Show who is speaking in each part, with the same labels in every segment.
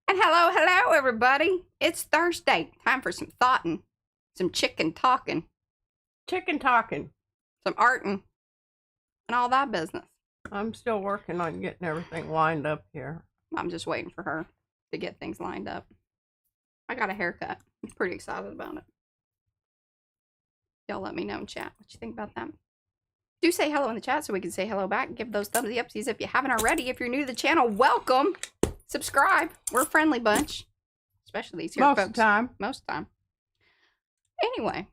Speaker 1: And hello, everybody. It's Thursday. Time for some thoughtin', some chicken talking,
Speaker 2: Chicken talking.
Speaker 1: some artin', and all that business.
Speaker 2: I'm still working on getting everything lined up here.
Speaker 1: I'm just waiting for her to get things lined up. I got a haircut. I'm pretty excited about it. Y'all let me know in chat what you think about that. Do say hello in the chat so we can say hello back. Give those thumbs upsies if you haven't already. If you're new to the channel, welcome. Subscribe. We're a friendly bunch. Especially these here folks.
Speaker 2: Most of the time.
Speaker 1: Most of the time. Anyway.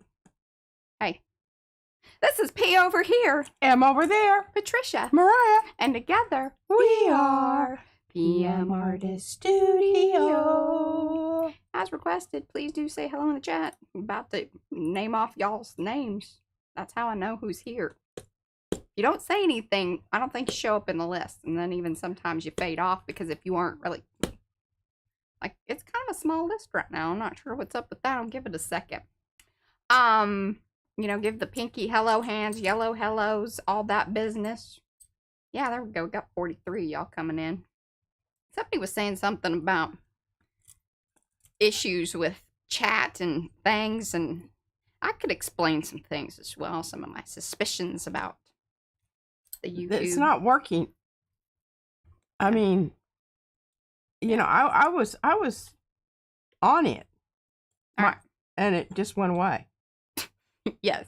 Speaker 1: Hey. This is P over here.
Speaker 2: M over there.
Speaker 1: Patricia.
Speaker 2: Mariah.
Speaker 1: And together
Speaker 2: We are PM Artist Studio.
Speaker 1: As requested, please do say hello in the chat. I'm about to name off y'all's names. That's how I know who's here. If you don't say anything, I don't think you show up in the list. And then even sometimes you fade off because if you aren't really... Like, it's kind of a small list right now. I'm not sure what's up with that. I'll give it a second. You know, give the pinky hello hands, yellow hellos, all that business. Yeah, there we go. We got 43 y'all coming in. Somebody was saying something about issues with chat and things, and I could explain some things as well. Some of my suspicions about the YouTube.
Speaker 2: It's not working. I mean, you know, I was on it, and it just went away.
Speaker 1: Yes.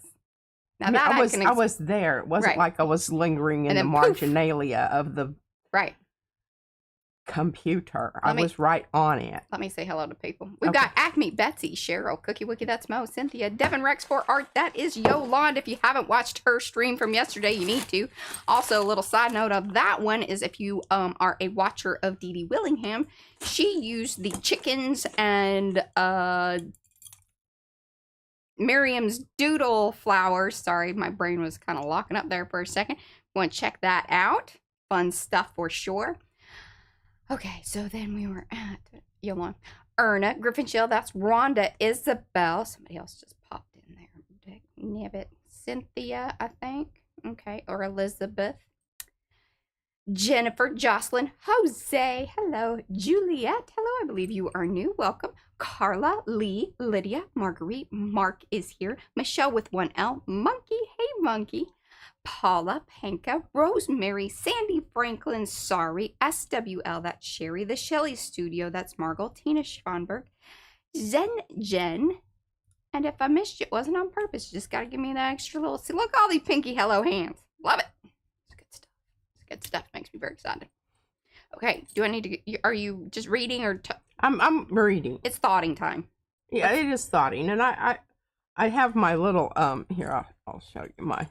Speaker 1: Now
Speaker 2: I mean,
Speaker 1: that
Speaker 2: I was there. It wasn't like I was lingering in the marginalia of the computer. I was right on it.
Speaker 1: Let me say hello to people. We've got Acme, Betsy, Cheryl, Cookie Wookie, that's Mo, Cynthia, Devin Rex for Art, that is Yolanda. If you haven't watched her stream from yesterday, you need to. Also, a little side note of that one is if you are a watcher of Dee Dee Willingham, she used the chickens and Miriam's doodle flowers. Sorry, my brain was kind of locking up there for a second. Want to check that out. Fun stuff for sure. Okay, so then we were at Yolanda, Erna, Griffin Shell, that's Rhonda, Isabel. Somebody else just popped in there. Nibbit. Cynthia, I think. Okay, or Elizabeth. Jennifer, Jocelyn, Jose, hello. Juliet, hello, I believe you are new. Welcome. Carla, Lee, Lydia, Marguerite, Mark is here. Michelle with 1L, Monkey, hey Monkey. Paula, Panka, Rosemary, Sandy Franklin, sorry, SWL, that's Sherry, the Shelley Studio, that's Margot, Tina Schonberg, Jen, and if I missed you, it wasn't on purpose, you just gotta give me that extra little, see, look, all these pinky hello hands, love it, it's good stuff, makes me very excited. Okay, do I need to, are you just reading or?
Speaker 2: I'm reading.
Speaker 1: It's thoughting time.
Speaker 2: Yeah, it is thoughting, and I have my little, here, I'll show you my.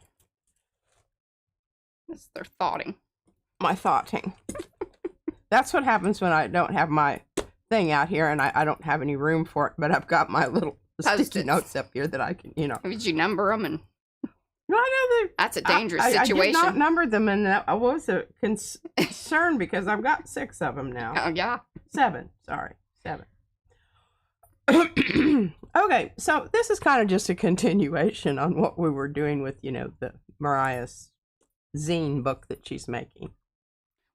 Speaker 1: They're thoughting.
Speaker 2: My thoughting. That's what happens when I don't have my thing out here and I don't have any room for it, but I've got my little sticky notes up here that I can, you know.
Speaker 1: Did you number them? And
Speaker 2: no, I know
Speaker 1: that's a dangerous situation.
Speaker 2: I did not number them, and I was a concern because I've got 6 of them now.
Speaker 1: Oh, yeah.
Speaker 2: 7. Sorry. 7. Okay, so this is kind of just a continuation on what we were doing with, you know, the Mariah's zine book that she's making,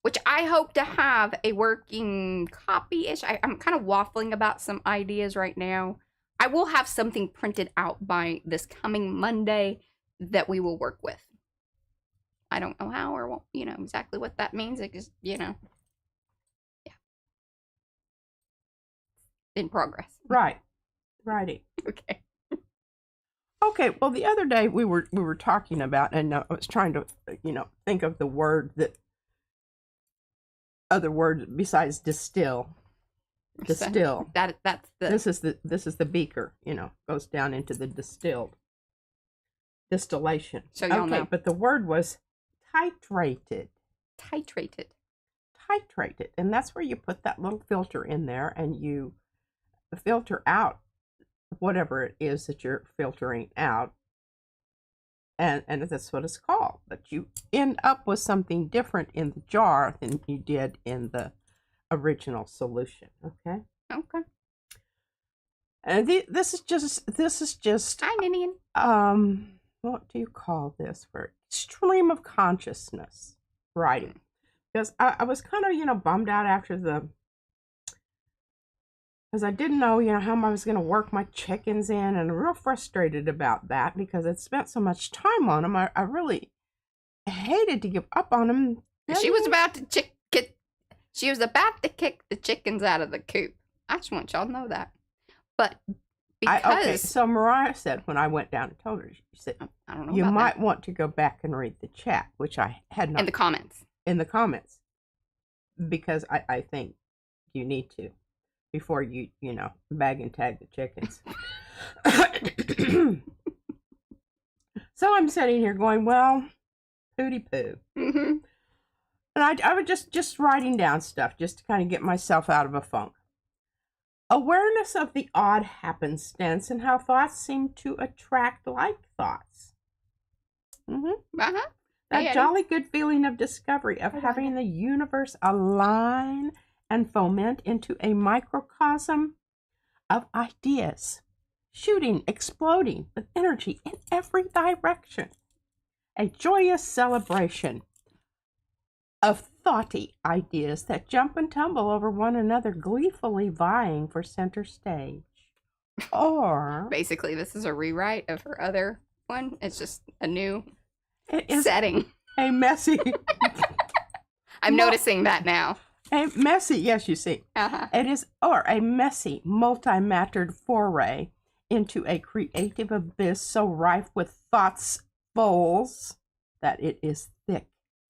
Speaker 1: which I hope to have a working copy-ish. I'm kind of waffling about some ideas right now. I will have something printed out by this coming Monday that we will work with. I don't know how or, you know, exactly what that means. It just, you know, yeah, in progress.
Speaker 2: Right. Righty.
Speaker 1: Okay.
Speaker 2: Okay, well, the other day we were talking about, and I was trying to, you know, think of the word that, other words besides distill. Distill.
Speaker 1: That's the.
Speaker 2: This is the beaker, you know, goes down into the distillation.
Speaker 1: So y'all know.
Speaker 2: But the word was titrated.
Speaker 1: Titrated.
Speaker 2: Titrated, and that's where you put that little filter in there, and you filter out whatever it is that you're filtering out, and that's what it's called. But you end up with something different in the jar than you did in the original solution. Okay. And this is just
Speaker 1: hi, Ninian.
Speaker 2: what do you call this? For stream of consciousness writing. Because I was kind of, bummed out after because I didn't know, how I was going to work my chickens in, and real frustrated about that because I'd spent so much time on them. I really hated to give up on them.
Speaker 1: She was about to kick the chickens out of the coop. I just want y'all to know that. But because
Speaker 2: so Mariah said when I went down and told her, she said,
Speaker 1: I don't know.
Speaker 2: You
Speaker 1: about
Speaker 2: might
Speaker 1: that.
Speaker 2: want to go back and read the chat, which I had not
Speaker 1: In the comments.
Speaker 2: In the comments, because I think you need to before you bag and tag the chickens. So I'm sitting here going, well, pooty poo.
Speaker 1: Mm-hmm.
Speaker 2: And I was just writing down stuff just to kind of get myself out of a funk. Awareness of the odd happenstance and how thoughts seem to attract like thoughts. Mm-hmm.
Speaker 1: Uh-huh.
Speaker 2: That jolly good feeling of discovery, of having the universe align and foment into a microcosm of ideas, shooting, exploding with energy in every direction. A joyous celebration of thoughty ideas that jump and tumble over one another, gleefully vying for center stage. Or
Speaker 1: basically, this is a rewrite of her other one. It's just a new setting.
Speaker 2: A messy.
Speaker 1: I'm noticing that now.
Speaker 2: A messy, yes, you see.
Speaker 1: Uh-huh.
Speaker 2: It is, or a messy, multi-mattered foray into a creative abyss so rife with thoughts fulls that it is thick,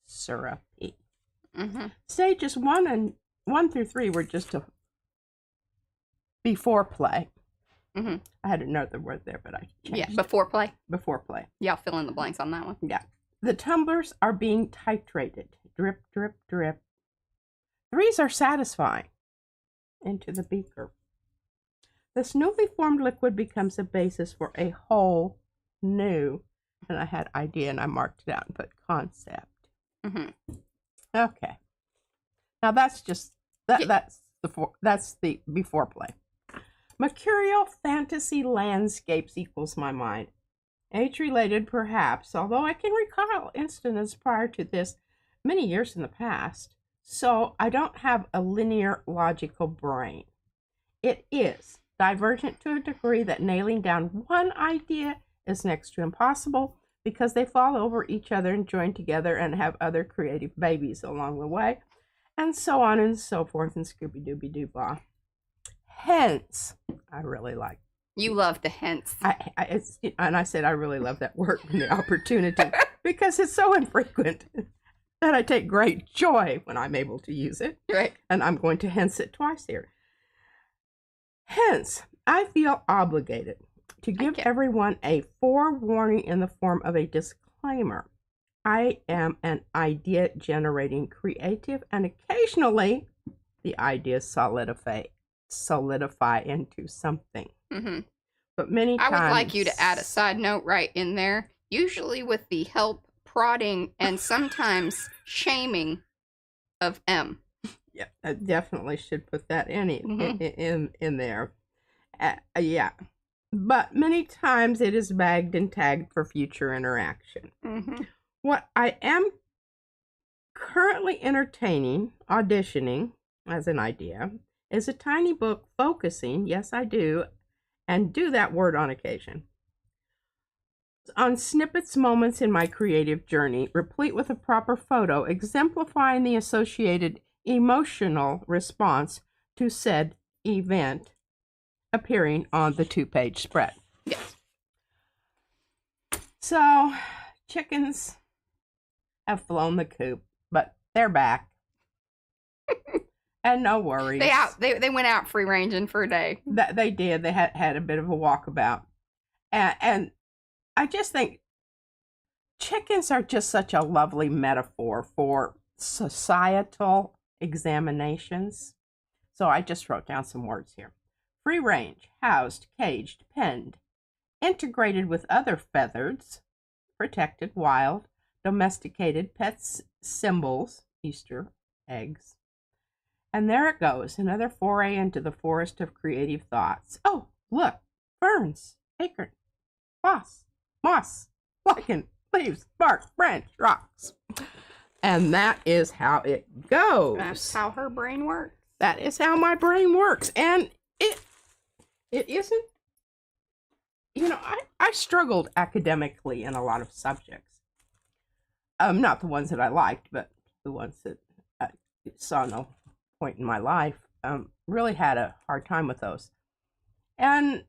Speaker 2: syrupy.
Speaker 1: Mm-hmm.
Speaker 2: Stages 1 through 3 were just a before play.
Speaker 1: Mm-hmm.
Speaker 2: I had another word there, but I changed it.
Speaker 1: Before play.
Speaker 2: Before play.
Speaker 1: Yeah, I'll fill in the blanks on that one.
Speaker 2: Yeah. The tumblers are being titrated. Drip, drip, drip. Threes are satisfying. Into the beaker. This newly formed liquid becomes a basis for a whole new, and I had idea and I marked it out and put concept.
Speaker 1: Mm-hmm.
Speaker 2: Okay. Now that's just that's the before play. Mercurial fantasy landscapes equals my mind. Age related perhaps, although I can recall instances prior to this many years in the past, so I don't have a linear logical brain. It is divergent to a degree that nailing down one idea is next to impossible because they fall over each other and join together and have other creative babies along the way, and so on and so forth, and Scooby-Dooby-Doo-Bah. Hence, I really like.
Speaker 1: You love the hence.
Speaker 2: And I said I really love that word and the opportunity because it's so infrequent that I take great joy when I'm able to use it.
Speaker 1: Right.
Speaker 2: And I'm going to hence it twice here. Hence, I feel obligated to give everyone a forewarning in the form of a disclaimer. I am an idea-generating creative, and occasionally the ideas solidify into something.
Speaker 1: Mm-hmm.
Speaker 2: But many times...
Speaker 1: I would like you to add a side note right in there, usually with the help, prodding, and sometimes shaming of M.
Speaker 2: Yeah, I definitely should put that in there. Yeah. But many times it is bagged and tagged for future interaction.
Speaker 1: Mm-hmm.
Speaker 2: What I am currently auditioning as an idea, is a tiny book focusing, yes I do, and do that word on occasion, on snippets moments in my creative journey, replete with a proper photo exemplifying the associated emotional response to said event appearing on the 2-page spread.
Speaker 1: Yes.
Speaker 2: So, chickens have flown the coop, but they're back. And no worries.
Speaker 1: They went out free ranging for a day.
Speaker 2: They did. They had a bit of a walkabout. And I just think chickens are just such a lovely metaphor for societal examinations. So I just wrote down some words here. Free range, housed, caged, penned, integrated with other feathers, protected, wild, domesticated, pets, symbols, Easter eggs. And there it goes, another foray into the forest of creative thoughts. Oh, look, ferns, acorn, moss. lichen, leaves, bark, branch, rocks. And that is how it goes.
Speaker 1: That's how her brain works.
Speaker 2: That is how my brain works. And it isn't, I struggled academically in a lot of subjects. Not the ones that I liked, but the ones that I saw no point in my life. Really had a hard time with those. And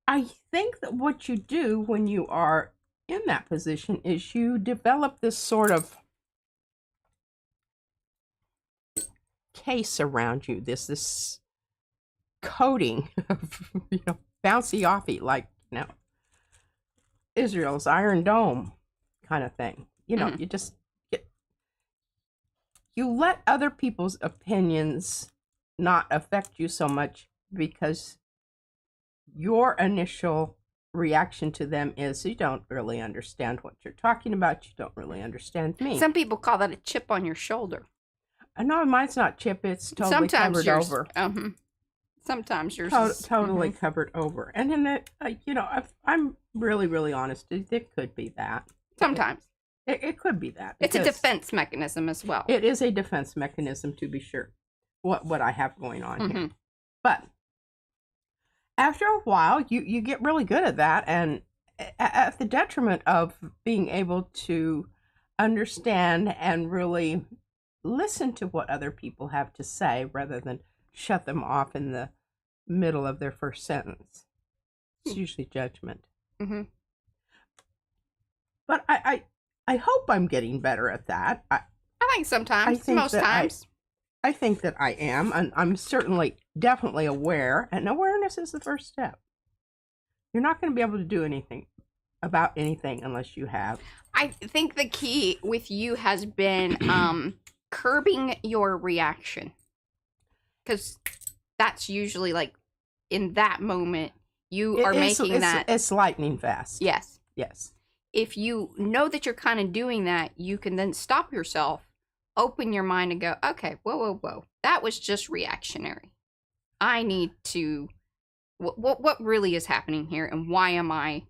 Speaker 2: I think that what you do when you are in that position is you develop this sort of case around you, this coating of, bouncy offy, like, Israel's Iron Dome kind of thing. You just you let other people's opinions not affect you so much, because your initial reaction to them is you don't really understand what you're talking about. You don't really understand me.
Speaker 1: Some people call that a chip on your shoulder.
Speaker 2: No, mine's not chip. It's totally
Speaker 1: Sometimes
Speaker 2: covered
Speaker 1: yours,
Speaker 2: over.
Speaker 1: Sometimes yours is
Speaker 2: Totally covered over. And then, if I'm really, really honest, it could be that.
Speaker 1: Sometimes.
Speaker 2: It could be that.
Speaker 1: It's a defense mechanism as well.
Speaker 2: It is a defense mechanism, to be sure, what I have going on here. But after a while, you get really good at that, and at the detriment of being able to understand and really listen to what other people have to say rather than shut them off in the middle of their first sentence. It's usually judgment. But I hope I'm getting better at that. I
Speaker 1: think sometimes, most times.
Speaker 2: I think that I am, and I'm definitely aware, and awareness is the first step. You're not going to be able to do anything about anything unless you have.
Speaker 1: I think the key with you has been curbing your reaction, because that's usually like in that moment you are making that.
Speaker 2: It's lightning fast.
Speaker 1: Yes.
Speaker 2: Yes.
Speaker 1: If you know that you're kind of doing that, you can then stop yourself, open your mind, and go, okay, whoa. That was just reactionary. I need to, what really is happening here, and why am I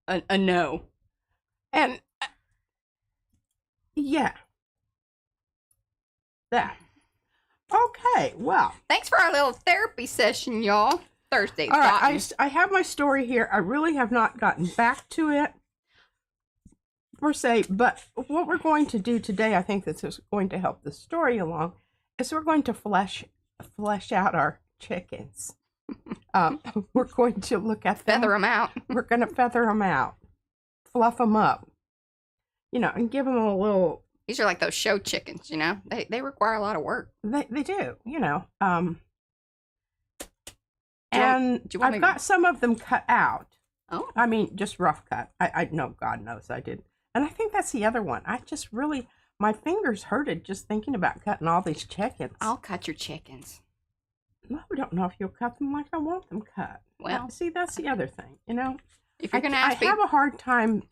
Speaker 1: a no?
Speaker 2: And, yeah. That. Okay, well.
Speaker 1: Thanks for our little therapy session, y'all. Thursday.
Speaker 2: All right, I have my story here. I really have not gotten back to it, per se, but what we're going to do today, I think this is going to help the story along, is we're going to flesh out our chickens. We're going to look at them.
Speaker 1: Feather them out.
Speaker 2: We're going to feather them out, fluff them up, and give them a little.
Speaker 1: These are like those show chickens, They require a lot of work.
Speaker 2: They do, and I've got some of them cut out.
Speaker 1: Oh.
Speaker 2: I mean, just rough cut. I know, God knows I did. And I think that's the other one. I just really, my fingers hurted just thinking about cutting all these chickens.
Speaker 1: I'll cut your chickens.
Speaker 2: No, I don't know if you'll cut them like I want them cut.
Speaker 1: Well,
Speaker 2: see, that's the other thing,
Speaker 1: If you're going to ask me,
Speaker 2: I have a hard time,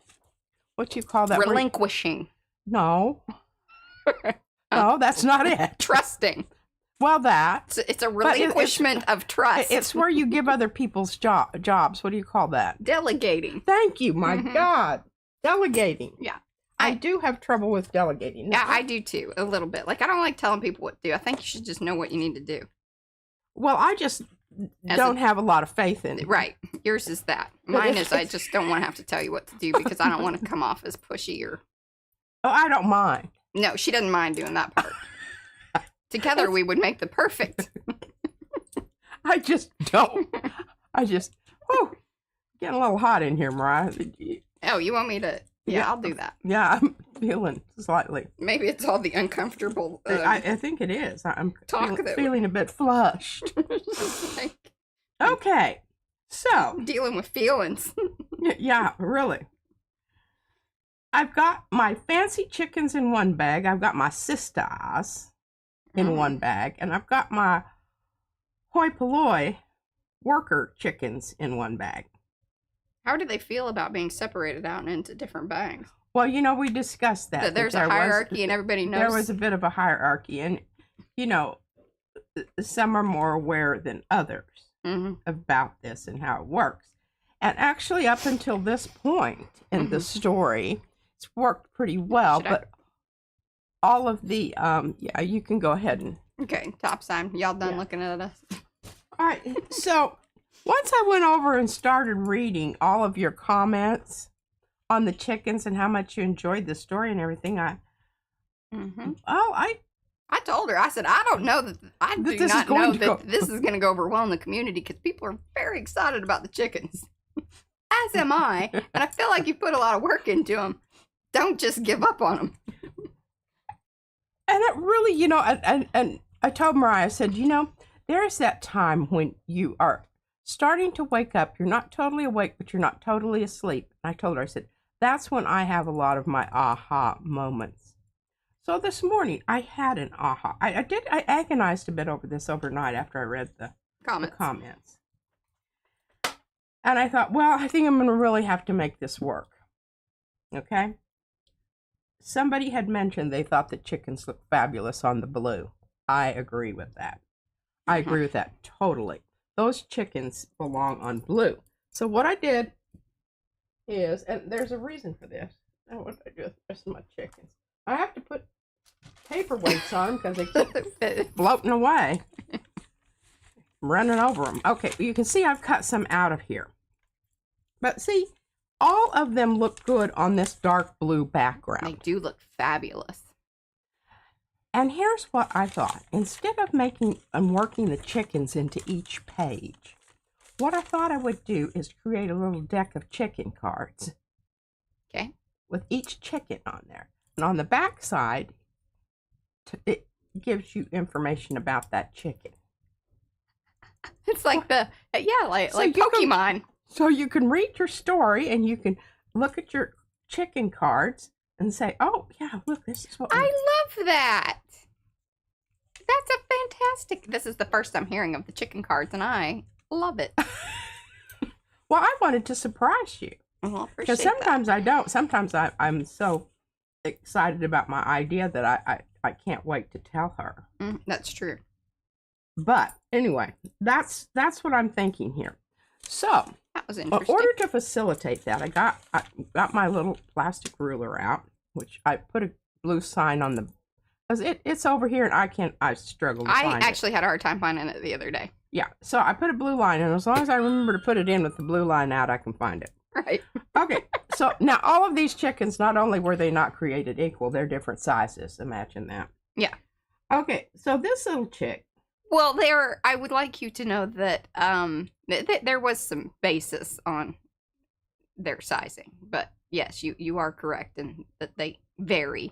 Speaker 2: what you call that?
Speaker 1: Relinquishing.
Speaker 2: No. No, that's not it.
Speaker 1: Trusting.
Speaker 2: Well,
Speaker 1: it's a relinquishment of trust.
Speaker 2: It's where you give other people's jobs. What do you call that?
Speaker 1: Delegating.
Speaker 2: Thank you. My God. Delegating.
Speaker 1: Yeah.
Speaker 2: I do have trouble with delegating.
Speaker 1: Yeah, I do too, a little bit. Like, I don't like telling people what to do. I think you should just know what you need to do.
Speaker 2: Well, I just don't have a lot of faith in it.
Speaker 1: Right. Yours is that. Mine is I just don't want to have to tell you what to do because I don't want to come off as pushy or...
Speaker 2: Oh, I don't mind.
Speaker 1: No, she doesn't mind doing that part. Together we would make the perfect.
Speaker 2: I just don't. Getting a little hot in here, Mariah.
Speaker 1: Oh, you want me to? Yeah, I'll do that.
Speaker 2: Yeah, I'm feeling slightly.
Speaker 1: Maybe it's all the uncomfortable.
Speaker 2: I think it is. I'm feeling a bit flushed.
Speaker 1: Like,
Speaker 2: okay, so.
Speaker 1: Dealing with feelings.
Speaker 2: Yeah, really. I've got my fancy chickens in one bag. I've got my sisters in one bag. And I've got my hoi polloi worker chickens in one bag.
Speaker 1: How do they feel about being separated out into different bags?
Speaker 2: Well, we discussed that.
Speaker 1: There's a hierarchy and everybody knows.
Speaker 2: There was a bit of a hierarchy. And, some are more aware than others about this and how it works. And actually, up until this point in the story, it's worked pretty well. But all of the, yeah, you can go ahead and.
Speaker 1: Okay, top sign. Y'all done looking at us?
Speaker 2: All right. So once I went over and started reading all of your comments on the chickens and how much you enjoyed the story and everything, I
Speaker 1: told her, I said, I don't know that, I do not know that this is going to go over well in the community because people are very excited about the chickens. As am I. And I feel like you put a lot of work into them. Don't just give up on them.
Speaker 2: And it really, you know, and I told Mariah, I said, you know, there's that time when you are starting to wake up. You're not totally awake, but you're not totally asleep. And I told her, I said, that's when I have a lot of my aha moments. So this morning, I had an aha. I agonized a bit over this overnight after I read the comments. And I thought, well, I think I'm going to really have to make this work. Okay? Somebody had mentioned they thought the chickens looked fabulous on the blue. I agree with that. I agree with that totally. Those chickens belong on blue. So what I did is, and there's a reason for this. Now what do I do with the rest of my chickens? I have to put paperweights on them because they keep floating away. I'm running over them. Okay, you can see I've cut some out of here. But see, all of them look good on this dark blue background.
Speaker 1: They do look fabulous.
Speaker 2: And here's what I thought. Instead of making and working the chickens into each page, what I thought I would do is create a little deck of chicken cards.
Speaker 1: Okay. With
Speaker 2: each chicken on there. And on the back side, it gives you information about that chicken.
Speaker 1: It's like like Pokemon.
Speaker 2: So you can read your story and you can look at your chicken cards and say, oh, yeah, look, this is what
Speaker 1: I love that. That's a fantastic. This is the first I'm hearing of the chicken cards, and I love it.
Speaker 2: Well, I wanted to surprise you.
Speaker 1: Well,
Speaker 2: because sometimes I don't. Sometimes I'm so excited about my idea that I can't wait to tell her.
Speaker 1: That's true.
Speaker 2: But anyway, that's what I'm thinking here. So
Speaker 1: that was interesting.
Speaker 2: In order to facilitate that, I got my little plastic ruler out, which I put a blue sign on the, because it's over here and I struggle to find it.
Speaker 1: I actually had a hard time finding it the other day.
Speaker 2: Yeah, so I put a blue line, and as long as I remember to put it in with the blue line out, I can find it.
Speaker 1: Right.
Speaker 2: Okay, so now all of these chickens, not only were they not created equal, they're different sizes. Imagine that.
Speaker 1: Yeah.
Speaker 2: Okay, so this little chick.
Speaker 1: Well, I would like you to know that there was some basis on their sizing, but yes, you are correct in that they vary.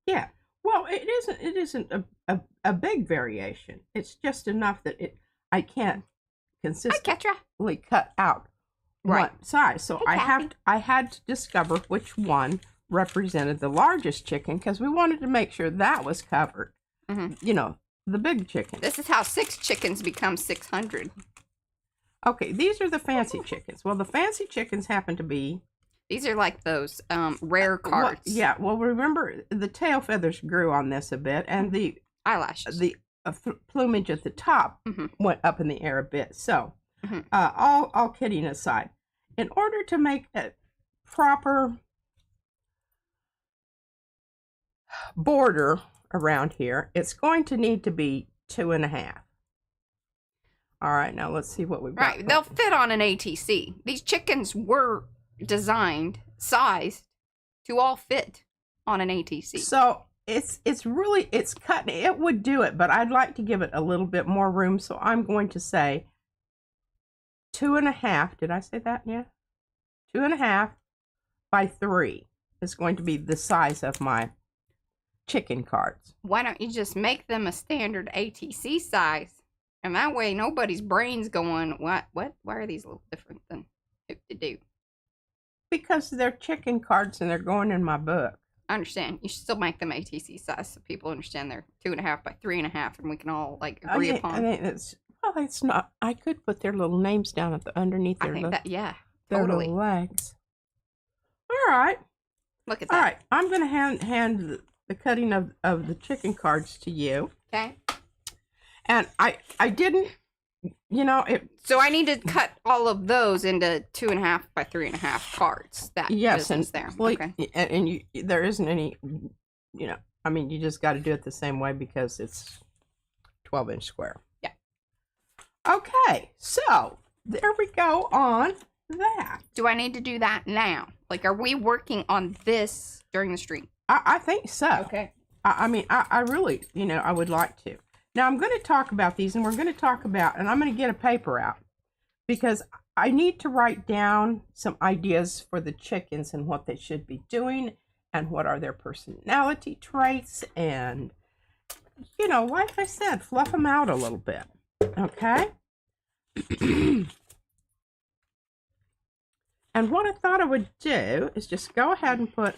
Speaker 2: Yeah. Well, it isn't a big variation. It's just enough that I can't consistently cut out one size. So I had to discover which one represented the largest chicken because we wanted to make sure that was covered. You know, the big chicken.
Speaker 1: This is how 6 chickens become 600.
Speaker 2: Okay, these are the fancy chickens. Well, the fancy chickens happen to be.
Speaker 1: These are like those rare cards.
Speaker 2: Well, remember the tail feathers grew on this a bit, and the
Speaker 1: eyelashes,
Speaker 2: the plumage at the top went up in the air a bit. So, all kidding aside, in order to make a proper border around here, it's going to need to be 2.5. All right, now let's see what we've got.
Speaker 1: Right, they'll fit on an ATC. These chickens were sized to all fit on an ATC.
Speaker 2: So it's cut. It would do it, but I'd like to give it a little bit more room. So I'm going to say 2.5. Did I say that? Yeah. 2.5 by 3 is going to be the size of my chicken cards.
Speaker 1: Why don't you just make them a standard ATC size? And that way nobody's brain's going, why are these a little different than to do?
Speaker 2: Because they're chicken cards and they're going in my book.
Speaker 1: I understand. You should still make them ATC size so people understand they're 2.5 by 3.5 and we can all agree upon.
Speaker 2: I mean, it's not. I could put their little names down at underneath their
Speaker 1: totally.
Speaker 2: little legs. All right.
Speaker 1: Look at that.
Speaker 2: All right. I'm going to hand the cutting of the chicken cards to you.
Speaker 1: Okay.
Speaker 2: And I didn't you know, it.
Speaker 1: So I need to cut all of those into 2.5 by 3.5 parts. That
Speaker 2: Yes, and
Speaker 1: business there.
Speaker 2: okay.
Speaker 1: Okay.
Speaker 2: And you, there isn't any, you know, I mean, you just got to do it the same way because it's 12-inch square.
Speaker 1: Yeah.
Speaker 2: Okay, so there we go on that.
Speaker 1: Do I need to do that now? Like, are we working on this during the stream?
Speaker 2: I think so.
Speaker 1: Okay.
Speaker 2: I mean, I really, you know, I would like to. Now, I'm going to talk about these, and we're going to talk about, and I'm going to get a paper out because I need to write down some ideas for the chickens and what they should be doing and what are their personality traits and, you know, like I said, fluff them out a little bit. Okay? And what I thought I would do is just go ahead and put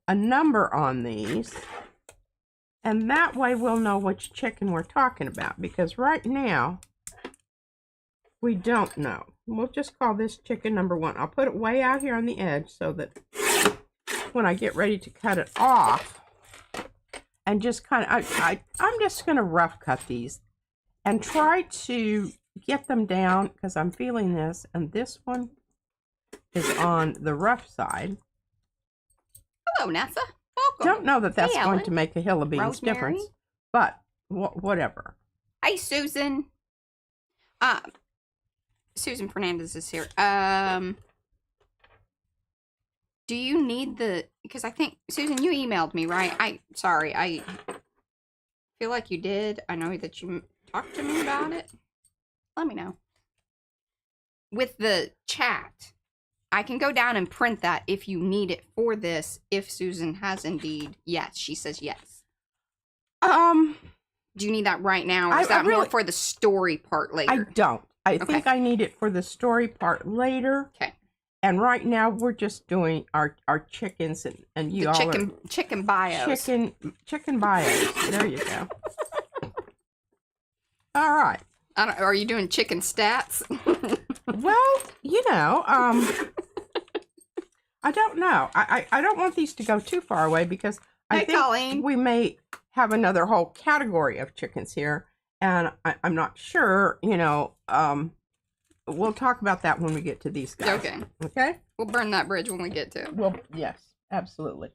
Speaker 2: a number on these. And that way we'll know which chicken we're talking about. Because right now, we don't know. We'll just call this chicken number 1. I'll put it way out here on the edge so that when I get ready to cut it off, and just kind of, I'm just going to rough cut these and try to get them down because I'm feeling this. And this one is on the rough side.
Speaker 1: Hello, Nessa. Welcome.
Speaker 2: Don't know that that's
Speaker 1: Hey,
Speaker 2: going
Speaker 1: Ellen.
Speaker 2: to make a hill of beans
Speaker 1: Rosemary.
Speaker 2: difference, but whatever.
Speaker 1: Hey, Susan. Susan Fernandez is here. Do you need the? Because I think Susan, you emailed me, right? Sorry, I feel like you did. I know that you talked to me about it. Let me know. With the chat, I can go down and print that if you need it for this. If Susan has indeed, yes, she says yes. Do you need that right now, or is that more for the story part later?
Speaker 2: I don't. I think I need it for the story part later.
Speaker 1: Okay.
Speaker 2: And right now we're just doing our chickens and you
Speaker 1: the
Speaker 2: all
Speaker 1: chicken bios.
Speaker 2: Chicken bios. There you go. All right.
Speaker 1: Are you doing chicken stats?
Speaker 2: Well, you know, I don't know. I don't want these to go too far away because I think
Speaker 1: Colleen.
Speaker 2: we may have another whole category of chickens here, and I'm not sure. You know, we'll talk about that when we get to these guys.
Speaker 1: Okay.
Speaker 2: Okay.
Speaker 1: We'll burn that bridge when we get to it.
Speaker 2: Well, yes, absolutely.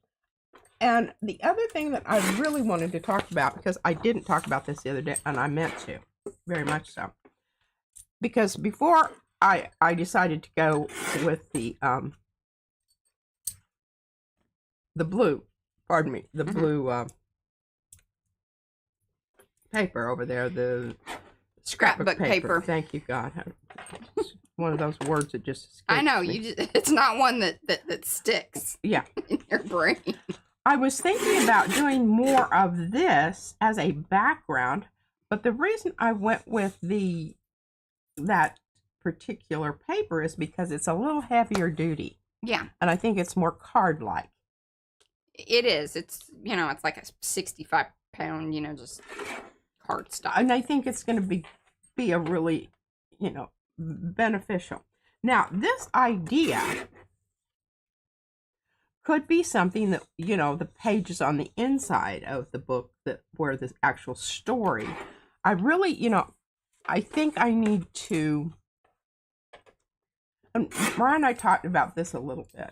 Speaker 2: And the other thing that I really wanted to talk about, because I didn't talk about this the other day, and I meant to, very much so, because before I decided to go with the blue, pardon me, the blue paper over there, the
Speaker 1: Scrapbook paper.
Speaker 2: Thank you, God. One of those words that just escapes
Speaker 1: I know
Speaker 2: me.
Speaker 1: it's not one that sticks.
Speaker 2: Yeah.
Speaker 1: In your brain.
Speaker 2: I was thinking about doing more of this as a background, but the reason I went with that particular paper is because it's a little heavier duty.
Speaker 1: Yeah.
Speaker 2: And I think it's more card-like.
Speaker 1: It is. It's, it's like a 65-pound, just card style.
Speaker 2: And I think it's going to be a really, beneficial. Now, this idea could be something that, the pages on the inside of the book where the actual story, I really, I think I need to, and Mariah and I talked about this a little bit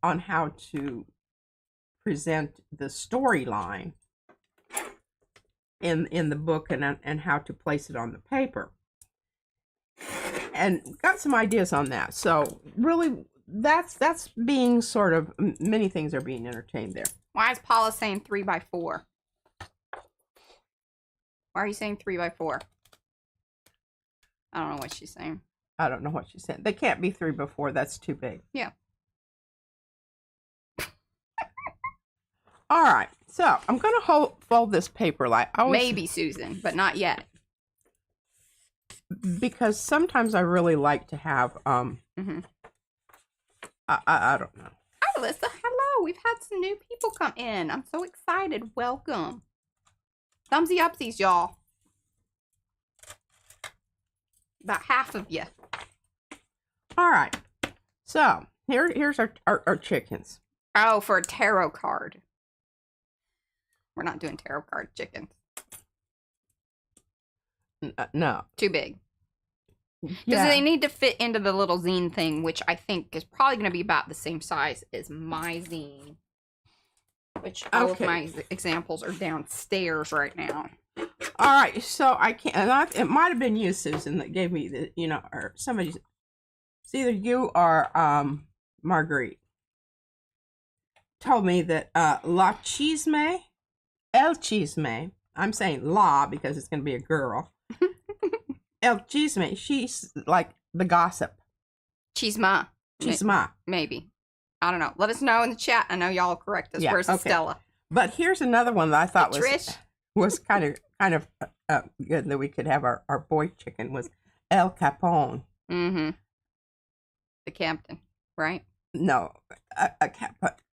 Speaker 2: on how to present the storyline in the book and how to place it on the paper. And got some ideas on that. So really, that's being sort of, many things are being entertained there.
Speaker 1: Why is Paula saying 3x4? Why are you saying 3x4? I don't know what she's saying.
Speaker 2: I don't know what she said. They can't be 3x4. That's too big.
Speaker 1: Yeah.
Speaker 2: All right. So I'm going to fold this paper like
Speaker 1: maybe Susan, but not yet.
Speaker 2: Because sometimes I really like to have I don't know.
Speaker 1: Hi, Alyssa. Hello. We've had some new people come in. I'm so excited. Welcome. Thumbsy upsies, y'all. About half of you.
Speaker 2: All right. So here's our chickens.
Speaker 1: Oh, for a tarot card. We're not doing tarot card chickens.
Speaker 2: No.
Speaker 1: Too big. Because they need to fit into the little zine thing, which I think is probably going to be about the same size as my zine. Which all of my examples are downstairs right now.
Speaker 2: All right, so I can't. It might have been you, Susan, that gave me the, or somebody. It's either you or Marguerite told me that la chisme, el chisme. I'm saying la because it's going to be a girl. El chisme. She's like the gossip.
Speaker 1: Chisma.
Speaker 2: Chisma.
Speaker 1: Maybe. I don't know. Let us know in the chat. I know y'all will correct us. Yeah, where's Stella?
Speaker 2: But here's another one that I thought was kind of good that we could have our boy chicken was El Capone.
Speaker 1: Mm-hmm. The captain, right?
Speaker 2: No, a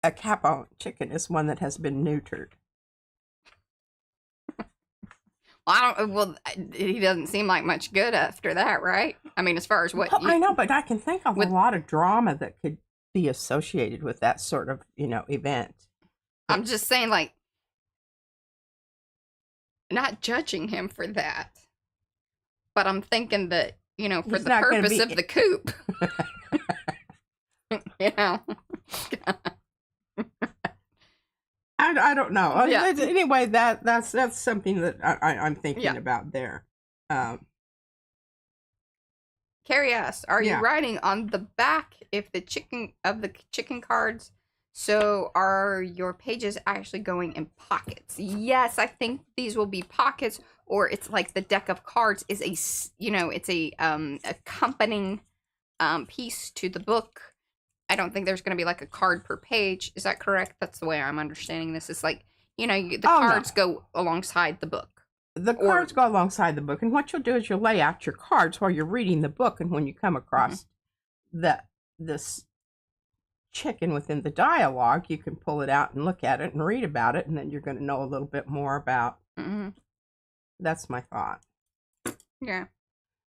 Speaker 2: Capone chicken is one that has been neutered.
Speaker 1: Well, he doesn't seem like much good after that, right? I mean, as far as what
Speaker 2: I know, but I can think of a lot of drama that could be associated with that sort of, event.
Speaker 1: I'm just saying, like, not judging him for that, but I'm thinking that, for the purpose of the coop,
Speaker 2: I don't know. Yeah. Anyway, that's something that I'm thinking about there.
Speaker 1: Carrie asks, are you writing on the back if the chicken cards? So are your pages actually going in pockets? Yes, I think these will be pockets, or it's like the deck of cards is it's a accompanying piece to the book. I don't think there's going to be like a card per page. Is that correct? That's the way I'm understanding this. It's like, the cards go alongside the book.
Speaker 2: The cards go alongside the book, and what you'll do is you'll lay out your cards while you're reading the book, and when you come across this chicken within the dialogue, you can pull it out and look at it and read about it, and then you're going to know a little bit more about. Mm-hmm. That's my thought.
Speaker 1: Yeah.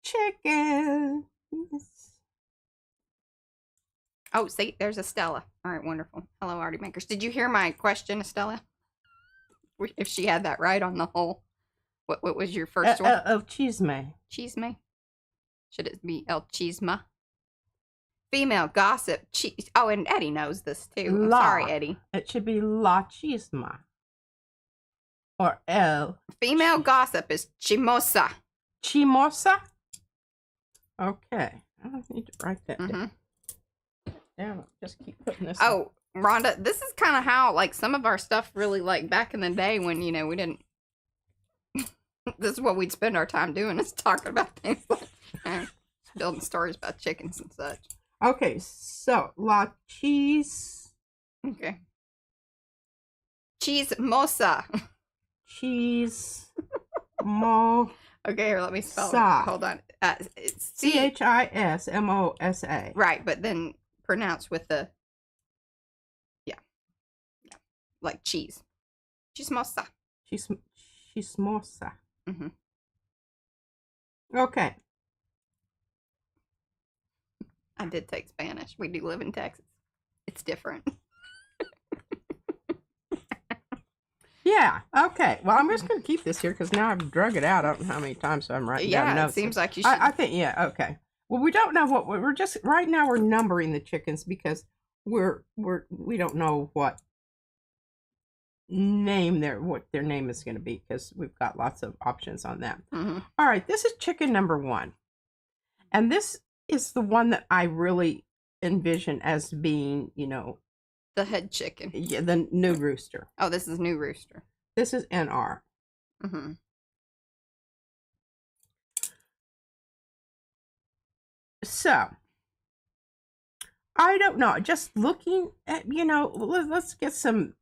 Speaker 2: Chicken.
Speaker 1: Oh, see, there's Estella. All right, wonderful. Hello, Arty Makers. Did you hear my question, Estella? If she had that right on the whole. What was your first one?
Speaker 2: El chisme.
Speaker 1: Chisme? Should it be El chisma? Female gossip. Oh, and Eddie knows this too. Sorry, Eddie.
Speaker 2: It should be la chisma. Or el.
Speaker 1: Female gossip is chimosa.
Speaker 2: Chimosa? Okay. I don't need to write that down. Damn, just keep putting this.
Speaker 1: Oh, Rhonda, this is kind of how, like, some of our stuff really, like, back in the day when, we didn't. This is what we'd spend our time doing, is talking about things like building stories about chickens and such.
Speaker 2: Okay, so la cheese.
Speaker 1: Okay. Cheese mosa.
Speaker 2: Cheese mo.
Speaker 1: Okay, here, let me spell it. Hold on. It's
Speaker 2: CHISMOSA.
Speaker 1: Right, but then pronounced with the like cheese. Chismosa.
Speaker 2: Chismosa.
Speaker 1: Mm-hmm.
Speaker 2: Okay.
Speaker 1: I did take Spanish. We do live in Texas. It's different.
Speaker 2: Yeah. Okay. Well, I'm just going to keep this here because now I've drug it out. I don't know how many times I'm writing down notes.
Speaker 1: Yeah, it seems like you should.
Speaker 2: I think, okay. Well, we don't know what we're just right now. We're numbering the chickens because we don't know what their name is going to be because we've got lots of options on that.
Speaker 1: Mm-hmm.
Speaker 2: All right, this is chicken number 1, and this is the one that I really envision as being,
Speaker 1: the head chicken.
Speaker 2: Yeah, the new rooster.
Speaker 1: Oh, this is new rooster.
Speaker 2: This is NR.
Speaker 1: Mm-hmm.
Speaker 2: So, I don't know. Just looking at, let's get some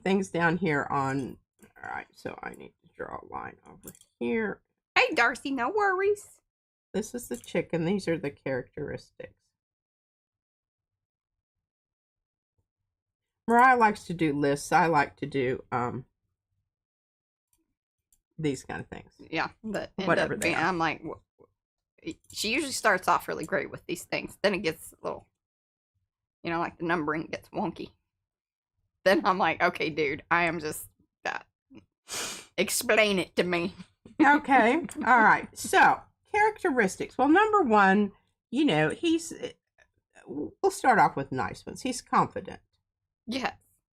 Speaker 2: things down here on. All right, so I need to draw a line over here.
Speaker 1: Hey, Darcy, no worries.
Speaker 2: This is the chicken. These are the characteristics. Mariah likes to do lists. I like to do these kind of things.
Speaker 1: Yeah, but whatever they are. I'm like, she usually starts off really great with these things. Then it gets a little, like the numbering gets wonky. Then I'm like, okay, dude, I am just explain it to me.
Speaker 2: Okay, all right. So Characteristics. Well, number one, we'll start off with nice ones. He's confident.
Speaker 1: Yes.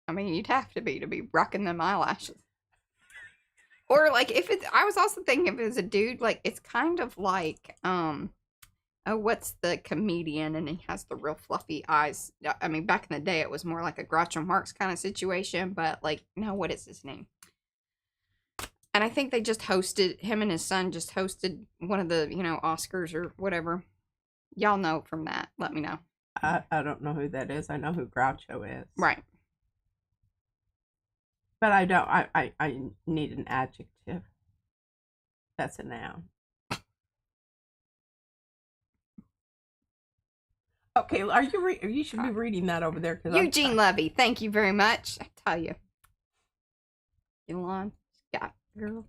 Speaker 1: I mean, you'd have to be rocking them eyelashes. Or like if it's, I was also thinking if it was a dude, like it's kind of like, oh, what's the comedian and he has the real fluffy eyes. I mean, back in the day, it was more like a Groucho Marx kind of situation, but like, now what is his name? And I think they just hosted, him and his son just hosted one of the, Oscars or whatever. Y'all know from that. Let me know.
Speaker 2: I don't know who that is. I know who Groucho is.
Speaker 1: Right.
Speaker 2: But I don't, I need an adjective. That's a noun. Okay, are you you should be reading that over there.
Speaker 1: Eugene Levy, thank you very much. I tell you. Elon, got girl.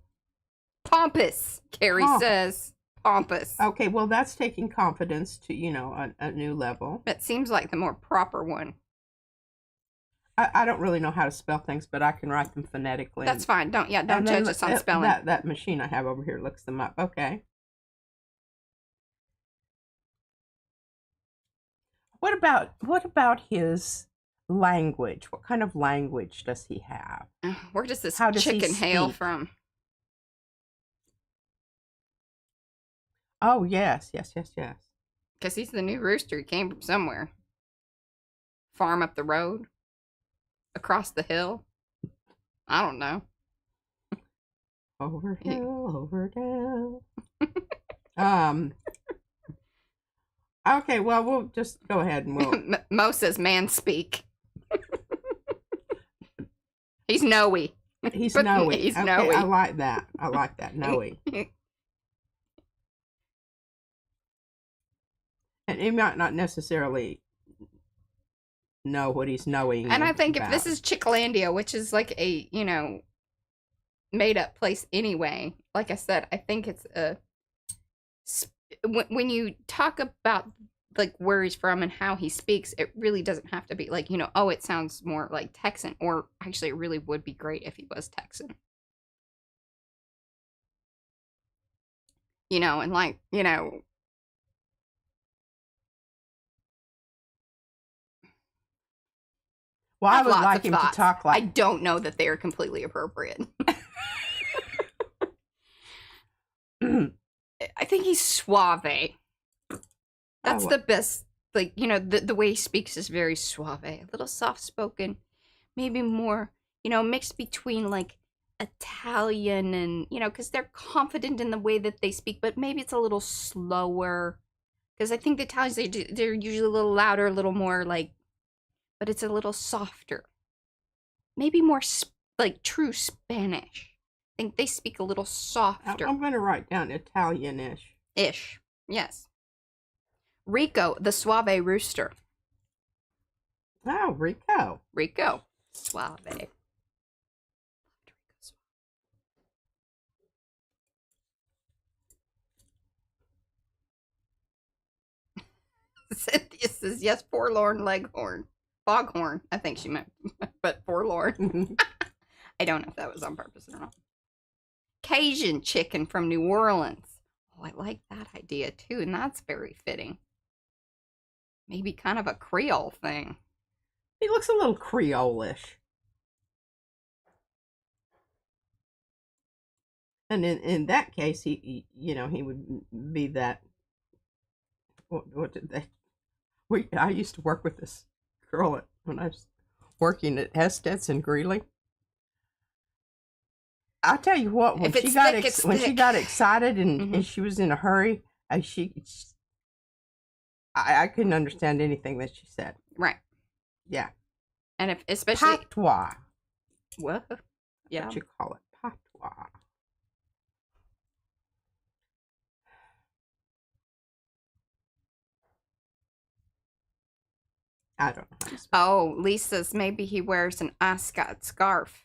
Speaker 1: Pompous, Carrie says. Pompous.
Speaker 2: Okay, well, that's taking confidence to, a new level.
Speaker 1: That seems like the more proper one.
Speaker 2: I don't really know how to spell things, but I can write them phonetically.
Speaker 1: That's fine. Don't judge us on spelling.
Speaker 2: That machine I have over here looks them up. Okay. What about his language? What kind of language does he have?
Speaker 1: Where does this chicken hail from?
Speaker 2: Oh, yes.
Speaker 1: Because he's the new rooster. He came from somewhere. Farm up the road? Across the hill? I don't know.
Speaker 2: Over hill, over down. Okay, well, we'll just go ahead and we'll...
Speaker 1: Mo says man speak. He's Noe.
Speaker 2: He's Noe.
Speaker 1: He's
Speaker 2: okay,
Speaker 1: Noe.
Speaker 2: I like that. Noe. And he might not necessarily know what he's knowing.
Speaker 1: And I think if this is Chicklandia, which is like a, made up place anyway, like I said, I think it's a... When you talk about like where he's from and how he speaks, it really doesn't have to be like, oh, it sounds more like Texan, or actually it really would be great if he was Texan. And like,
Speaker 2: well, I would like him to talk like...
Speaker 1: I don't know that they are completely appropriate. I think he's suave. That's the best. Like, the way he speaks is very suave. A little soft-spoken. Maybe more, mixed between, like, Italian and, because they're confident in the way that they speak, but maybe it's a little slower. Because I think the Italians, they're usually a little louder, a little more, like, but it's a little softer. Maybe more, like, true Spanish. I think they speak a little softer.
Speaker 2: I'm going to write down Italian-ish.
Speaker 1: Ish, yes. Rico, the suave rooster.
Speaker 2: Oh, Rico.
Speaker 1: Rico, suave. Cynthia says, yes, forlorn leghorn. Foghorn, I think she meant, but forlorn. I don't know if that was on purpose or not. Cajun chicken from New Orleans. Oh, I like that idea too, and that's very fitting. Maybe kind of a Creole thing.
Speaker 2: He looks a little Creole-ish. And in that case, he would be that. What did they? I used to work with this girl when I was working at Hestead's in Greeley. I'll tell you what, when she got excited and she was in a hurry, I couldn't understand anything that she said.
Speaker 1: Right.
Speaker 2: Yeah.
Speaker 1: And if especially
Speaker 2: patois.
Speaker 1: What? Yeah.
Speaker 2: What you call it? Patois. I don't know.
Speaker 1: Oh, Lisa's maybe he wears an ascot scarf.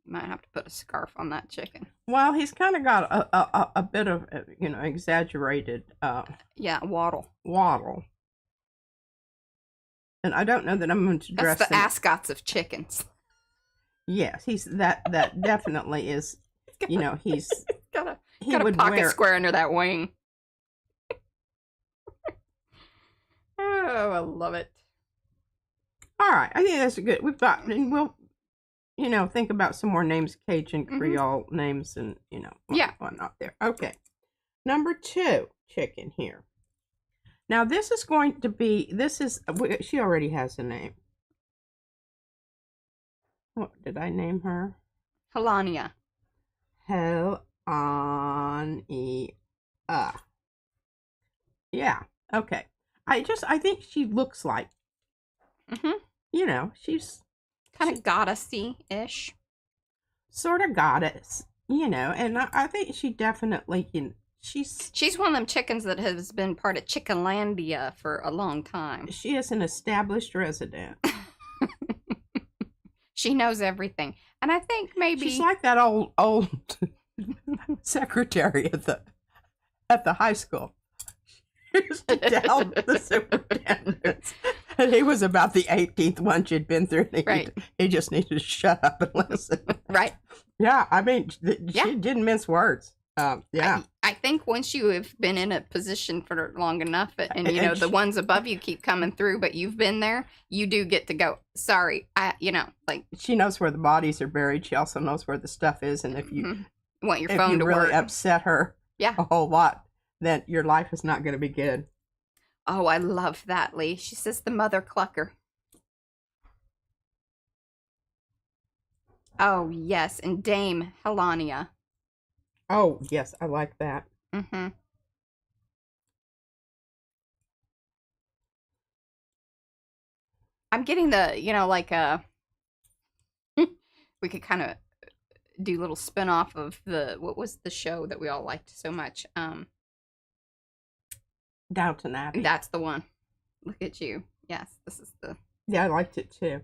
Speaker 1: You might have to put a scarf on that chicken.
Speaker 2: Well, he's kind of got a bit of, exaggerated...
Speaker 1: yeah, waddle.
Speaker 2: And I don't know that I'm going to dress
Speaker 1: That's the ascots of chickens.
Speaker 2: Yes, he's that definitely is, he's...
Speaker 1: got a pocket square under that wing. Oh, I love it.
Speaker 2: All right, I think that's good. We've got, and we'll, think about some more names, Cajun Creole names, and whatnot there. Okay, number 2 chicken here. Now this is going to be. She already has a name. What did I name her?
Speaker 1: Helania.
Speaker 2: Helania. Yeah. Okay. I think she looks like. She's
Speaker 1: kind of goddessy-ish.
Speaker 2: Sort of goddess, and I think she definitely
Speaker 1: she's one of them chickens that has been part of Chickenlandia for a long time.
Speaker 2: She is an established resident.
Speaker 1: She knows everything. And I think maybe
Speaker 2: she's like that old secretary at the high school. He used to tell the superintendents. And he was about the 18th one she'd been through. He just needed to shut up and listen.
Speaker 1: Right.
Speaker 2: Yeah, I mean, she didn't mince words. Yeah.
Speaker 1: I think once you have been in a position for long enough, and the ones above you keep coming through, but you've been there, you do get to go, sorry,
Speaker 2: she knows where the bodies are buried. She also knows where the stuff is. And if you
Speaker 1: want your phone to work,
Speaker 2: upset her a whole lot, then your life is not going to be good.
Speaker 1: Oh, I love that, Lee. She says the mother clucker. Oh, yes, and Dame Helania.
Speaker 2: Oh, yes, I like that.
Speaker 1: Mm-hmm. I'm getting the, we could kind of do a little spin-off of what was the show that we all liked so much?
Speaker 2: Downton Abbey.
Speaker 1: That's the one. Look at you. Yes, this is the...
Speaker 2: Yeah, I liked it too.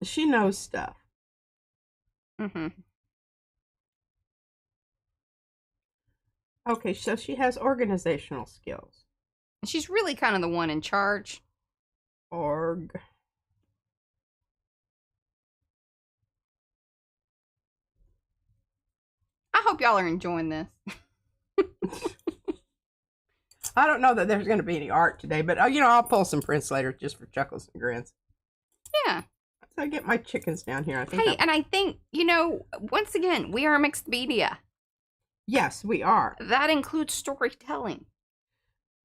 Speaker 2: She knows stuff.
Speaker 1: Mm-hmm.
Speaker 2: Okay, so she has organizational skills.
Speaker 1: She's really kind of the one in charge.
Speaker 2: Org.
Speaker 1: I hope y'all are enjoying this.
Speaker 2: I don't know that there's going to be any art today, but I'll pull some prints later just for chuckles and grins.
Speaker 1: Yeah.
Speaker 2: So I get my chickens down here.
Speaker 1: And I think, once again, we are mixed media.
Speaker 2: Yes, we are.
Speaker 1: That includes storytelling.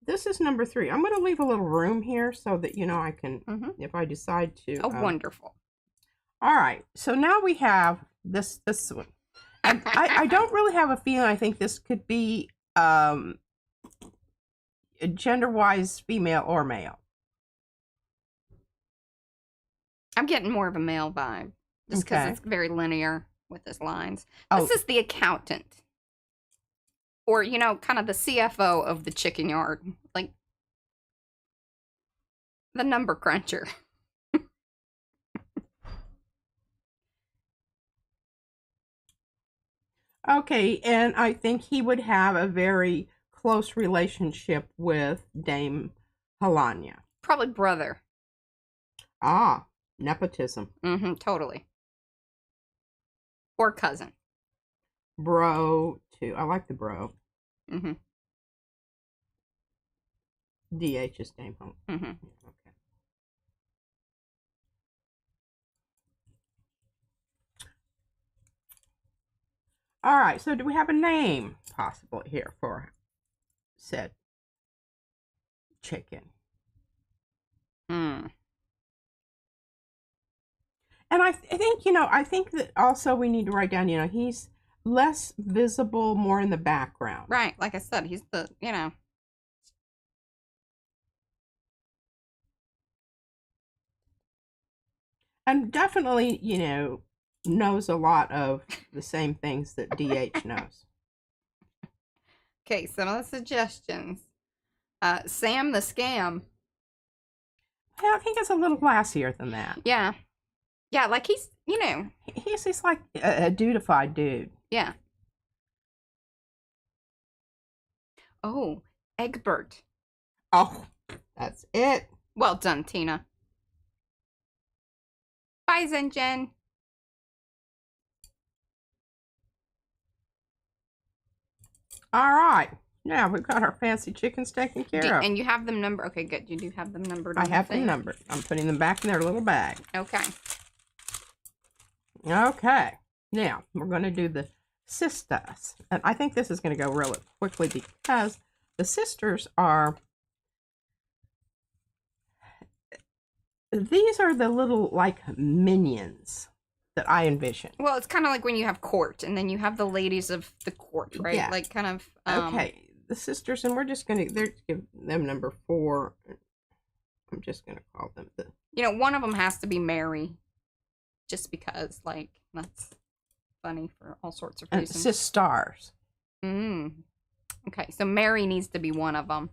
Speaker 2: This is number 3. I'm going to leave a little room here so that, I can, if I decide to.
Speaker 1: Oh, wonderful. All
Speaker 2: right. So now we have this one. And I don't really have a feeling. I think this could be gender-wise female or male.
Speaker 1: I'm getting more of a male vibe. Just because it's very linear with his lines. This is the accountant. Or, kind of the CFO of the chicken yard. Like, the number cruncher.
Speaker 2: Okay, and I think he would have a very close relationship with Dame Helania.
Speaker 1: Probably brother.
Speaker 2: Ah, nepotism.
Speaker 1: Mm-hmm, totally. Or cousin.
Speaker 2: Bro, too. I like the bro.
Speaker 1: Mm-hmm.
Speaker 2: DH is Dame Helania.
Speaker 1: Mm-hmm.
Speaker 2: Okay. All right, so do we have a name possible here for said chicken?
Speaker 1: Hmm.
Speaker 2: And I think, I think that also we need to write down, he's less visible, more in the background.
Speaker 1: Right, like I said, he's the,
Speaker 2: And definitely, knows a lot of the same things that DH knows.
Speaker 1: Okay, some of the suggestions. Sam the Scam.
Speaker 2: Yeah, I think it's a little classier than that.
Speaker 1: Yeah. Yeah, like he's,
Speaker 2: He's like a dudified dude.
Speaker 1: Yeah. Oh, Egbert.
Speaker 2: Oh, that's it.
Speaker 1: Well done, Tina. Bye, Zen.
Speaker 2: All right. Now we've got our fancy chickens taken care of.
Speaker 1: And you have them numbered. Okay, good. You do have them numbered.
Speaker 2: I have them numbered. I'm putting them back in their little bag.
Speaker 1: Okay.
Speaker 2: Okay. Now we're going to do the sisters. And I think this is going to go really quickly because the sisters are... These are the little, like, minions that I envision.
Speaker 1: Well, it's kind of like when you have court, and then you have the ladies of the court, right?
Speaker 2: Yeah.
Speaker 1: Like, kind of...
Speaker 2: Okay, the sisters, and we're just going to... give them number 4. I'm just going to call them the...
Speaker 1: You know, one of them has to be Mary. Just because, like, that's funny for all sorts of reasons.
Speaker 2: Sisters.
Speaker 1: Okay, so Mary needs to be one of them.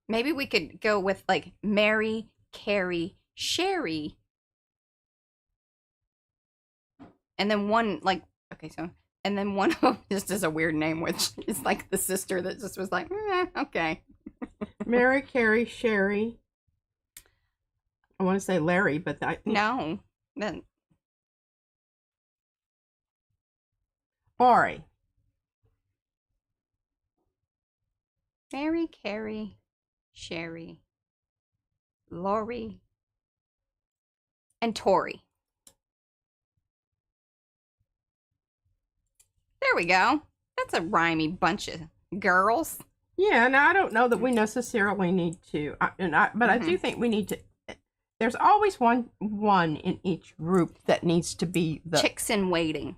Speaker 1: Maybe we could go with, like, Mary, Carrie, Sherry. And then one, like, okay, so, and then one of them just is a weird name, which is, like, the sister that just was like, okay.
Speaker 2: Mary, Carrie, Sherry. I want to say Larry, but
Speaker 1: No. Then.
Speaker 2: Ori.
Speaker 1: Mary, Carrie, Sherry, Lori, and Tori. There we go. That's a rhymey bunch of girls.
Speaker 2: Yeah, now I don't know that we necessarily need to, but I do think we need to. There's always one in each group that needs to be the
Speaker 1: chicks in waiting.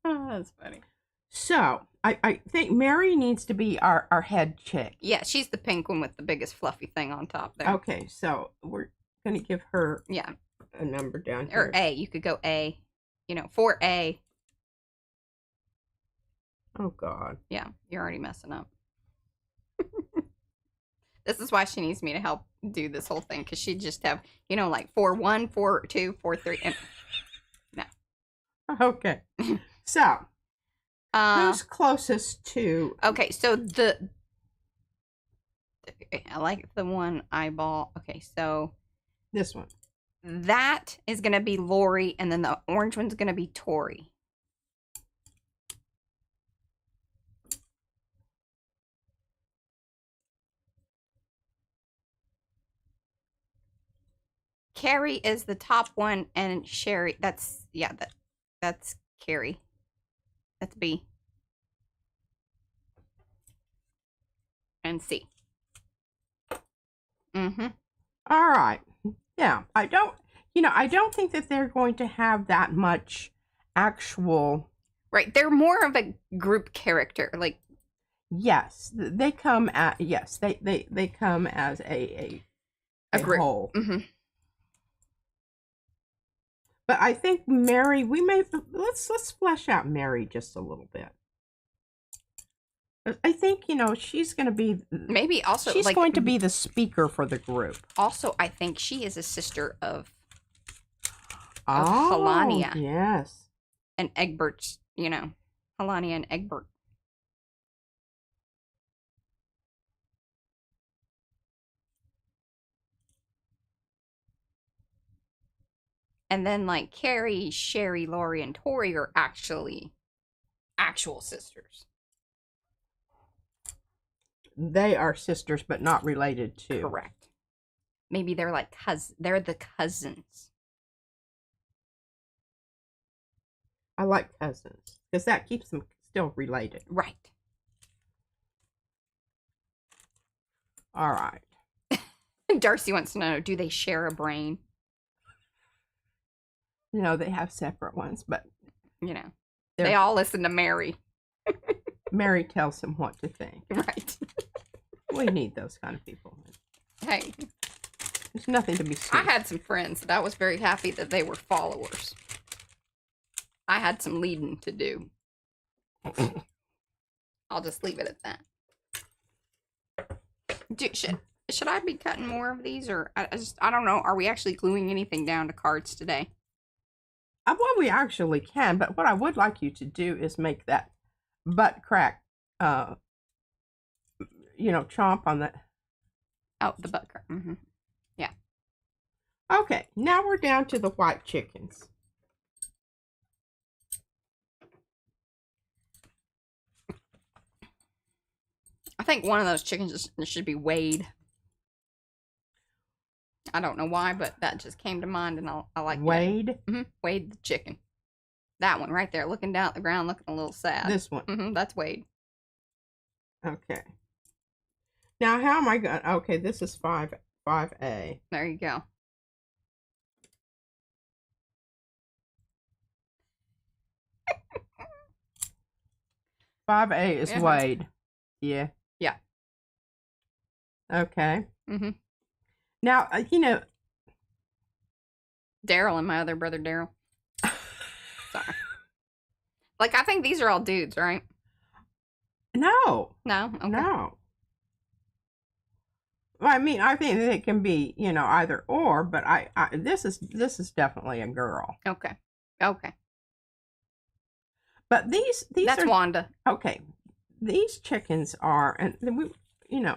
Speaker 1: Oh, that's funny.
Speaker 2: So I think Mary needs to be our head chick.
Speaker 1: Yeah, she's the pink one with the biggest fluffy thing on top there.
Speaker 2: Okay, so we're gonna give her a number down here.
Speaker 1: Or A. You could go A. You know, 4A.
Speaker 2: Oh God.
Speaker 1: Yeah, you're already messing up. This is why she needs me to help do this whole thing, because she'd just have, you know, like 4-1, 4-2, 4-3, and no.
Speaker 2: Okay. So who's closest to?
Speaker 1: Okay, so I like the one eyeball. Okay, so
Speaker 2: this one.
Speaker 1: That is gonna be Lori, and then the orange one's gonna be Tori. Carrie is the top one, and Sherry, that's Carrie. That's B. And C. Mm-hmm.
Speaker 2: All right. Yeah, I don't think that they're going to have that much actual.
Speaker 1: Right, they're more of a group character, like.
Speaker 2: Yes, they come at they come as a
Speaker 1: group.
Speaker 2: Whole.
Speaker 1: Mm-hmm.
Speaker 2: But I think Mary, let's flesh out Mary just a little bit. I think, she's going to be...
Speaker 1: Maybe also...
Speaker 2: She's going to be the speaker for the group.
Speaker 1: Also, I think she is a sister of
Speaker 2: Oh,
Speaker 1: Helania.
Speaker 2: Yes.
Speaker 1: And Egbert's, Helania and Egbert. And then, like, Carrie, Sherry, Lori, and Tori are actual sisters.
Speaker 2: They are sisters, but not related to.
Speaker 1: Correct. Maybe they're like they're the cousins.
Speaker 2: I like cousins, because that keeps them still related.
Speaker 1: Right.
Speaker 2: All right.
Speaker 1: Darcy wants to know, do they share a brain?
Speaker 2: They have separate ones, but...
Speaker 1: They all listen to Mary.
Speaker 2: Mary tells him what to think.
Speaker 1: Right.
Speaker 2: We need those kind of people.
Speaker 1: Hey.
Speaker 2: There's nothing to be seen.
Speaker 1: I had some friends that I was very happy that they were followers. I had some leading to do. I'll just leave it at that. Should I be cutting more of these, or I don't know. Are we actually gluing anything down to cards today?
Speaker 2: Well, we actually can, but what I would like you to do is make that butt crack uh, chomp on the.
Speaker 1: Oh, the butt crack. Mm-hmm. Yeah.
Speaker 2: Okay, now we're down to the white chickens.
Speaker 1: I think one of those chickens should be weighed. I don't know why, but that just came to mind, and I like
Speaker 2: Wade.
Speaker 1: Wade the chicken. That one right there, looking down at the ground, looking a little sad.
Speaker 2: This one.
Speaker 1: That's Wade.
Speaker 2: Okay. Now, how am I going? Okay, this is 5A.
Speaker 1: There you go.
Speaker 2: Five A is Wade. Yeah.
Speaker 1: Yeah.
Speaker 2: Okay.
Speaker 1: Mm-hmm.
Speaker 2: Now,
Speaker 1: Daryl and my other brother Daryl. Sorry. Like, I think these are all dudes, right?
Speaker 2: No.
Speaker 1: No? Okay.
Speaker 2: No. Well, I mean, I think it can be, either or, but this is definitely a girl.
Speaker 1: Okay. Okay.
Speaker 2: But these
Speaker 1: That's
Speaker 2: are
Speaker 1: Wanda.
Speaker 2: okay. These chickens are, and we,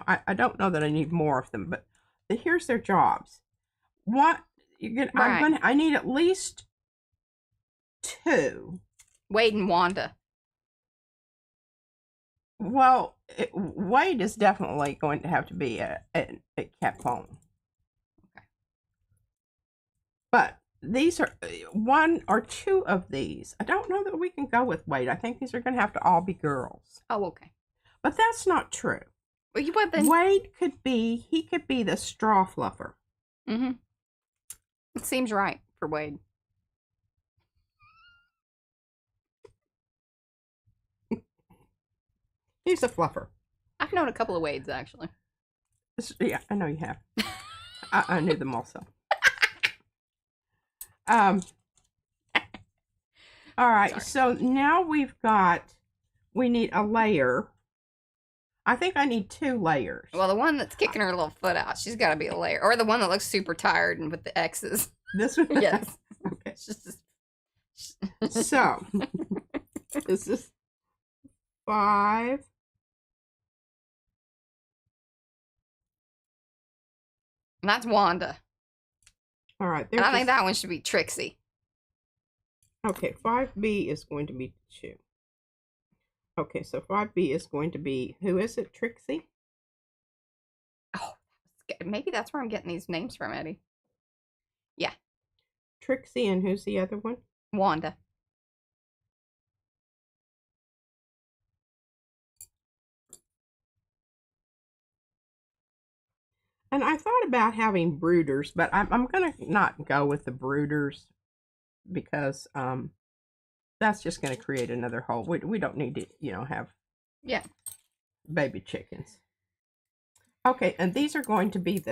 Speaker 2: I don't know that I need more of them, but here's their jobs. What I need at least 2.
Speaker 1: Wade and Wanda.
Speaker 2: Well, Wade is definitely going to have to be a kept home.
Speaker 1: Okay.
Speaker 2: But these are 1 or 2 of these. I don't know that we can go with Wade. I think these are going to have to all be girls.
Speaker 1: Oh, okay.
Speaker 2: But that's not true.
Speaker 1: Well, you then?
Speaker 2: Wade could be the straw fluffer.
Speaker 1: Mm-hmm. It seems right for Wade.
Speaker 2: He's a fluffer.
Speaker 1: I've known a couple of Wades, actually.
Speaker 2: Yeah, I know you have. I knew them also. All right,
Speaker 1: Sorry.
Speaker 2: so now we need a layer. I think I need 2 layers.
Speaker 1: Well, the one that's kicking her little foot out, she's got to be a layer. Or the one that looks super tired and with the X's.
Speaker 2: This one?
Speaker 1: Yes.
Speaker 2: Okay.
Speaker 1: Just...
Speaker 2: So, this is 5.
Speaker 1: And that's Wanda.
Speaker 2: All right.
Speaker 1: And I think that one should be Trixie.
Speaker 2: Okay, 5B is going to be 2. Okay, so 5B is going to be, who is it, Trixie?
Speaker 1: Oh, maybe that's where I'm getting these names from, Eddie. Yeah.
Speaker 2: Trixie, and who's the other one?
Speaker 1: Wanda.
Speaker 2: And I thought about having brooders, but I'm going to not go with the brooders because that's just going to create another hole. We don't need to, have baby chickens. Okay, and these are going to be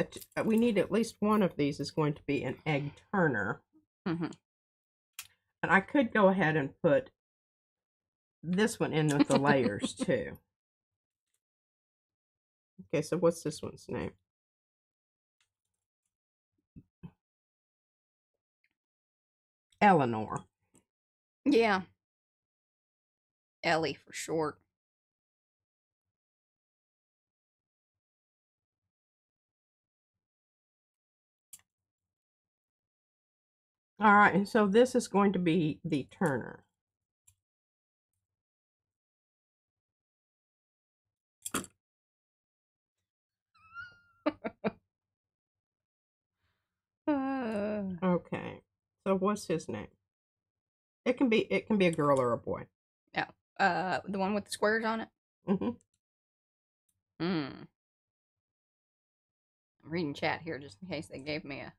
Speaker 2: we need at least one of these is going to be an egg turner.
Speaker 1: Mm-hmm.
Speaker 2: And I could go ahead and put this one in with the layers too. Okay, so what's this one's name? Eleanor.
Speaker 1: Yeah. Ellie for short.
Speaker 2: All right, and so this is going to be the turner. Okay, so what's his name? It can be a girl or a boy.
Speaker 1: Yeah. The one with the squares on it?
Speaker 2: Mm-hmm.
Speaker 1: I'm reading chat here just in case they gave me a...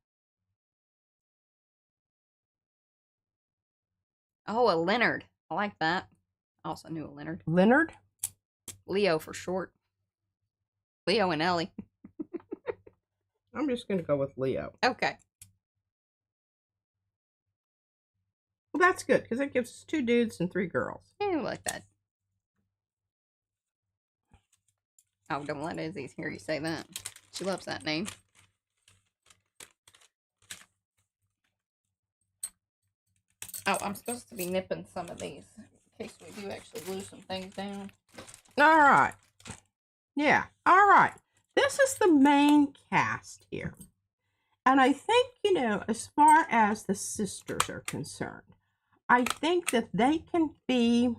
Speaker 1: Oh, a Leonard. I like that. I also knew a Leonard.
Speaker 2: Leonard?
Speaker 1: Leo for short. Leo and Ellie.
Speaker 2: I'm just going to go with Leo.
Speaker 1: Okay.
Speaker 2: Well, that's good, because it gives us 2 dudes and 3 girls.
Speaker 1: Yeah, I like that. Oh, don't let Izzy hear you say that. She loves that name. Oh, I'm supposed to be nipping some of these in case we do actually glue some things down.
Speaker 2: All right. Yeah. All right. This is the main cast here. And I think, as far as the sisters are concerned, I think that they can be,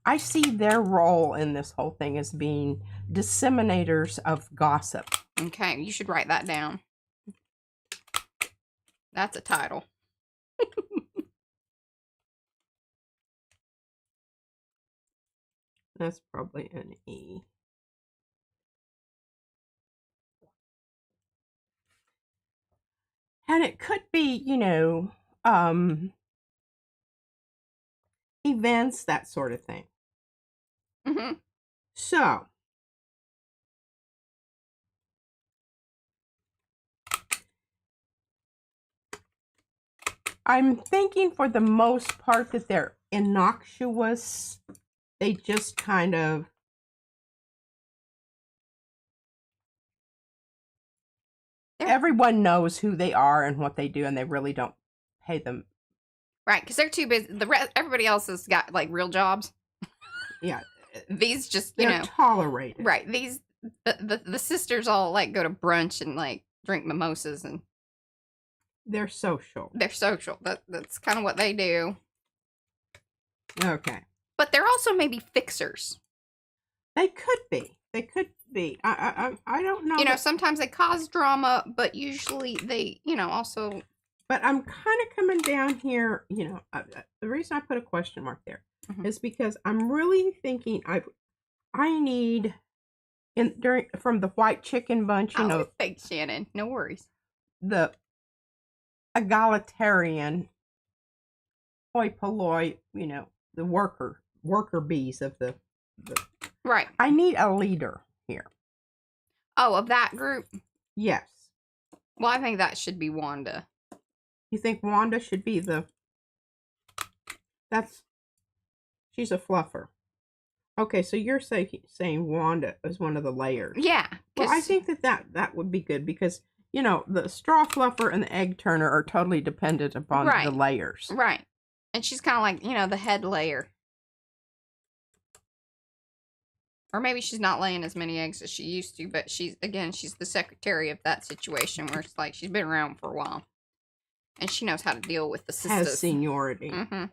Speaker 2: I see their role in this whole thing as being disseminators of gossip.
Speaker 1: Okay, you should write that down. That's a title.
Speaker 2: That's probably an E. And it could be, events, that sort of thing.
Speaker 1: Mm-hmm.
Speaker 2: So, I'm thinking for the most part that they're innocuous. They just kind of, everyone knows who they are and what they do, and they really don't pay them.
Speaker 1: Right, because they're too busy. Everybody else has got like real jobs.
Speaker 2: Yeah.
Speaker 1: These just,
Speaker 2: they're tolerated.
Speaker 1: Right. These the sisters all like go to brunch and like drink mimosas, and
Speaker 2: they're social.
Speaker 1: They're social. That's kind of what they do.
Speaker 2: Okay.
Speaker 1: But they're also maybe fixers.
Speaker 2: They could be. They could be. I don't know.
Speaker 1: Sometimes they cause drama, but usually they, also.
Speaker 2: But I'm kind of coming down here, the reason I put a question mark there is because I'm really thinking I need from the white chicken bunch,
Speaker 1: Thanks, Shannon. No worries.
Speaker 2: The egalitarian hoi polloi, the worker bees of the
Speaker 1: right.
Speaker 2: I need a leader here.
Speaker 1: Oh, of that group?
Speaker 2: Yes.
Speaker 1: Well, I think that should be Wanda.
Speaker 2: You think Wanda should be she's a fluffer. Okay, so you're saying Wanda is one of the layers.
Speaker 1: Yeah.
Speaker 2: Well, I think that would be good because, the straw fluffer and the egg turner are totally dependent upon the layers.
Speaker 1: Right. And she's kind of like, the head layer. Or maybe she's not laying as many eggs as she used to, but she's the secretary of that situation where it's like she's been around for a while. And she knows how to deal with the sisters.
Speaker 2: Has seniority.
Speaker 1: Mm-hmm.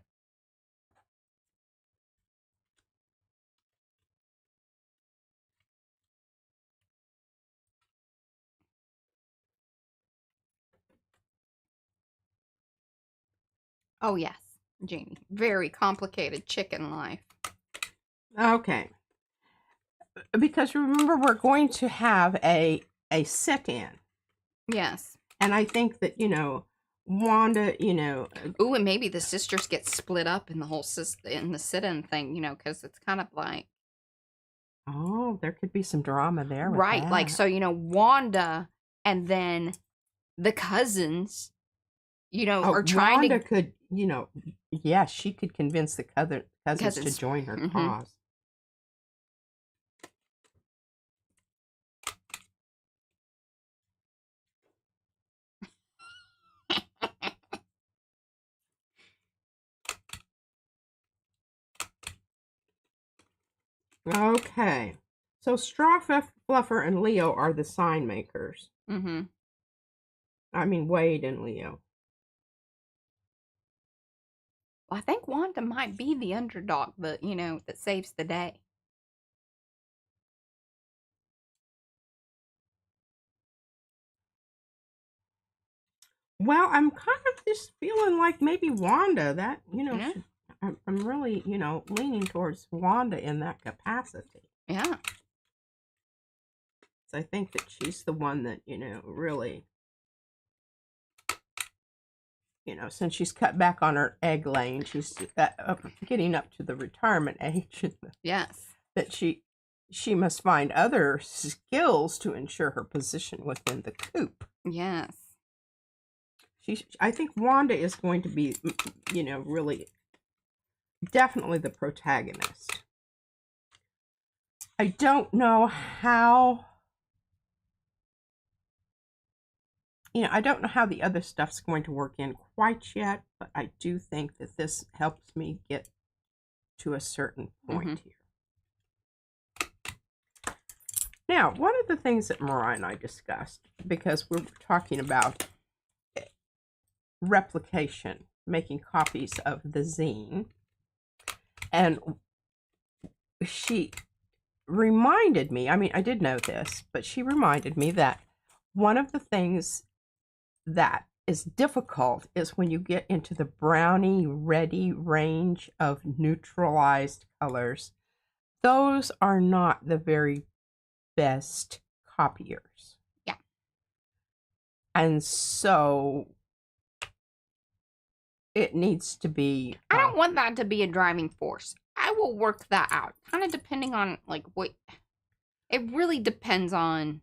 Speaker 1: Oh, yes, Janie. Very complicated chicken life.
Speaker 2: Okay. Because remember, we're going to have a sit-in.
Speaker 1: Yes.
Speaker 2: And I think that, Wanda,
Speaker 1: Ooh, and maybe the sisters get split up in the whole in the sit-in thing, because it's kind of like.
Speaker 2: Oh, there could be some drama there.
Speaker 1: Right. Like, so, Wanda and then the cousins, are trying
Speaker 2: Wanda could, she could convince the cousins to join her cause. Okay. So Straw Fluffer and Leo are the sign makers.
Speaker 1: Mm-hmm.
Speaker 2: I mean, Wade and Leo.
Speaker 1: Well, I think Wanda might be the underdog, that saves the day.
Speaker 2: Well, I'm kind of just feeling like maybe Wanda, that, I'm really, leaning towards Wanda in that capacity.
Speaker 1: Yeah.
Speaker 2: So I think that she's the one that, really, since she's cut back on her egg laying, she's getting up to the retirement age.
Speaker 1: Yes.
Speaker 2: That she must find other skills to ensure her position within the coop.
Speaker 1: Yes.
Speaker 2: I think Wanda is going to be, really, definitely the protagonist. I don't know how, I don't know how the other stuff's going to work in quite yet, but I do think that this helps me get to a certain point here. Now, one of the things that Mariah and I discussed, because we're talking about replication, making copies of the zine, and she reminded me, I mean, I did know this, but she reminded me that one of the things that is difficult is when you get into the brownie reddy range of neutralized colors. Those are not the very best copiers.
Speaker 1: Yeah.
Speaker 2: And so it needs to be.
Speaker 1: I don't want that to be a driving force. I will work that out. Kind of depending on, like, what. It really depends on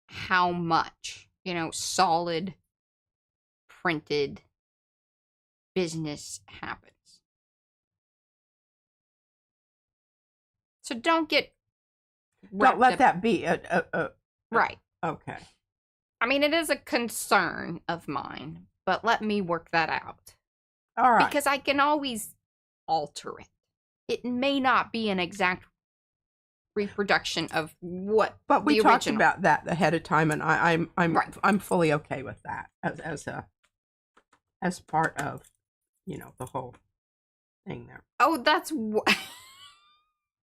Speaker 1: how much, you know, solid printed business happens. So don't get.
Speaker 2: Don't let that be
Speaker 1: right.
Speaker 2: Okay.
Speaker 1: I mean, it is a concern of mine, but let me work that out.
Speaker 2: All right.
Speaker 1: Because I can always alter it. It may not be an exact reproduction of what.
Speaker 2: But we
Speaker 1: the
Speaker 2: talked
Speaker 1: original.
Speaker 2: about that ahead of time, and I'm
Speaker 1: right.
Speaker 2: I'm fully okay with that as part of, you know, the whole thing there.
Speaker 1: Oh, that's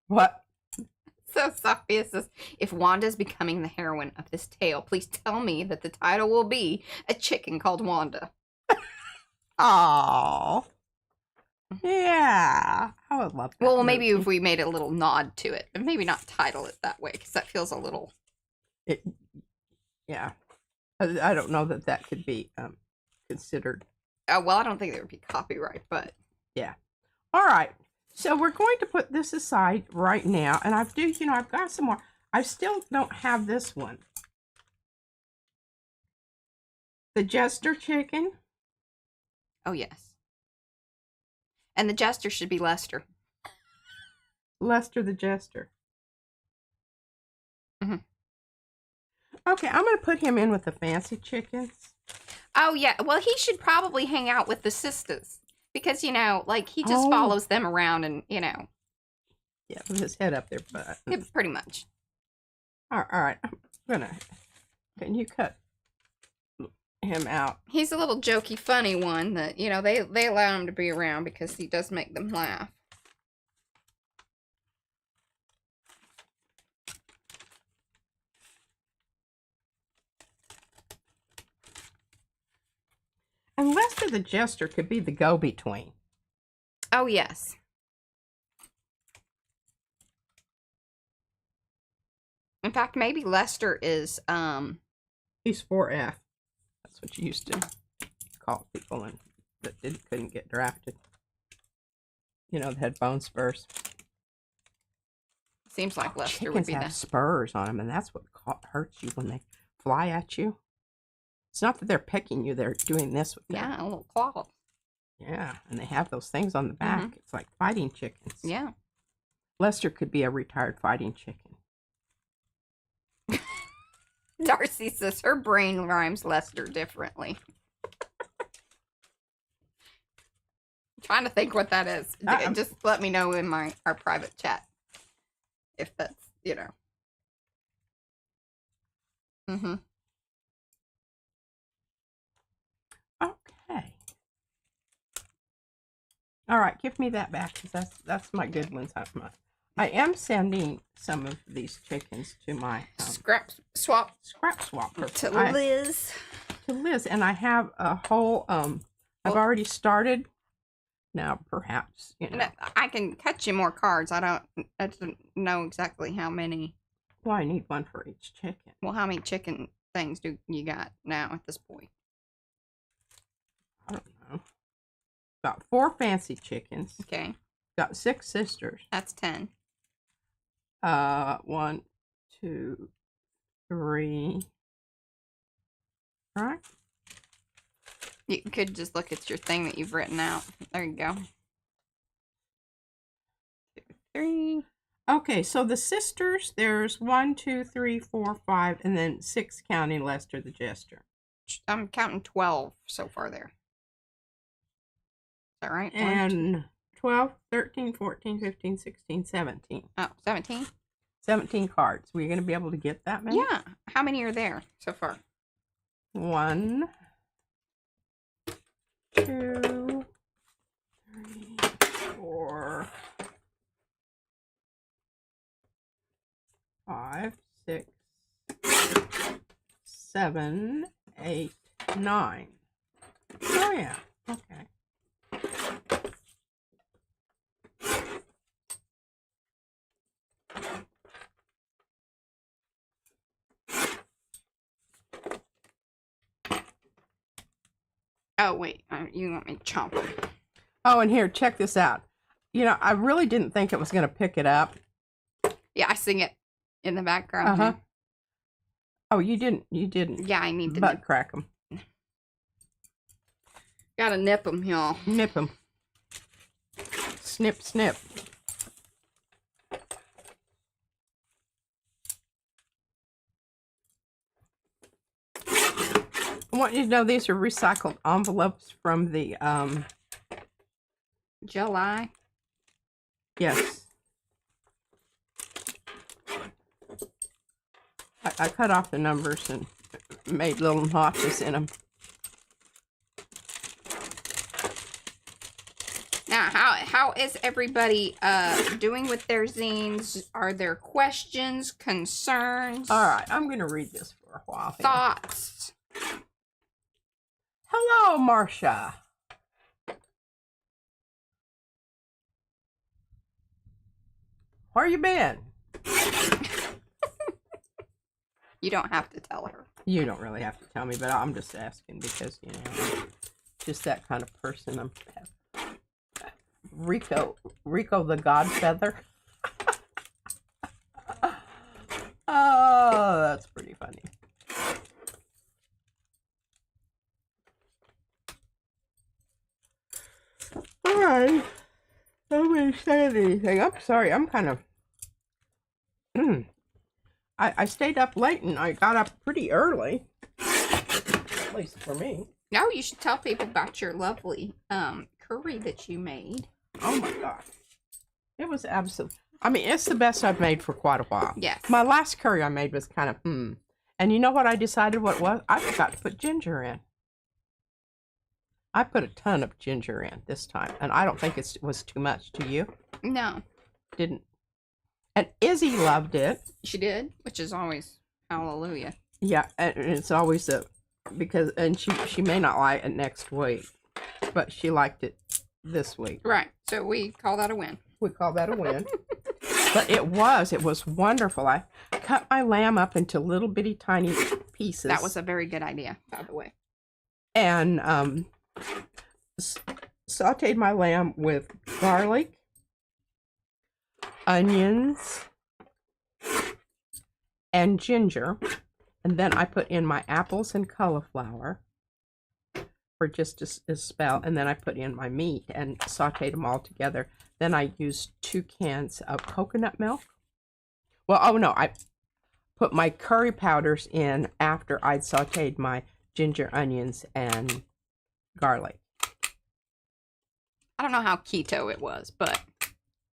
Speaker 2: What?
Speaker 1: So Sophia says, if Wanda's becoming the heroine of this tale, please tell me that the title will be A Chicken Called Wanda.
Speaker 2: Oh. Yeah. I would love that.
Speaker 1: Well, maybe if we made a little nod to it, and maybe not title it that way, because that feels a little.
Speaker 2: Yeah. I don't know that that could be considered.
Speaker 1: Well, I don't think there would be copyright, but.
Speaker 2: Yeah. All right. So we're going to put this aside right now, and I've got some more. I still don't have this one. The Jester chicken.
Speaker 1: Oh, yes. And the Jester should be Lester.
Speaker 2: Lester the Jester.
Speaker 1: Mm-hmm.
Speaker 2: Okay, I'm going to put him in with the fancy chickens.
Speaker 1: Oh, yeah. Well, he should probably hang out with the sisters. Because, you know, like, he just follows them around and, you know.
Speaker 2: Yeah, with his head up their butt.
Speaker 1: Yeah, pretty much.
Speaker 2: All right. I'm going to... Can you cut him out?
Speaker 1: He's a little jokey, funny one that, you know, they allow him to be around because he does make them laugh.
Speaker 2: And Lester the Jester could be the go-between.
Speaker 1: Oh, yes. In fact, maybe Lester is,
Speaker 2: He's 4F. That's what you used to call people that couldn't get drafted. You know, that had bone spurs.
Speaker 1: Seems like Lester
Speaker 2: Chickens
Speaker 1: would be
Speaker 2: have spurs on them, and that's what hurts you when they fly at you. It's not that they're pecking you; they're doing this with them.
Speaker 1: Yeah, a little claw.
Speaker 2: Yeah, and they have those things on the back.
Speaker 1: Mm-hmm.
Speaker 2: It's like fighting chickens.
Speaker 1: Yeah.
Speaker 2: Lester could be a retired fighting chicken.
Speaker 1: Darcy says her brain rhymes Lester differently. Trying to think what that is. Just let me know in our private chat if that's, you know. Mm-hmm.
Speaker 2: Okay. All right, give me that back because that's my good ones. I am sending some of these chickens to my
Speaker 1: scrap swap
Speaker 2: to
Speaker 1: Liz.
Speaker 2: To Liz, and I have a whole I've already started. Now, perhaps, you know.
Speaker 1: I can cut you more cards. I don't know exactly how many.
Speaker 2: Well, I need one for each chicken.
Speaker 1: Well, how many chicken things do you got now at this point?
Speaker 2: I don't know. Got 4 fancy chickens.
Speaker 1: Okay.
Speaker 2: Got 6 sisters.
Speaker 1: That's 10.
Speaker 2: 1, 2, 3. Right?
Speaker 1: You could just look at your thing that you've written out. There you go. 2, 3.
Speaker 2: Okay, so the sisters, there's 1, 2, 3, 4, 5, and then 6 counting Lester the Jester.
Speaker 1: I'm counting 12 so far there. Is that right?
Speaker 2: And 12, 13, 14, 15, 16, 17.
Speaker 1: Oh, 17?
Speaker 2: 17 cards. Were you going to be able to get that many?
Speaker 1: Yeah. How many are there so far?
Speaker 2: 1, 2, 3, 4, 5, 6, 7, 8, 9. Oh yeah. Okay.
Speaker 1: Oh, wait. You want me to chomp them?
Speaker 2: Oh, and here, check this out. You know, I really didn't think it was going to pick it up.
Speaker 1: Yeah, I sing it in the background.
Speaker 2: Uh-huh. Oh, you didn't. You didn't.
Speaker 1: Yeah, I need to
Speaker 2: butt crack them.
Speaker 1: Gotta nip them, y'all.
Speaker 2: Nip them. Snip, snip. I want you to know these are recycled envelopes from the,
Speaker 1: July.
Speaker 2: yes. I cut off the numbers and made little notches in them.
Speaker 1: Now, how is everybody doing with their zines? Are there questions, concerns?
Speaker 2: All right, I'm going to read this for a while.
Speaker 1: Thoughts?
Speaker 2: Hello, Marcia. Where you been?
Speaker 1: You don't have to tell her.
Speaker 2: You don't really have to tell me, but I'm just asking because, you know, I'm just that kind of person. I'm Rico the Godfeather. Oh, that's pretty funny. All right. Nobody said anything. I'm sorry. I'm kind of... I stayed up late and I got up pretty early. At least for me.
Speaker 1: Now you should tell people about your lovely curry that you made.
Speaker 2: Oh my gosh. It was absolute. I mean, it's the best I've made for quite a while.
Speaker 1: Yes.
Speaker 2: My last curry I made was kind of And you know what I decided what it was? I forgot to put ginger in. I put a ton of ginger in this time. And I don't think it was too much to you.
Speaker 1: No.
Speaker 2: Didn't. And Izzy loved it.
Speaker 1: She did, which is always hallelujah.
Speaker 2: Yeah, and it's always and she may not like it next week, but she liked it this week.
Speaker 1: Right. So we call that a win.
Speaker 2: We call that a win. But it was wonderful. I cut my lamb up into little bitty tiny pieces.
Speaker 1: That was a very good idea, by the way.
Speaker 2: And sauteed my lamb with garlic, onions, and ginger. And then I put in my apples and cauliflower for just a spell. And then I put in my meat and sauteed them all together. Then I used 2 cans of coconut milk. Well, oh no, I put my curry powders in after I'd sauteed my ginger, onions, and garlic.
Speaker 1: I don't know how keto it was, but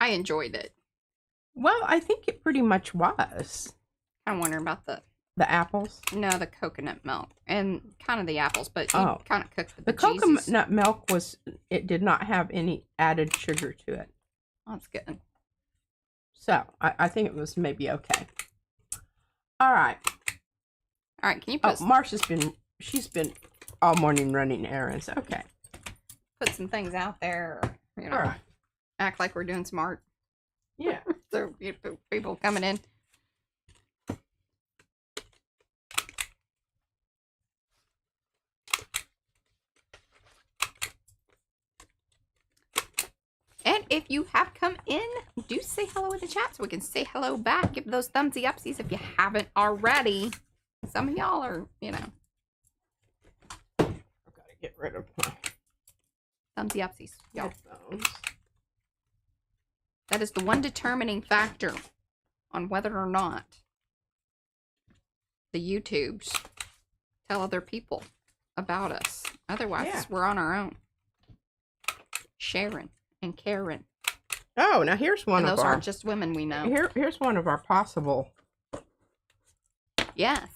Speaker 1: I enjoyed it.
Speaker 2: Well, I think it pretty much was.
Speaker 1: I'm wondering about the
Speaker 2: apples?
Speaker 1: No, the coconut milk. And kind of the apples, but you kind of cooked the
Speaker 2: coconut milk it did not have any added sugar to it.
Speaker 1: Oh, that's good.
Speaker 2: So, I think it was maybe okay. All right.
Speaker 1: All right, can you put...
Speaker 2: she's been all morning running errands. Okay.
Speaker 1: Put some things out there, you know.
Speaker 2: All right.
Speaker 1: Act like we're doing smart.
Speaker 2: Yeah.
Speaker 1: So, people coming in. And if you have come in, do say hello in the chat so we can say hello back. Give those thumbsy upsies if you haven't already. Some of y'all are, you know.
Speaker 2: I've got to get rid of my
Speaker 1: thumbsy upsies.
Speaker 2: headphones.
Speaker 1: That is the one determining factor on whether or not the YouTubes tell other people about us. Otherwise, we're on our own. Sharing and caring.
Speaker 2: Oh, now here's one
Speaker 1: And
Speaker 2: of
Speaker 1: those
Speaker 2: our.
Speaker 1: aren't just women we know.
Speaker 2: Here's one of our possible.
Speaker 1: Yes.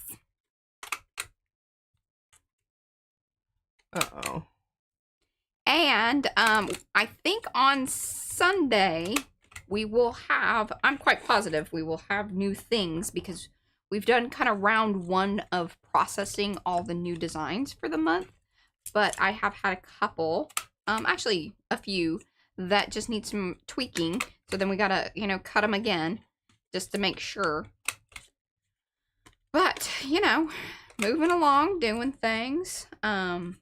Speaker 2: Uh-oh.
Speaker 1: And I think on Sunday we will have, I'm quite positive we will have new things because we've done kind of round 1 of processing all the new designs for the month. But I have had a couple, actually a few, that just need some tweaking. So then we gotta, you know, cut them again just to make sure. But, you know, moving along, doing things. So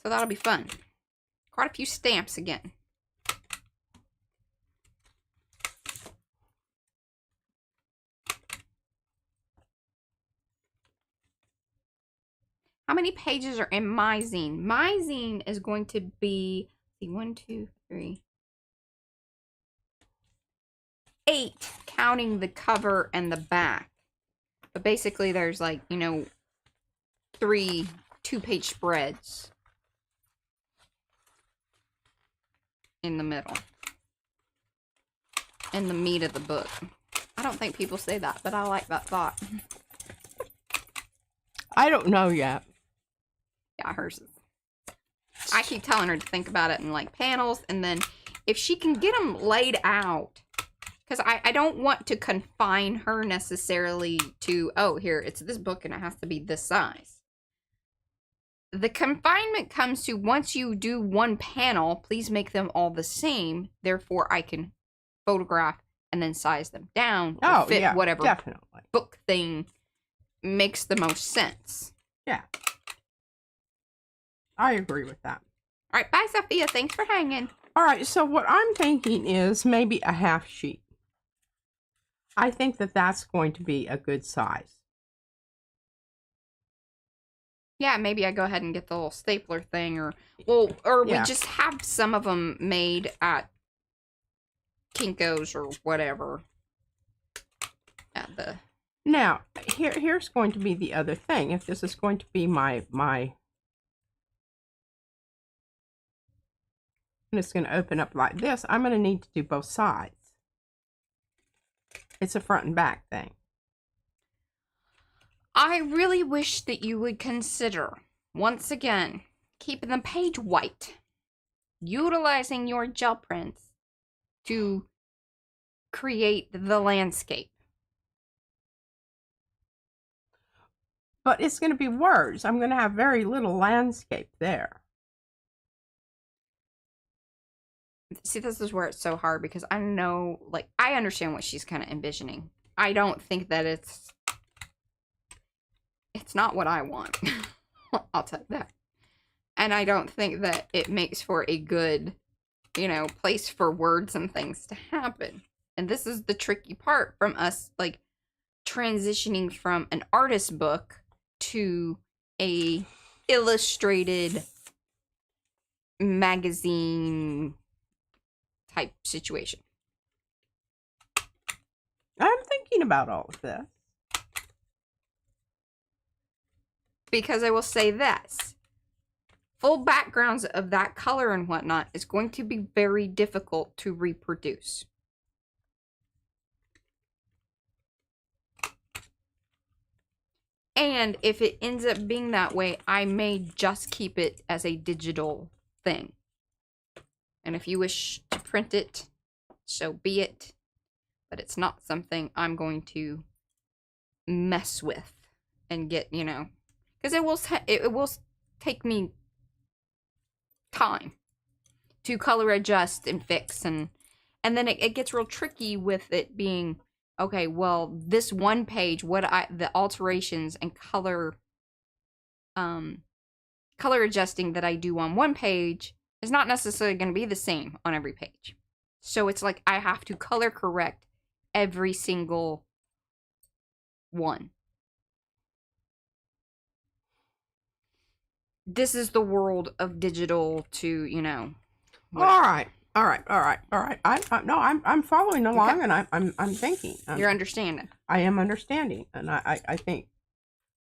Speaker 1: that'll be fun. Quite a few stamps again. How many pages are in my zine? My zine is going to be, let's see, 1, 2, 3, 8, counting the cover and the back. But basically there's like, you know, 3 2-page spreads in the middle. In the meat of the book. I don't think people say that, but I like that thought.
Speaker 2: I don't know yet.
Speaker 1: Yeah, hers is. I keep telling her to think about it in like panels, and then if she can get them laid out, because I don't want to confine her necessarily to, oh, here, it's this book and it has to be this size. The confinement comes to once you do one panel, please make them all the same. Therefore, I can photograph and then size them down to fit whatever
Speaker 2: definitely.
Speaker 1: book thing makes the most sense.
Speaker 2: Yeah. I agree with that.
Speaker 1: All right, bye, Sophia. Thanks for hanging.
Speaker 2: All right, so what I'm thinking is maybe a half sheet. I think that that's going to be a good size.
Speaker 1: Yeah, maybe I go ahead and get the little stapler thing, or we just have some of them made at Kinko's or whatever. At the
Speaker 2: Now, here's going to be the other thing. If this is going to be my and it's going to open up like this, I'm going to need to do both sides. It's a front and back thing.
Speaker 1: I really wish that you would consider, once again, keeping the page white. Utilizing your gel prints to create the landscape.
Speaker 2: But it's going to be words. I'm going to have very little landscape there.
Speaker 1: See, this is where it's so hard because I know, like, I understand what she's kind of envisioning. I don't think that it's not what I want. I'll tell you that. And I don't think that it makes for a good, you know, place for words and things to happen. And this is the tricky part from us, like, transitioning from an artist book to a illustrated magazine type situation.
Speaker 2: I'm thinking about all of this.
Speaker 1: Because I will say this. Full backgrounds of that color and whatnot is going to be very difficult to reproduce. And if it ends up being that way, I may just keep it as a digital thing. And if you wish to print it, so be it. But it's not something I'm going to mess with and get, you know, because it will take me time to color adjust and fix, and then it gets real tricky with it being, okay, well, this one page, the alterations and color adjusting that I do on one page is not necessarily going to be the same on every page. So it's like I have to color correct every single one. This is the world of digital to, you know.
Speaker 2: All right. I'm following along, okay. And I'm thinking.
Speaker 1: You're understanding.
Speaker 2: I am understanding, and I think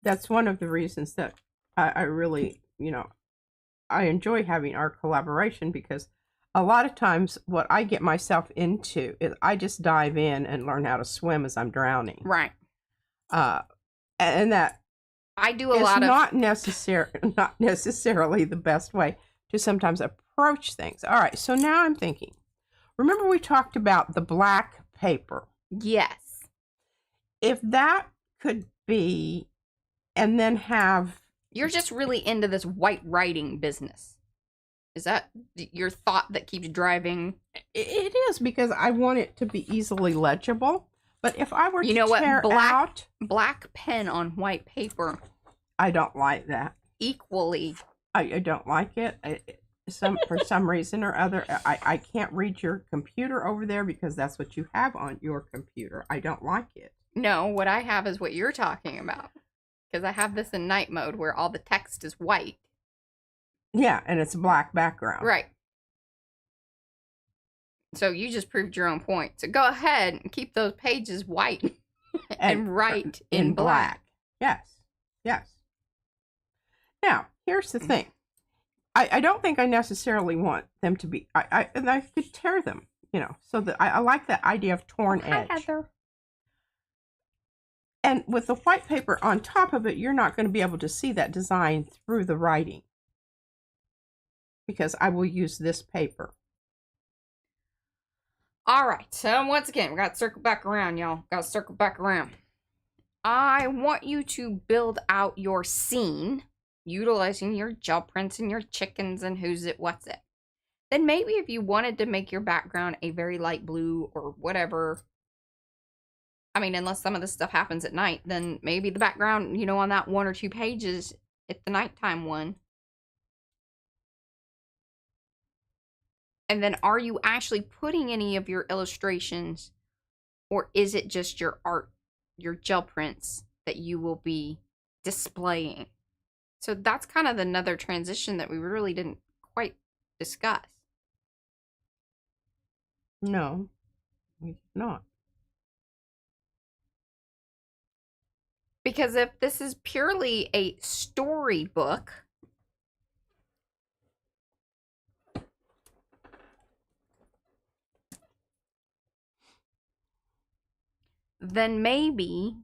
Speaker 2: that's one of the reasons that I really, you know, I enjoy having our collaboration, because a lot of times what I get myself into is I just dive in and learn how to swim as I'm drowning.
Speaker 1: Right.
Speaker 2: And that
Speaker 1: I do a
Speaker 2: is
Speaker 1: lot of
Speaker 2: not necessarily the best way to sometimes approach things. All right, so now I'm thinking. Remember we talked about the black paper.
Speaker 1: yes.
Speaker 2: If that could be, and then have.
Speaker 1: You're just really into this white writing business. Is that your thought that keeps driving?
Speaker 2: It is, because I want it to be easily legible. But if I were
Speaker 1: You
Speaker 2: to
Speaker 1: know what?
Speaker 2: tear out,
Speaker 1: Black pen on white paper
Speaker 2: I don't like that.
Speaker 1: equally.
Speaker 2: I don't like it. For some reason or other, I can't read your computer over there because that's what you have on your computer. I don't like it.
Speaker 1: No, what I have is what you're talking about. Because I have this in night mode where all the text is white.
Speaker 2: Yeah, and it's a black background.
Speaker 1: Right. So you just proved your own point. So go ahead and keep those pages white and write in black.
Speaker 2: Yes. Yes. Now, here's the thing. I don't think I necessarily want them to be, and I could tear them, so that I like that idea of torn edge.
Speaker 1: Hi, Heather.
Speaker 2: And with the white paper on top of it, you're not going to be able to see that design through the writing, because I will use this paper.
Speaker 1: All right. So once again, we got to circle back around, y'all. Got to circle back around. I want you to build out your scene utilizing your gel prints and your chickens and who's it, what's it. Then maybe if you wanted to make your background a very light blue or whatever, I mean, unless some of this stuff happens at night, then maybe the background, on that 1 or 2 pages at the nighttime one. And then are you actually putting any of your illustrations, or is it just your art, your gel prints that you will be displaying? So that's kind of another transition that we really didn't quite discuss.
Speaker 2: No, we did not.
Speaker 1: Because if this is purely a storybook, then maybe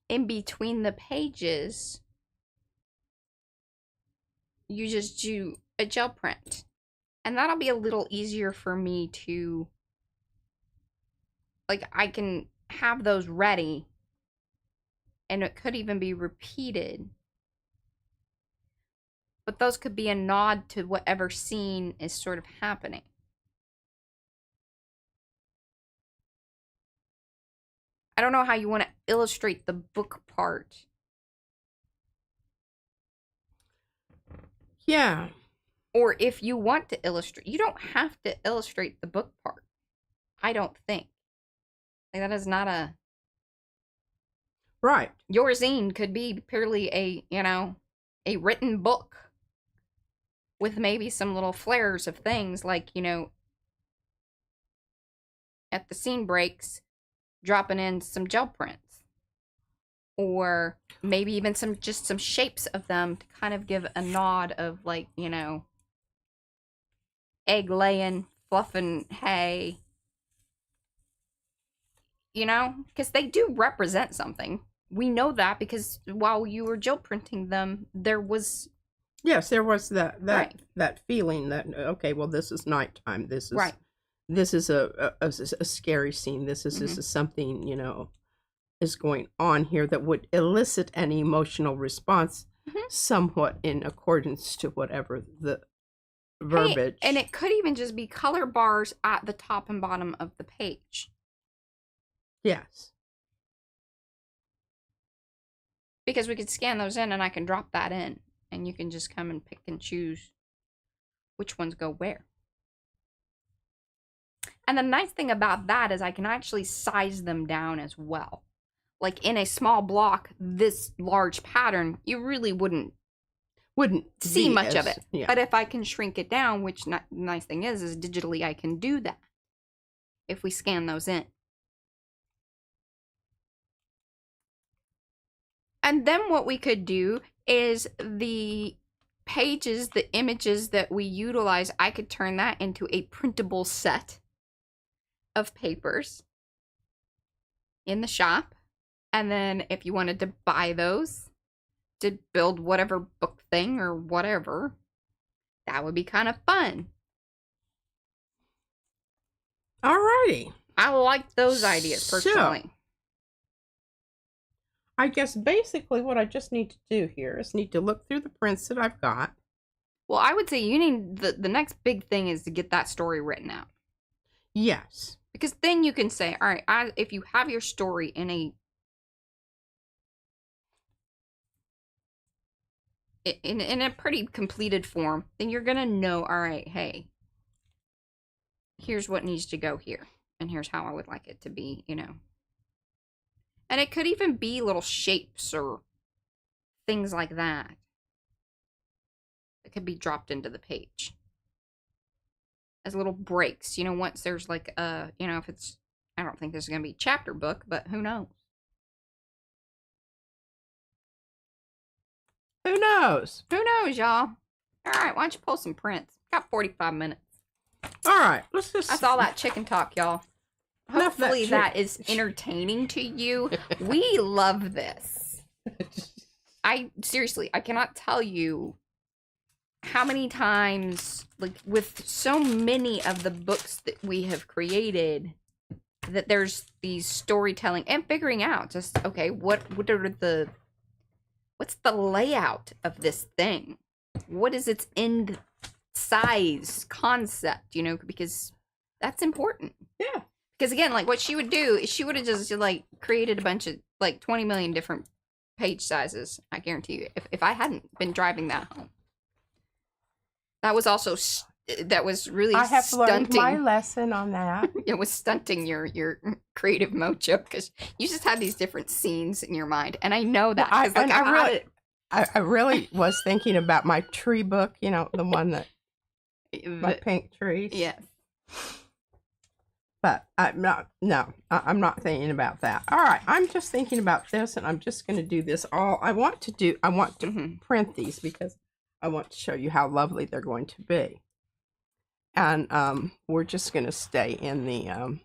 Speaker 1: in between the pages, you just do a gel print. And that'll be a little easier for me to, I can have those ready, and it could even be repeated. But those could be a nod to whatever scene is sort of happening. I don't know how you want to illustrate the book part.
Speaker 2: Yeah.
Speaker 1: Or if you want to illustrate, you don't have to illustrate the book part. I don't think. That is not a...
Speaker 2: Right.
Speaker 1: Your zine could be purely a written book with maybe some little flares of things like, at the scene breaks, dropping in some gel prints. Or maybe even some shapes of them to kind of give a nod of egg laying, fluffing hay. Because they do represent something. We know that because while you were gel printing them, there was...
Speaker 2: Yes, there was that
Speaker 1: right.
Speaker 2: that feeling that, okay, well, this is nighttime. This is
Speaker 1: right.
Speaker 2: This is a scary scene. This is something, is going on here that would elicit an emotional response, somewhat in accordance to whatever the verbiage.
Speaker 1: Hey, and it could even just be color bars at the top and bottom of the page.
Speaker 2: Yes.
Speaker 1: Because we could scan those in and I can drop that in. And you can just come and pick and choose which ones go where. And the nice thing about that is I can actually size them down as well. Like in a small block, this large pattern, you really wouldn't see much of it.
Speaker 2: Yeah.
Speaker 1: But if I can shrink it down, which the nice thing is digitally I can do that if we scan those in. And then what we could do is the pages, the images that we utilize, I could turn that into a printable set of papers in the shop. And then if you wanted to buy those to build whatever book thing or whatever, that would be kind of fun.
Speaker 2: Alrighty.
Speaker 1: I like those ideas personally.
Speaker 2: So, I guess basically what I just need to do here is need to look through the prints that I've got.
Speaker 1: Well, I would say you need the next big thing is to get that story written out.
Speaker 2: Yes.
Speaker 1: Because then you can say, all right, if you have your story in a pretty completed form, then you're going to know, all right, hey, here's what needs to go here. And here's how I would like it to be, you know. And it could even be little shapes or things like that. It could be dropped into the page. As little breaks, you know, once there's like you know, if it's, I don't think this is going to be a chapter book, but who knows?
Speaker 2: Who knows?
Speaker 1: Who knows, y'all? All right, why don't you pull some prints? Got 45 minutes.
Speaker 2: All right, let's just...
Speaker 1: That's all that chicken talk, y'all. Hopefully that is entertaining to you. We love this. Seriously, I cannot tell you how many times, like, with so many of the books that we have created, that there's these storytelling and figuring out just, okay, what's the layout of this thing? What is its end size concept, you know, because that's important.
Speaker 2: Yeah.
Speaker 1: Because again, like what she would do is she would have just like created a bunch of like 20 million different page sizes. I guarantee you, if I hadn't been driving that home, that was also that was really
Speaker 2: I have
Speaker 1: stunting.
Speaker 2: learned my lesson on that.
Speaker 1: It was stunting your creative mojo because you just had these different scenes in your mind, and I know that.
Speaker 2: Well, I really was thinking about my tree book. You know, the one that my pink trees.
Speaker 1: Yes.
Speaker 2: But I'm not. No, I'm not thinking about that. All right, I'm just thinking about this, and I'm just going to do this all. I want to print these because I want to show you how lovely they're going to be. And we're just going to stay in the.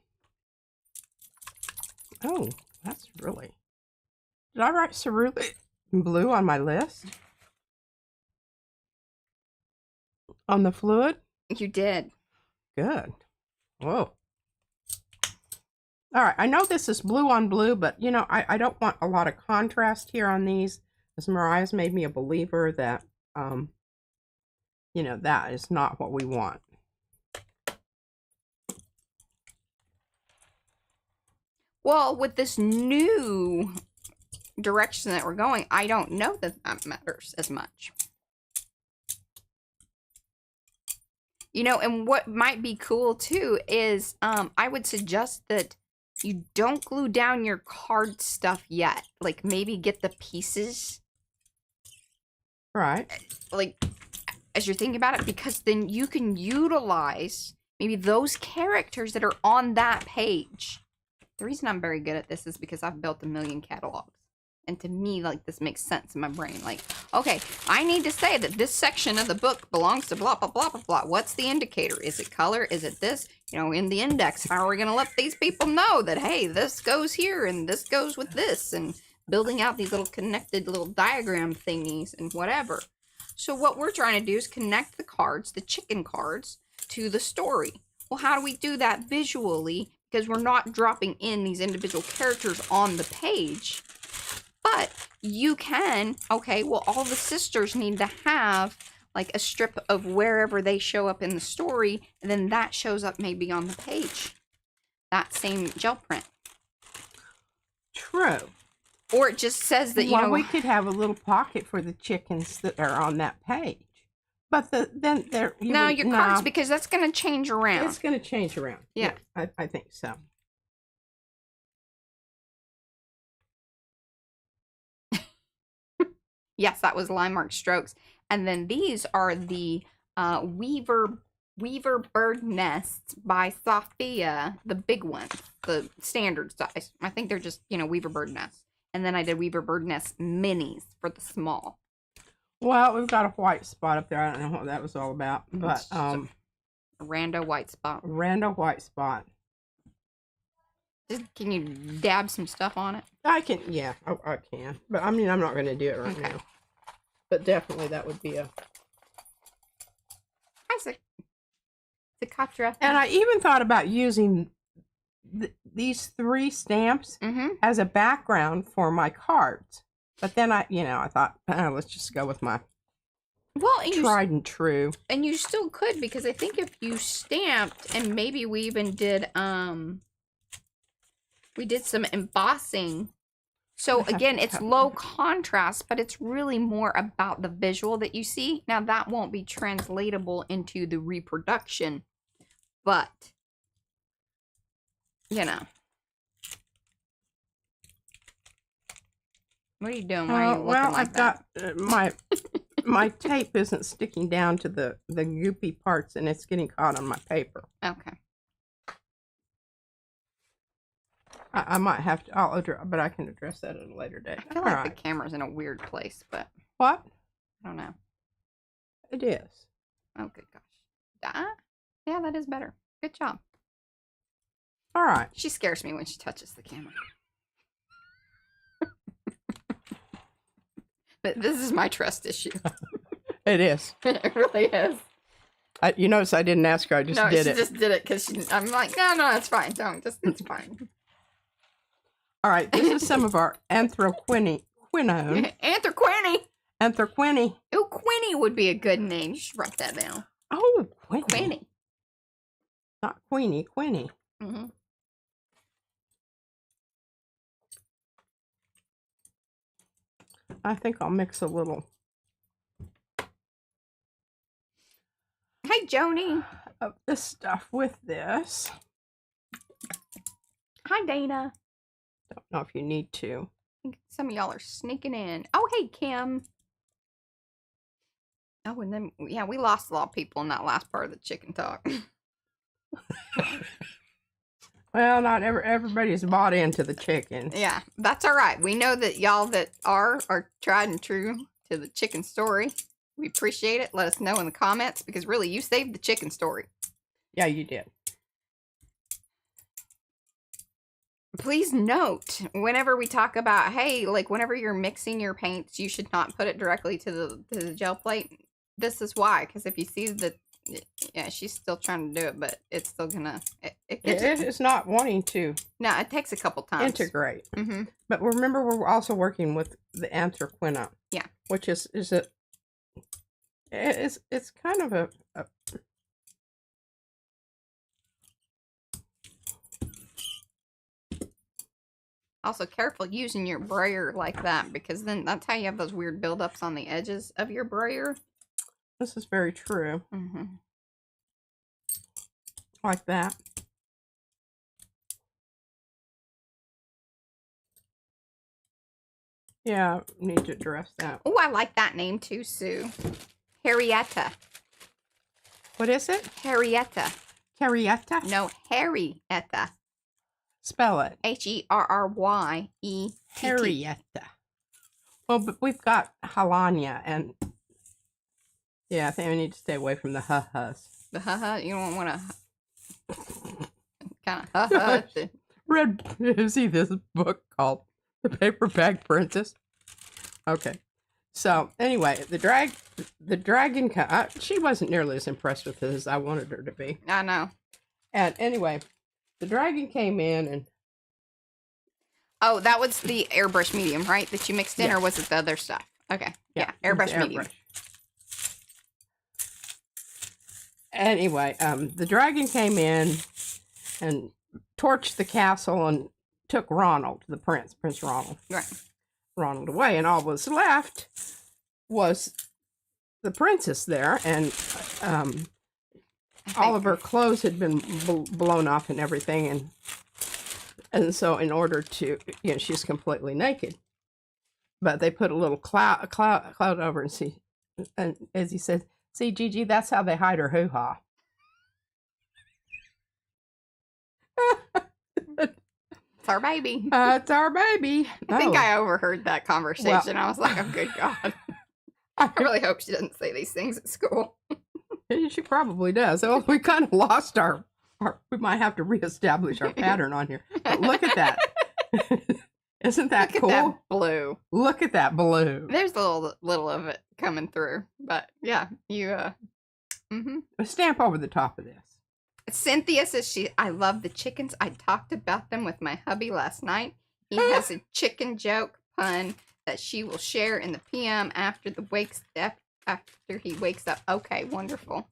Speaker 2: Oh, that's really. Did I write cerulean blue on my list? On the fluid?
Speaker 1: You did.
Speaker 2: Good. Whoa. All right, I know this is blue on blue, but, you know, I don't want a lot of contrast here on these, because Mariah's made me a believer that, you know, that is not what we want.
Speaker 1: Well, with this new direction that we're going, I don't know that that matters as much. You know, and what might be cool, too, is I would suggest that you don't glue down your card stuff yet. Like, maybe get the pieces.
Speaker 2: Right.
Speaker 1: Like, as you're thinking about it, because then you can utilize maybe those characters that are on that page. The reason I'm very good at this is because I've built a million catalogs. And to me, like, this makes sense in my brain. Like, okay, I need to say that this section of the book belongs to blah, blah, blah, blah, blah. What's the indicator? Is it color? Is it this? You know, in the index, how are we going to let these people know that, hey, this goes here and this goes with this? And building out these little connected little diagram thingies and whatever. So what we're trying to do is connect the cards, the chicken cards, to the story. Well, how do we do that visually? Because we're not dropping in these individual characters on the page. But you can, okay, well, all the sisters need to have like a strip of wherever they show up in the story, and then that shows up maybe on the page. That same gel print.
Speaker 2: True.
Speaker 1: Or it just says that, you know,
Speaker 2: we could have a little pocket for the chickens that are on that page. But then there.
Speaker 1: No, your cards, because that's going to change around.
Speaker 2: It's going to change around.
Speaker 1: Yeah.
Speaker 2: I think so.
Speaker 1: Yes, that was line mark strokes. And then these are the Weaver Bird Nests by Sophia, the big ones, the standard size. I think they're just, you know, Weaver Bird Nests. And then I did Weaver Bird Nest minis for the small.
Speaker 2: Well, we've got a white spot up there. I don't know what that was all about, but
Speaker 1: It's just a rando white spot.
Speaker 2: random white spot.
Speaker 1: Just, can you dab some stuff on it?
Speaker 2: I can, yeah, I can, but I mean, I'm not going to do it right now. But definitely, that would be a.
Speaker 1: Isaac. Cicatra.
Speaker 2: And I even thought about using these 3 stamps as a background for my cards. But then I thought, let's just go with my tried and true.
Speaker 1: And you still could, because I think if you stamped, and maybe we even did, we did some embossing. So again, it's low contrast, but it's really more about the visual that you see. Now that won't be translatable into the reproduction, but you know. What are you doing? Why are you looking like that?
Speaker 2: I've got my tape isn't sticking down to the goopy parts, and it's getting caught on my paper.
Speaker 1: Okay.
Speaker 2: I might have to. But I can address that at a later date.
Speaker 1: I feel like the camera's in a weird place, but
Speaker 2: what?
Speaker 1: I don't know.
Speaker 2: It is.
Speaker 1: Oh, good gosh. Yeah, that is better. Good job.
Speaker 2: All right.
Speaker 1: She scares me when she touches the camera. But this is my trust issue.
Speaker 2: It is.
Speaker 1: It really is.
Speaker 2: You notice I didn't ask her. I just did it.
Speaker 1: She just did it because I'm like, no, it's fine. Don't. It's fine.
Speaker 2: All right. This is some of our anthraquinone.
Speaker 1: Anthraquinone.
Speaker 2: Anthraquinone.
Speaker 1: Oh, Quinny would be a good name. You should write that down.
Speaker 2: Oh, Quinny.
Speaker 1: Quinny.
Speaker 2: Not Queenie, Quinny.
Speaker 1: Mm-hmm.
Speaker 2: I think I'll mix a little.
Speaker 1: Hey, Joni.
Speaker 2: Of this stuff with this.
Speaker 1: Hi, Dana.
Speaker 2: Don't know if you need to.
Speaker 1: I think some of y'all are sneaking in. Oh, hey, Kim. Oh, and then, yeah, we lost a lot of people in that last part of the chicken talk.
Speaker 2: Well, not everybody's bought into the chicken.
Speaker 1: Yeah, that's all right. We know that y'all that are tried and true to the chicken story. We appreciate it. Let us know in the comments, because really, you saved the chicken story.
Speaker 2: Yeah, you did.
Speaker 1: Please note, whenever we talk about, hey, like whenever you're mixing your paints, you should not put it directly to the gel plate. This is why, because if you see the, yeah, she's still trying to do it, but it's still gonna,
Speaker 2: it's not wanting to.
Speaker 1: No, it takes a couple times.
Speaker 2: Integrate. Mm-hmm. But remember, we're also working with the anthraquinone.
Speaker 1: Yeah. Which
Speaker 2: it's kind of a
Speaker 1: also, careful using your brayer like that, because then that's how you have those weird buildups on the edges of your brayer.
Speaker 2: This is very true.
Speaker 1: Mm-hmm.
Speaker 2: Like that. Yeah, need to address that.
Speaker 1: Oh, I like that name too, Sue. Harrietta.
Speaker 2: What is it?
Speaker 1: Harrietta.
Speaker 2: Harrietta?
Speaker 1: No, Harrietta.
Speaker 2: Spell it.
Speaker 1: Herrye.
Speaker 2: Harrietta. Well, but we've got Halanya, and yeah, I think we need to stay away from the ha-has.
Speaker 1: The ha-ha? You don't want to kind of ha-ha.
Speaker 2: See this book called The Paper Bag Princess? Okay. So, anyway, the dragon, she wasn't nearly as impressed with it as I wanted her to be.
Speaker 1: I know.
Speaker 2: And anyway, the dragon came in and...
Speaker 1: Oh, that was the airbrush medium, right? That you mixed in, or was it the other stuff? Okay. Yeah, airbrush medium.
Speaker 2: Anyway, the dragon came in and torched the castle and took Ronald, the Prince Ronald.
Speaker 1: Right.
Speaker 2: Ronald away, and all that was left was the princess there, and all of her clothes had been blown off and everything, and so in order to, she's completely naked. But they put a little cloud over and see, and as he said, "See, Gigi, that's how they hide her hoo-ha."
Speaker 1: It's our baby.
Speaker 2: It's our baby.
Speaker 1: I think I overheard that conversation. Well, I was like, oh, good God. I really hope she doesn't say these things at school.
Speaker 2: She probably does. Oh, we kind of lost our. We might have to reestablish our pattern on here. But look at that. Isn't that
Speaker 1: Look
Speaker 2: cool?
Speaker 1: at that blue.
Speaker 2: Look at that blue.
Speaker 1: There's a little of it coming through, but yeah, you
Speaker 2: A stamp over the top of this.
Speaker 1: Cynthia says I love the chickens. I talked about them with my hubby last night. He has a chicken joke pun that she will share in the PM after he wakes up. Okay, wonderful.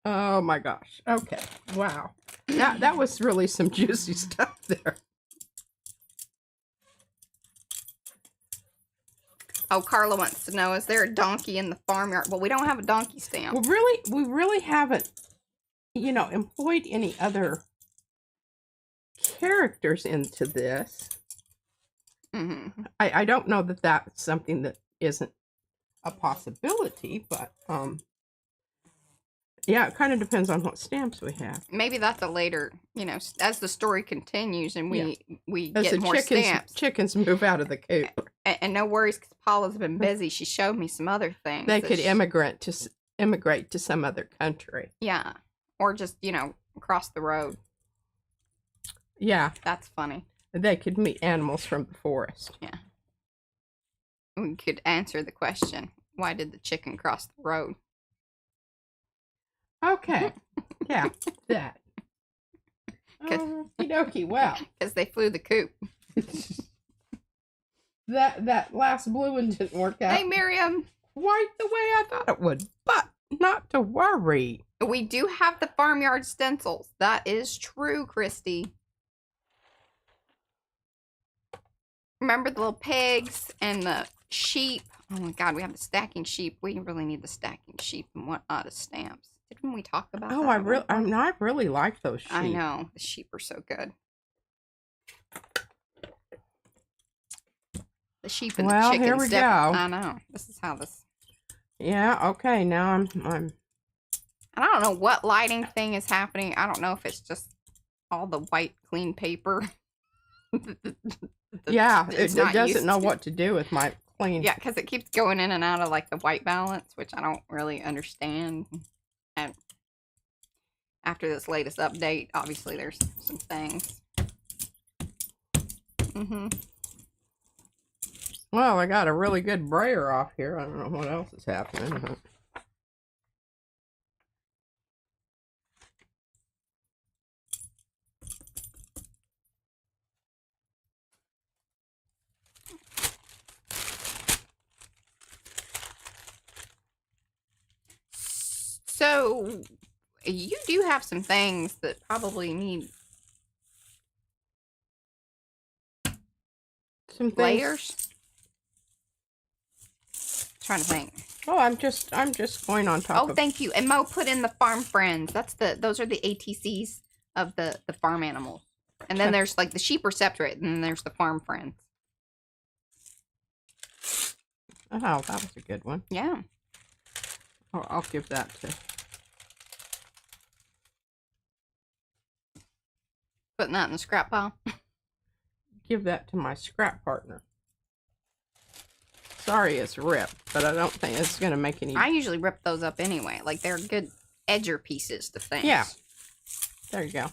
Speaker 2: Oh my gosh. Okay. Wow. That was really some juicy stuff there.
Speaker 1: Oh, Carla wants to know, is there a donkey in the farmyard? Well, we don't have a donkey stamp.
Speaker 2: Well, we really haven't, employed any other characters into this. I don't know that that's something that isn't a possibility, but yeah, it kind of depends on what stamps we have.
Speaker 1: Maybe that's a later, as the story continues and we
Speaker 2: as
Speaker 1: get more stamps.
Speaker 2: Chickens move out of the coop.
Speaker 1: And no worries, because Paula's been busy. She showed me some other things.
Speaker 2: They could immigrate to some other country.
Speaker 1: Yeah, or just across the road.
Speaker 2: Yeah,
Speaker 1: that's funny.
Speaker 2: They could meet animals from the forest.
Speaker 1: Yeah, we could answer the question: why did the chicken cross the road?
Speaker 2: Okay. Yeah, that. Okie wow.
Speaker 1: Because they flew the coop.
Speaker 2: That last blue one didn't work out.
Speaker 1: Hey, Miriam.
Speaker 2: Quite the way I thought it would, but not to worry.
Speaker 1: We do have the farmyard stencils. That is true, Christy. Remember the little pigs and the sheep? Oh my God, we have the stacking sheep. We really need the stacking sheep and whatnot as stamps. Didn't we talk about that?
Speaker 2: Oh, I really like those sheep.
Speaker 1: I know. The sheep are so good. The sheep and the chickens.
Speaker 2: Here we go.
Speaker 1: I know. This is how this...
Speaker 2: Yeah, okay. Now I'm...
Speaker 1: And I don't know what lighting thing is happening. I don't know if it's just all the white clean paper.
Speaker 2: Yeah, it doesn't know what to do with my clean...
Speaker 1: Yeah, because it keeps going in and out of like the white balance, which I don't really understand. And after this latest update, obviously there's some things.
Speaker 2: Well, I got a really good brayer off here. I don't know what else is happening.
Speaker 1: So, you do have some things that probably need
Speaker 2: some
Speaker 1: layers. Trying to think.
Speaker 2: Oh, I'm just going on top.
Speaker 1: Oh, thank you. And Mo put in the farm friends. Those are the ATCs of the farm animals. And then there's like the sheep are separate, and then there's the farm friends.
Speaker 2: Oh, that was a good one.
Speaker 1: Yeah.
Speaker 2: Oh, I'll give that to...
Speaker 1: Putting that in the scrap pile.
Speaker 2: Give that to my scrap partner. Sorry it's ripped, but I don't think it's going to make any...
Speaker 1: I usually rip those up anyway. Like, they're good edger pieces to things.
Speaker 2: Yeah. There you go.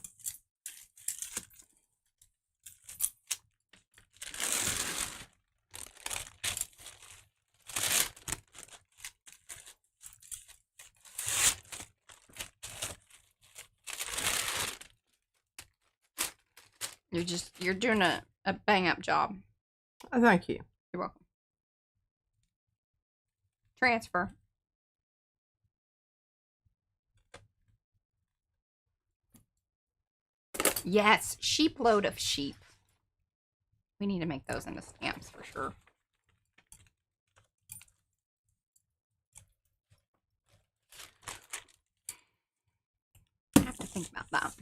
Speaker 1: You're doing a bang-up job.
Speaker 2: Thank you.
Speaker 1: You're welcome. Transfer. Yes, sheep load of sheep. We need to make those into stamps for sure. I have to think about that.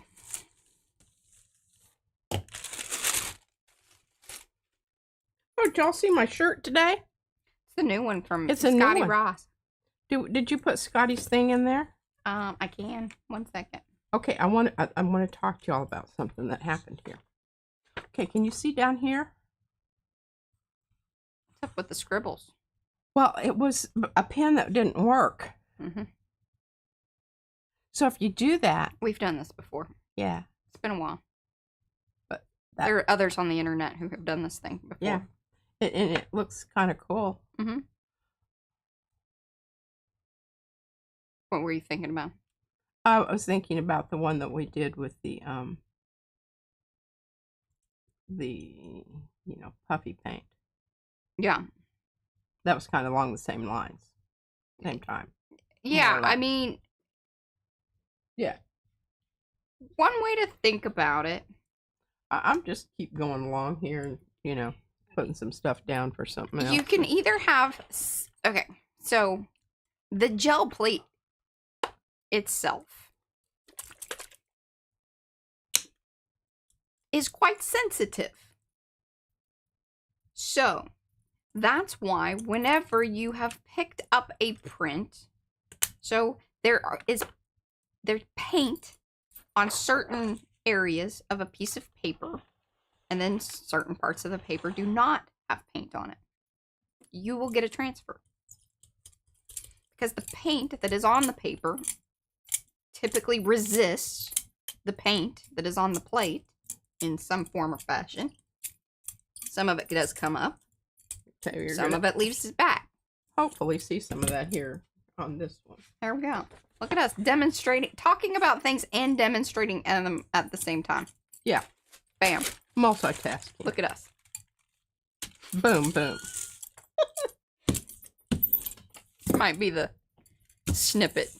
Speaker 2: Oh, did y'all see my shirt today?
Speaker 1: It's the new one from
Speaker 2: Scotty
Speaker 1: Ross.
Speaker 2: Did you put Scotty's thing in there?
Speaker 1: I can. 1 second.
Speaker 2: Okay, I want to talk to y'all about something that happened here. Okay, can you see down here?
Speaker 1: What's up with the scribbles?
Speaker 2: Well, it was a pen that didn't work.
Speaker 1: Mm-hmm.
Speaker 2: So if you do that,
Speaker 1: We've done this before.
Speaker 2: yeah.
Speaker 1: It's been a while.
Speaker 2: But
Speaker 1: there are others on the internet who have done this thing before.
Speaker 2: Yeah. And it looks kind of cool.
Speaker 1: Mm-hmm. What were you thinking about?
Speaker 2: I was thinking about the one that we did with the puffy paint.
Speaker 1: Yeah.
Speaker 2: That was kind of along the same lines. Same time.
Speaker 1: Yeah, I mean,
Speaker 2: yeah.
Speaker 1: One way to think about it.
Speaker 2: I'm just keep going along here and, putting some stuff down for something else.
Speaker 1: You can either have, okay, so the gel plate itself is quite sensitive. So that's why whenever you have picked up a print, so there's paint on certain areas of a piece of paper, and then certain parts of the paper do not have paint on it. You will get a transfer. Because the paint that is on the paper typically resists the paint that is on the plate in some form or fashion. Some of it does come up.
Speaker 2: Okay,
Speaker 1: some of it leaves it back.
Speaker 2: Hopefully see some of that here on this one.
Speaker 1: There we go. Look at us demonstrating, talking about things and demonstrating them at the same time.
Speaker 2: Yeah.
Speaker 1: Bam.
Speaker 2: Multitasking.
Speaker 1: Look at us.
Speaker 2: Boom, boom.
Speaker 1: Might be the snippet.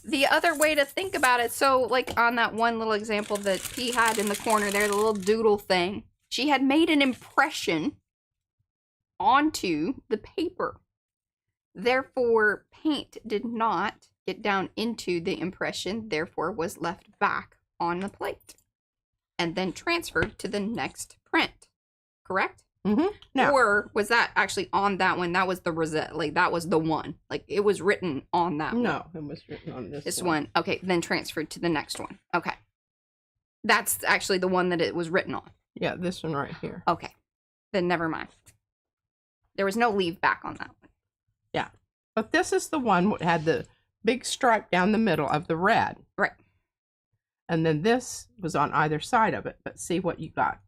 Speaker 1: The other way to think about it, so like on that one little example that P had in the corner there, the little doodle thing, she had made an impression onto the paper. Therefore, paint did not get down into the impression, therefore was left back on the plate and then transferred to the next print. Correct?
Speaker 2: Mm-hmm. No.
Speaker 1: Or was that actually on that one? That was the rosette. Like, that was the one. Like, it was written on that one.
Speaker 2: No, it was written on this
Speaker 1: one. Okay, then transferred to the next one. Okay. That's actually the one that it was written on.
Speaker 2: Yeah, this one right here.
Speaker 1: Okay. Then never mind. There was no leave back on that one.
Speaker 2: Yeah. But this is the one that had the big stripe down the middle of the red.
Speaker 1: Right.
Speaker 2: And then this was on either side of it. But see what you got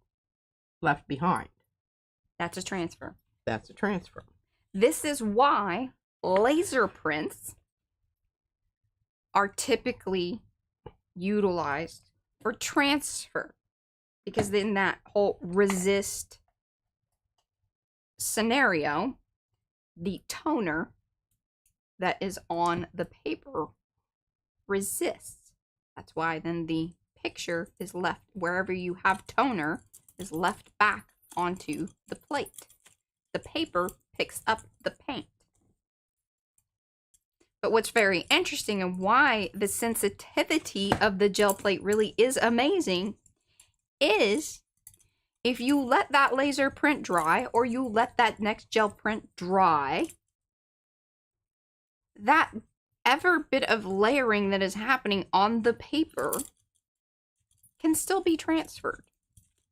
Speaker 2: left behind.
Speaker 1: That's a transfer.
Speaker 2: That's a transfer.
Speaker 1: This is why laser prints are typically utilized for transfer. Because in that whole resist scenario, the toner that is on the paper resists. That's why then the picture is left, wherever you have toner, is left back onto the plate. The paper picks up the paint. But what's very interesting and why the sensitivity of the gel plate really is amazing is if you let that laser print dry or you let that next gel print dry, that ever bit of layering that is happening on the paper can still be transferred.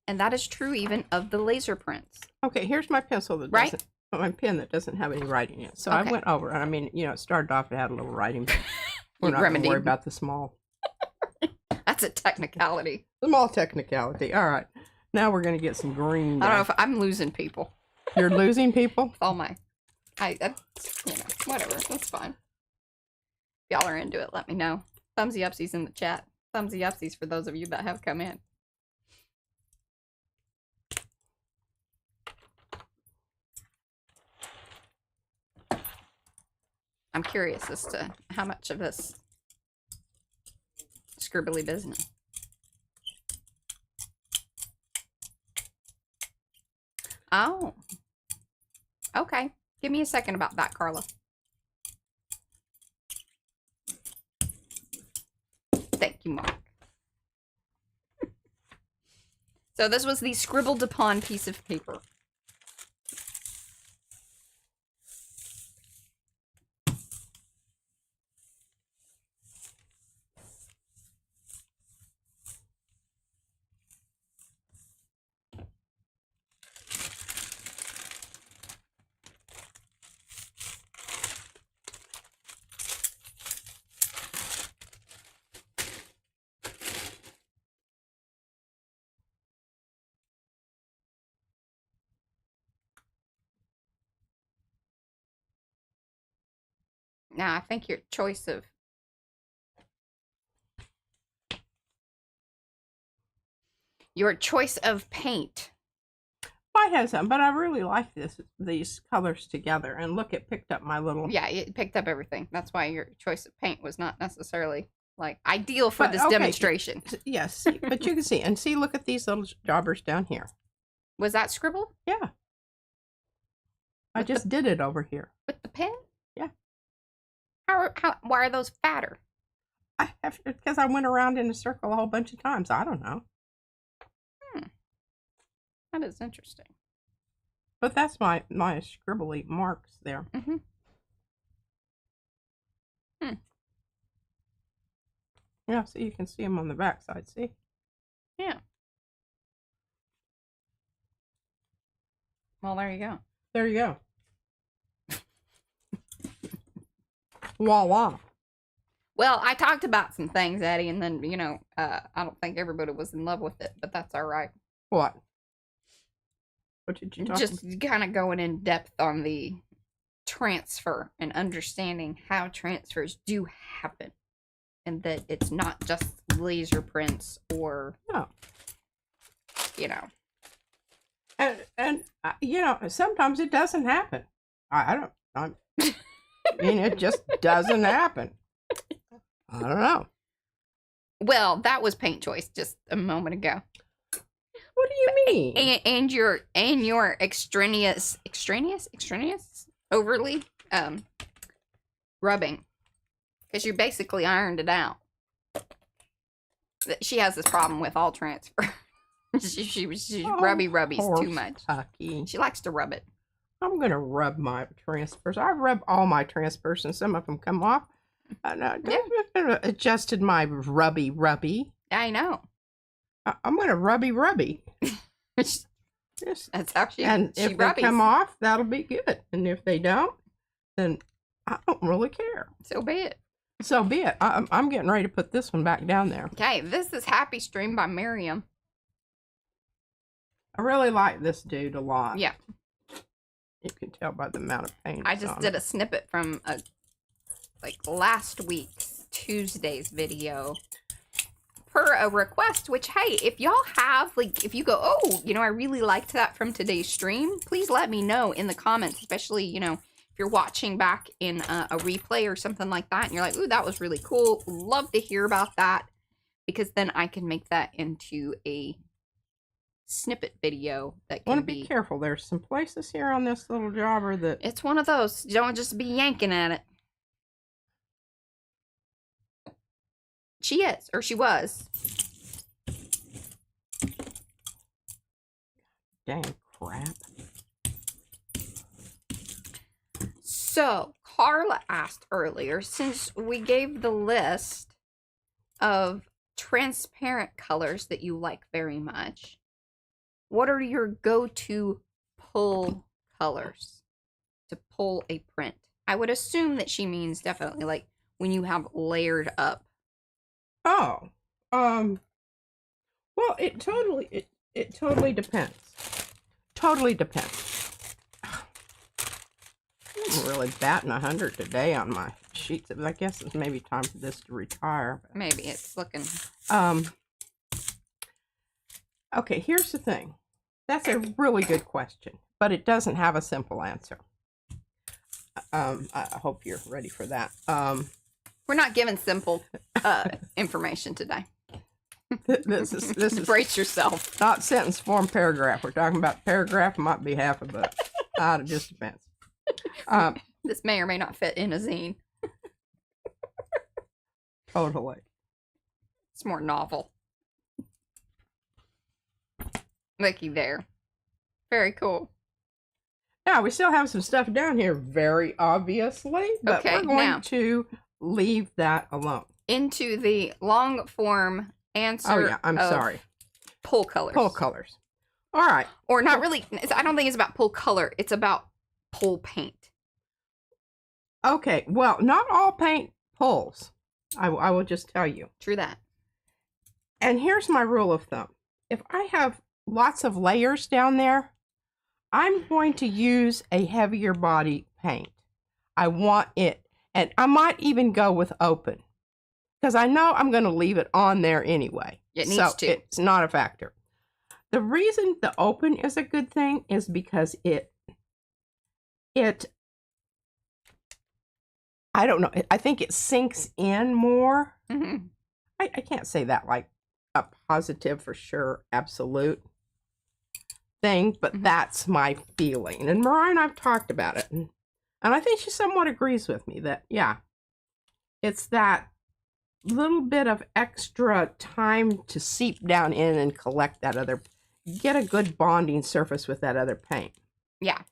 Speaker 1: And that is true even of the laser prints.
Speaker 2: Okay, here's my pencil that doesn't, my pen that doesn't have any writing in it. So
Speaker 1: okay.
Speaker 2: I went over, and I mean, it started off, it had a little writing, but we're not going to worry about the small.
Speaker 1: That's a technicality.
Speaker 2: Small technicality. All right. Now we're going to get some green.
Speaker 1: I don't know if I'm losing people.
Speaker 2: You're losing people?
Speaker 1: Oh my. Whatever. That's fine. If y'all are into it, let me know. Thumbsy upsies in the chat. Thumbsy upsies for those of you that have come in. I'm curious as to how much of this scribbly business. Oh. Okay. Give me a second about that, Carla. Thank you, Mark. So this was the scribbled upon piece of paper. Now, I think your choice of paint.
Speaker 2: Might have some, but I really like these colors together. And look, it picked up my little.
Speaker 1: Yeah, it picked up everything. That's why your choice of paint was not necessarily like ideal for this demonstration.
Speaker 2: Yes, but you can see and see. Look at these little jobbers down here.
Speaker 1: Was that scribble?
Speaker 2: Yeah, I just did it over here
Speaker 1: with the pen.
Speaker 2: Yeah.
Speaker 1: How? Why are those fatter?
Speaker 2: Because I went around in a circle a whole bunch of times. I don't know.
Speaker 1: That is interesting.
Speaker 2: But that's my scribbly marks there.
Speaker 1: Mm-hmm.
Speaker 2: Yeah, so you can see them on the back side, see?
Speaker 1: Yeah. Well, there you go.
Speaker 2: There you go. Voila.
Speaker 1: Well, I talked about some things, Eddie, and then, you know, I don't think everybody was in love with it, but that's all right.
Speaker 2: What? What did you talk about?
Speaker 1: Just kind of going in depth on the transfer and understanding how transfers do happen. And that it's not just laser prints or, you know.
Speaker 2: And you know, sometimes it doesn't happen. I mean, it just doesn't happen. I don't know.
Speaker 1: Well, that was paint choice just a moment ago.
Speaker 2: What do you mean?
Speaker 1: And your extraneous, overly rubbing, because you basically ironed it out. She has this problem with all transfer. she rubbies too much.
Speaker 2: Tucky.
Speaker 1: She likes to rub it.
Speaker 2: I'm gonna rub my transfers. I rub all my transfers, and some of them come off. I adjusted my rubby.
Speaker 1: I know.
Speaker 2: I'm gonna rubby.
Speaker 1: That's how she.
Speaker 2: And
Speaker 1: she
Speaker 2: if
Speaker 1: rubbies.
Speaker 2: they come off, that'll be good. And if they don't, then I don't really care.
Speaker 1: So be it.
Speaker 2: So be it. I'm getting ready to put this one back down there.
Speaker 1: Okay, this is Happy Stream by Mariah.
Speaker 2: I really like this dude a lot.
Speaker 1: Yeah.
Speaker 2: You can tell by the amount of paint.
Speaker 1: I just did a snippet from last week's Tuesday's video per a request, which, hey, if y'all have, if you go, oh, you know, I really liked that from today's stream, please let me know in the comments, especially, you know, if you're watching back in a replay or something like that, and you're like, ooh, that was really cool. Love to hear about that, because then I can make that into a snippet video that can
Speaker 2: be careful. There's some places here on this little jobber that
Speaker 1: it's one of those. You don't just be yanking at it. She is, or she was.
Speaker 2: Dang crap.
Speaker 1: So Carla asked earlier, since we gave the list of transparent colors that you like very much, what are your go-to pull colors to pull a print? I would assume that she means definitely like when you have layered up.
Speaker 2: Oh, well, it totally depends. Totally depends. I'm really batting 100 today on my sheets. I guess it's maybe time for this to retire.
Speaker 1: Maybe it's looking.
Speaker 2: Okay, here's the thing. That's a really good question, but it doesn't have a simple answer. I hope you're ready for that.
Speaker 1: We're not giving simple information today.
Speaker 2: This is
Speaker 1: brace yourself.
Speaker 2: Not sentence form, paragraph. We're talking about paragraph. Might be half of it. It just depends.
Speaker 1: This may or may not fit in a zine.
Speaker 2: Totally.
Speaker 1: It's more novel. Looky there. Very cool.
Speaker 2: Now, we still have some stuff down here, very obviously, but
Speaker 1: okay,
Speaker 2: we're going to leave that alone.
Speaker 1: Into the long form answer.
Speaker 2: Oh, yeah, I'm sorry.
Speaker 1: Pull colors.
Speaker 2: Pull colors. All right.
Speaker 1: Or not really. I don't think it's about pull color. It's about pull paint.
Speaker 2: Okay, well, not all paint pulls. I will just tell you.
Speaker 1: True that.
Speaker 2: And here's my rule of thumb. If I have lots of layers down there, I'm going to use a heavier body paint. I want it. And I might even go with open because I know I'm going to leave it on there anyway.
Speaker 1: It needs to.
Speaker 2: It's not a factor. The reason the open is a good thing is because I don't know. I think it sinks in more.
Speaker 1: Mm-hmm.
Speaker 2: I can't say that like a positive for sure, absolute thing, but that's my feeling. And Mariah and I've talked about it. And I think she somewhat agrees with me that, yeah, it's that little bit of extra time to seep down in and collect that other, get a good bonding surface with that other paint.
Speaker 1: Yeah.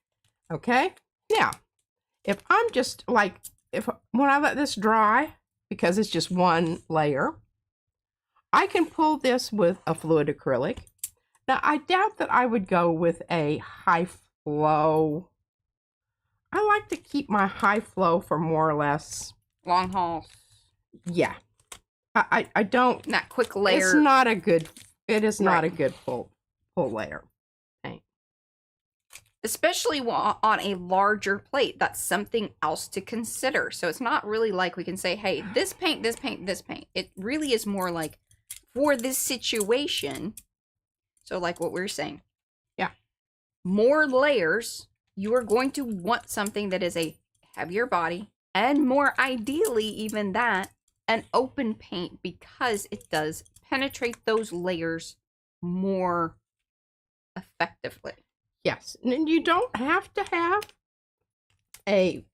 Speaker 2: Okay? Now, if I'm just like, when I let this dry, because it's just one layer, I can pull this with a fluid acrylic. Now, I doubt that I would go with a high flow. I like to keep my high flow for more or less
Speaker 1: long haul.
Speaker 2: Yeah. I don't.
Speaker 1: That quick layer.
Speaker 2: It's not a good, it is not a good pull layer paint.
Speaker 1: Especially on a larger plate. That's something else to consider. So it's not really like we can say, hey, this paint, this paint, this paint. It really is more like for this situation. So like what we're saying.
Speaker 2: Yeah.
Speaker 1: More layers. You are going to want something that is a heavier body. And more ideally, even that, an open paint, because it does penetrate those layers more effectively.
Speaker 2: Yes, and you don't have to have a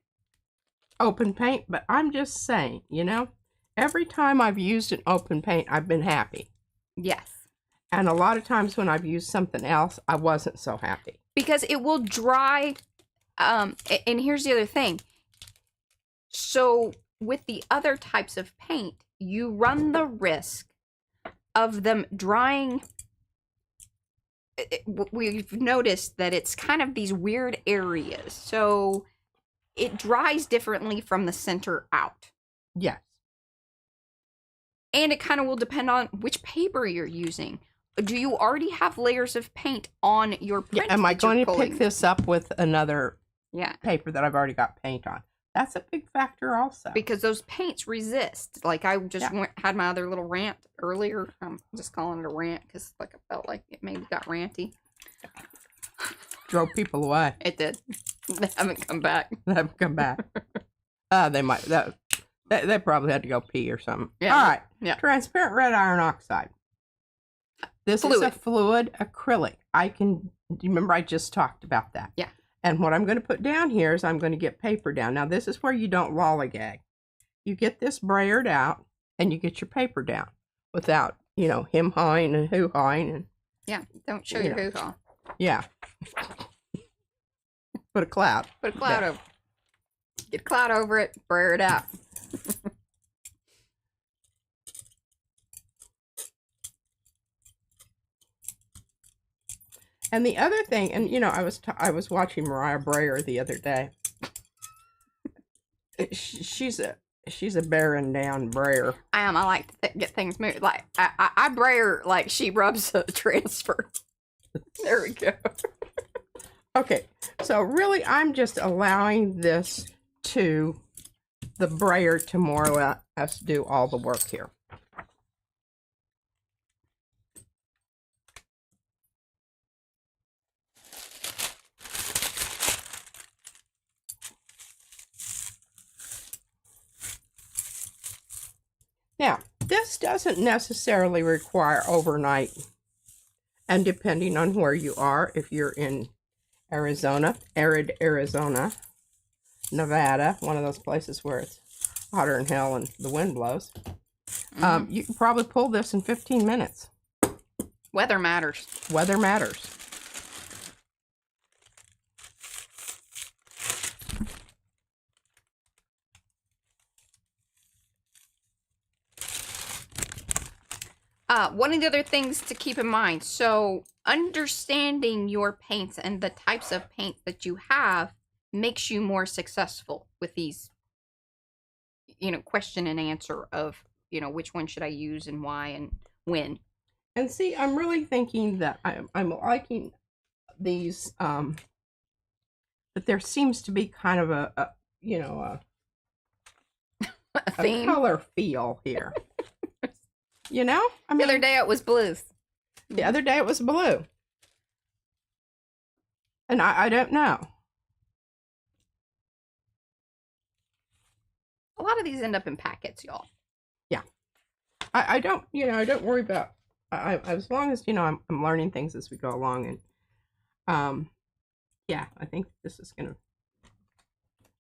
Speaker 2: open paint, but I'm just saying, you know, every time I've used an open paint, I've been happy.
Speaker 1: Yes.
Speaker 2: And a lot of times when I've used something else, I wasn't so happy.
Speaker 1: Because it will dry, and here's the other thing. So with the other types of paint, you run the risk of them drying. We've noticed that it's kind of these weird areas. So it dries differently from the center out.
Speaker 2: Yes.
Speaker 1: And it kind of will depend on which paper you're using. Do you already have layers of paint on your print?
Speaker 2: Yeah, am I going to pick this up with another paper that I've already got paint on? That's a big factor also.
Speaker 1: Because those paints resist. Like I just had my other little rant earlier. I'm just calling it a rant because like I felt like it maybe got ranty.
Speaker 2: Drove people away.
Speaker 1: It did. They haven't come back.
Speaker 2: They haven't come back. They might. They probably had to go pee or something.
Speaker 1: Yeah.
Speaker 2: All right.
Speaker 1: Yeah.
Speaker 2: Transparent red iron oxide. This is a fluid acrylic. Do you remember I just talked about that?
Speaker 1: Yeah.
Speaker 2: And what I'm going to put down here is I'm going to get paper down. Now, this is where you don't lollygag. You get this brayered out, and you get your paper down without, you know, him-hawing and hoo-hawing. And,
Speaker 1: yeah, don't show your hoo-haw.
Speaker 2: Yeah. Put a cloud.
Speaker 1: Put a cloud over. Get a cloud over it, brayer it out.
Speaker 2: And the other thing, and you know, I was watching Mariah brayer the other day. She's a bearing down brayer.
Speaker 1: I am. I like to get things moved. Like I brayer like she rubs a transfer. There we go.
Speaker 2: Okay, so really, I'm just allowing this the brayer to more or less do all the work here. Now, this doesn't necessarily require overnight, and depending on where you are, if you're in Arizona, arid Arizona, Nevada, one of those places where it's hotter than hell and the wind blows, you can probably pull this in 15 minutes.
Speaker 1: Weather matters.
Speaker 2: Weather matters.
Speaker 1: One of the other things to keep in mind, so understanding your paints and the types of paint that you have makes you more successful with these, you know, question and answer of, you know, which one should I use and why and when.
Speaker 2: And see, I'm really thinking that I'm liking these, that there seems to be kind of a
Speaker 1: A theme.
Speaker 2: color feel here. You know? I
Speaker 1: The other day it was blues.
Speaker 2: The other day it was blue. And I don't know.
Speaker 1: A lot of these end up in packets, y'all.
Speaker 2: Yeah. I don't, I don't worry about, as long as, I'm learning things as we go along. And, yeah, I think this is going to,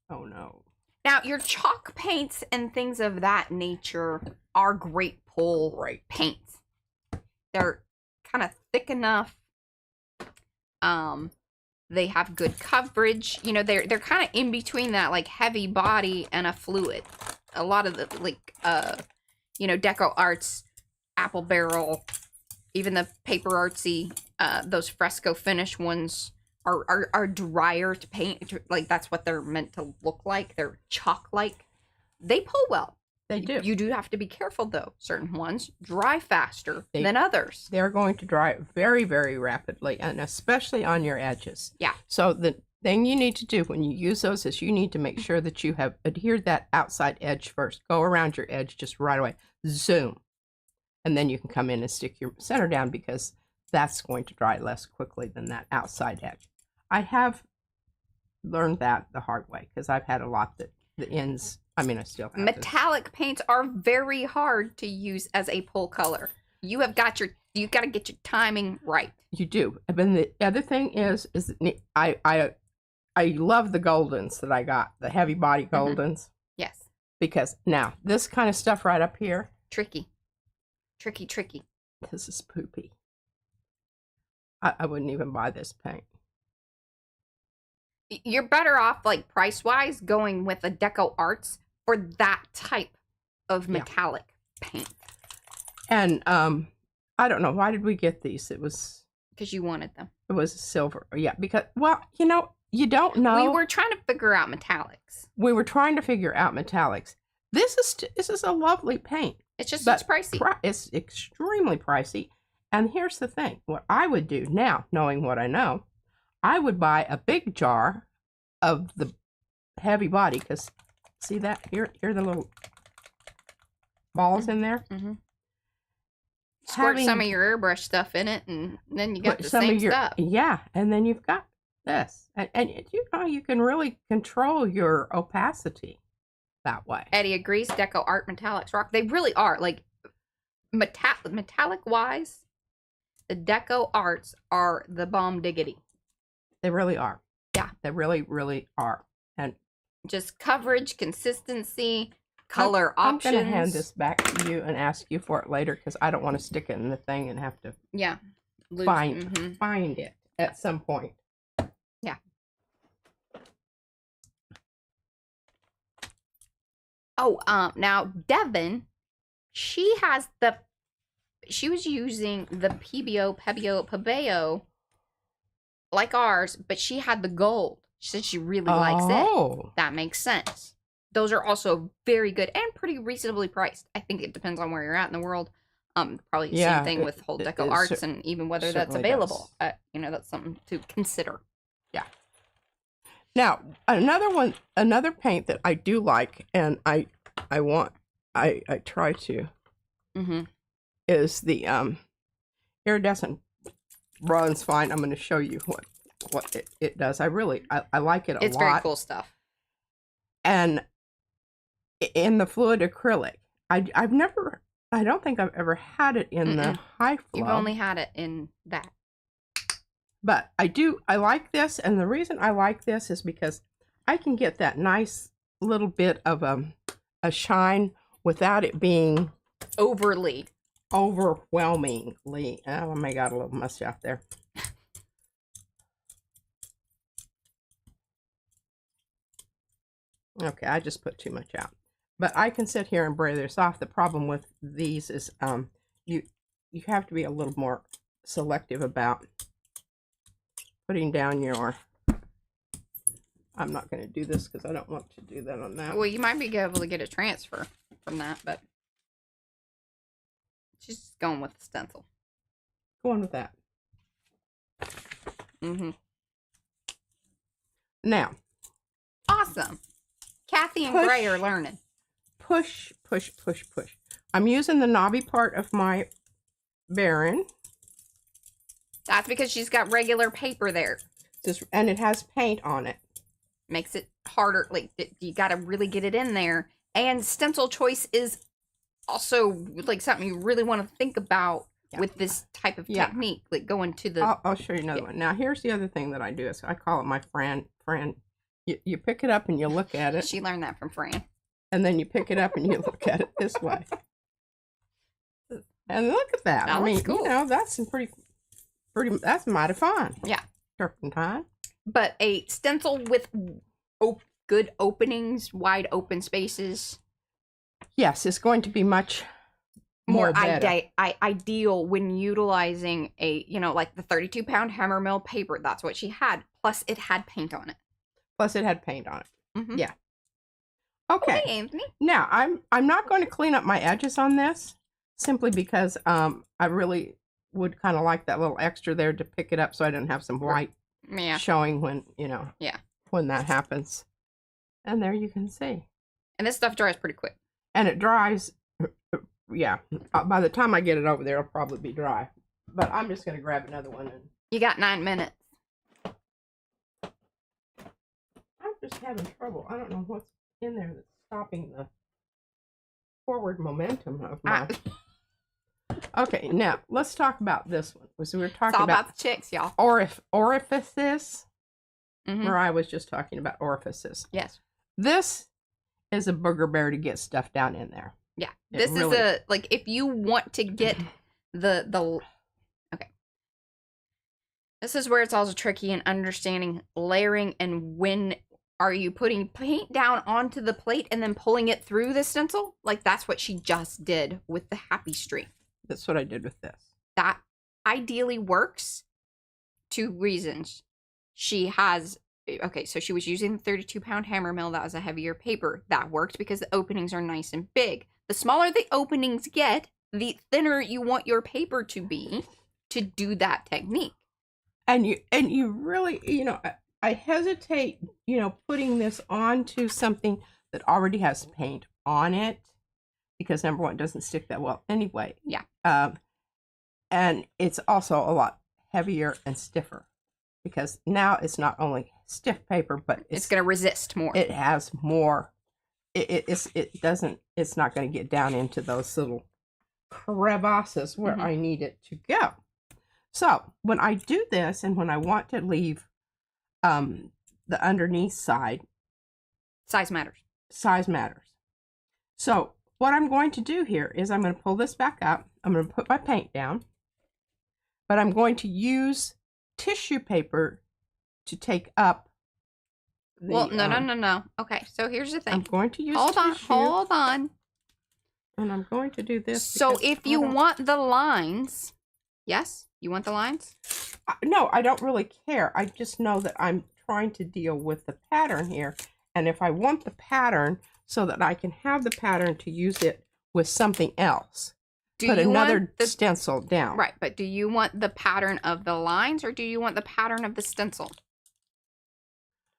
Speaker 2: oh no.
Speaker 1: Now, your chalk paints and things of that nature are great pull paints. They're kind of thick enough. They have good coverage. They're kind of in between that like heavy body and a fluid. A lot of the Deco Arts, Apple Barrel, even the Paper Artsy, those fresco finish ones are drier to paint. Like that's what they're meant to look like. They're chalk-like. They pull well.
Speaker 2: They do.
Speaker 1: You do have to be careful though. Certain ones dry faster than others.
Speaker 2: They're going to dry very, very rapidly, and especially on your edges.
Speaker 1: Yeah.
Speaker 2: So the thing you need to do when you use those is you need to make sure that you have adhered that outside edge first. Go around your edge just right away. Zoom. And then you can come in and stick your center down because that's going to dry less quickly than that outside edge. I have learned that the hard way because I've had a lot that the ends, I still have
Speaker 1: metallic paints are very hard to use as a pull color. You got to get your timing right.
Speaker 2: You do. And then the other thing is I love the goldens that I got, the heavy body goldens.
Speaker 1: Yes.
Speaker 2: Because now this kind of stuff right up here.
Speaker 1: Tricky.
Speaker 2: This is poopy. I wouldn't even buy this paint.
Speaker 1: You're better off, like price-wise, going with a Deco Arts for that type of metallic paint.
Speaker 2: And I don't know, why did we get these? It was
Speaker 1: because you wanted them.
Speaker 2: It was silver. Yeah, because you don't know.
Speaker 1: We were trying to figure out metallics.
Speaker 2: This is a lovely paint.
Speaker 1: It's just it's pricey.
Speaker 2: It's extremely pricey. And here's the thing. What I would do now, knowing what I know, I would buy a big jar of the heavy body, because see that? Here are the little balls in there.
Speaker 1: Mm-hmm. Squirt some of your airbrush stuff in it, and then you got the same stuff.
Speaker 2: Yeah, and then you've got this. And you can really control your opacity that way.
Speaker 1: Eddie agrees. Deco Art Metallics rock. They really are. Like, metallic-wise, the Deco Arts are the bomb diggity.
Speaker 2: They really are.
Speaker 1: Yeah.
Speaker 2: They really, really are. And
Speaker 1: just coverage, consistency, color options.
Speaker 2: I'm going to hand this back to you and ask you for it later because I don't want to stick it in the thing and have to find it at some point.
Speaker 1: Yeah. Oh, now Devin, she was using the Pebeo like ours, but she had the gold. She said she really likes it. That makes sense. Those are also very good and pretty reasonably priced. I think it depends on where you're at in the world. Probably the same thing with whole Deco Arts and even whether that's available. That's something to consider.
Speaker 2: Yeah. Now, another paint that I do like, and I try to, is the iridescent bronze fine. I'm going to show you what it does. I like it a lot.
Speaker 1: It's very cool stuff.
Speaker 2: And in the fluid acrylic, I don't think I've ever had it in the high flow.
Speaker 1: You've only had it in that.
Speaker 2: But I like this, and the reason I like this is because I can get that nice little bit of a shine without it being
Speaker 1: overwhelmingly.
Speaker 2: Oh my God, a little musty out there. Okay, I just put too much out. But I can sit here and braid this off. The problem with these is you have to be a little more selective about putting down your... I'm not going to do this because I don't want to do that on that.
Speaker 1: Well, you might be able to get a transfer from that, but she's just going with the stencil.
Speaker 2: Going with that.
Speaker 1: Mm-hmm.
Speaker 2: Now.
Speaker 1: Awesome. Kathy and Gray are learning.
Speaker 2: push, push, push, push. I'm using the knobby part of my Baron.
Speaker 1: That's because she's got regular paper there.
Speaker 2: And it has paint on it.
Speaker 1: Makes it harder. Like, you got to really get it in there. And stencil choice is also like something you really want to think about with this type of technique. Like going to the...
Speaker 2: I'll show you another one. Now, here's the other thing that I do. Is I call it my Fran. You pick it up and you look at it.
Speaker 1: She learned that from Fran.
Speaker 2: And then you pick it up and you look at it this way. And look at that. I mean, cool. That's some pretty, that's mighty fun.
Speaker 1: Yeah.
Speaker 2: Turpentine.
Speaker 1: But a stencil with good openings, wide open spaces.
Speaker 2: Yes, it's going to be much more
Speaker 1: ideal when utilizing a, like the 32-pound hammer mill paper. That's what she had. Plus, it had paint on it.
Speaker 2: Mm-hmm. Yeah. Okay.
Speaker 1: Hey, Anthony.
Speaker 2: Now, I'm not going to clean up my edges on this, simply because I really would kind of like that little extra there to pick it up so I don't have some white showing when, when that happens. And there you can see.
Speaker 1: And this stuff dries pretty quick.
Speaker 2: And it dries, by the time I get it over there, it'll probably be dry. But I'm just going to grab another one. And
Speaker 1: you got 9 minutes.
Speaker 2: I'm just having trouble. I don't know what's in there that's stopping the forward momentum of my... Okay, now let's talk about this one. So we were talking
Speaker 1: about the chicks, y'all.
Speaker 2: Orifices.
Speaker 1: Mm-hmm.
Speaker 2: Mariah was just talking about orifices.
Speaker 1: Yes.
Speaker 2: This is a booger bear to get stuff down in there.
Speaker 1: Yeah. This really is if you want to get the okay. This is where it's also tricky in understanding layering and when are you putting paint down onto the plate and then pulling it through the stencil? Like that's what she just did with the happy streak.
Speaker 2: That's what I did with this.
Speaker 1: That ideally works. 2 reasons. She has, so she was using the 32-pound hammer mill. That was a heavier paper. That worked because the openings are nice and big. The smaller the openings get, the thinner you want your paper to be to do that technique.
Speaker 2: And you really, I hesitate, putting this onto something that already has paint on it. Because number one, it doesn't stick that well anyway.
Speaker 1: Yeah.
Speaker 2: And it's also a lot heavier and stiffer. Because now it's not only stiff paper, but
Speaker 1: it's going to resist more.
Speaker 2: It has more. It's not going to get down into those little crevasses where I need it to go. So when I do this and when I want to leave the underneath side.
Speaker 1: Size matters.
Speaker 2: Size matters. So what I'm going to do here is I'm going to pull this back up. I'm going to put my paint down. But I'm going to use tissue paper to take up the,
Speaker 1: no. Okay, so here's the thing.
Speaker 2: I'm going to use
Speaker 1: Hold on.
Speaker 2: And I'm going to do this.
Speaker 1: So if you want the lines, yes? You want the lines?
Speaker 2: No, I don't really care. I just know that I'm trying to deal with the pattern here. And if I want the pattern so that I can have the pattern to use it with something else. Put another stencil down.
Speaker 1: Right, but do you want the pattern of the lines or do you want the pattern of the stencil?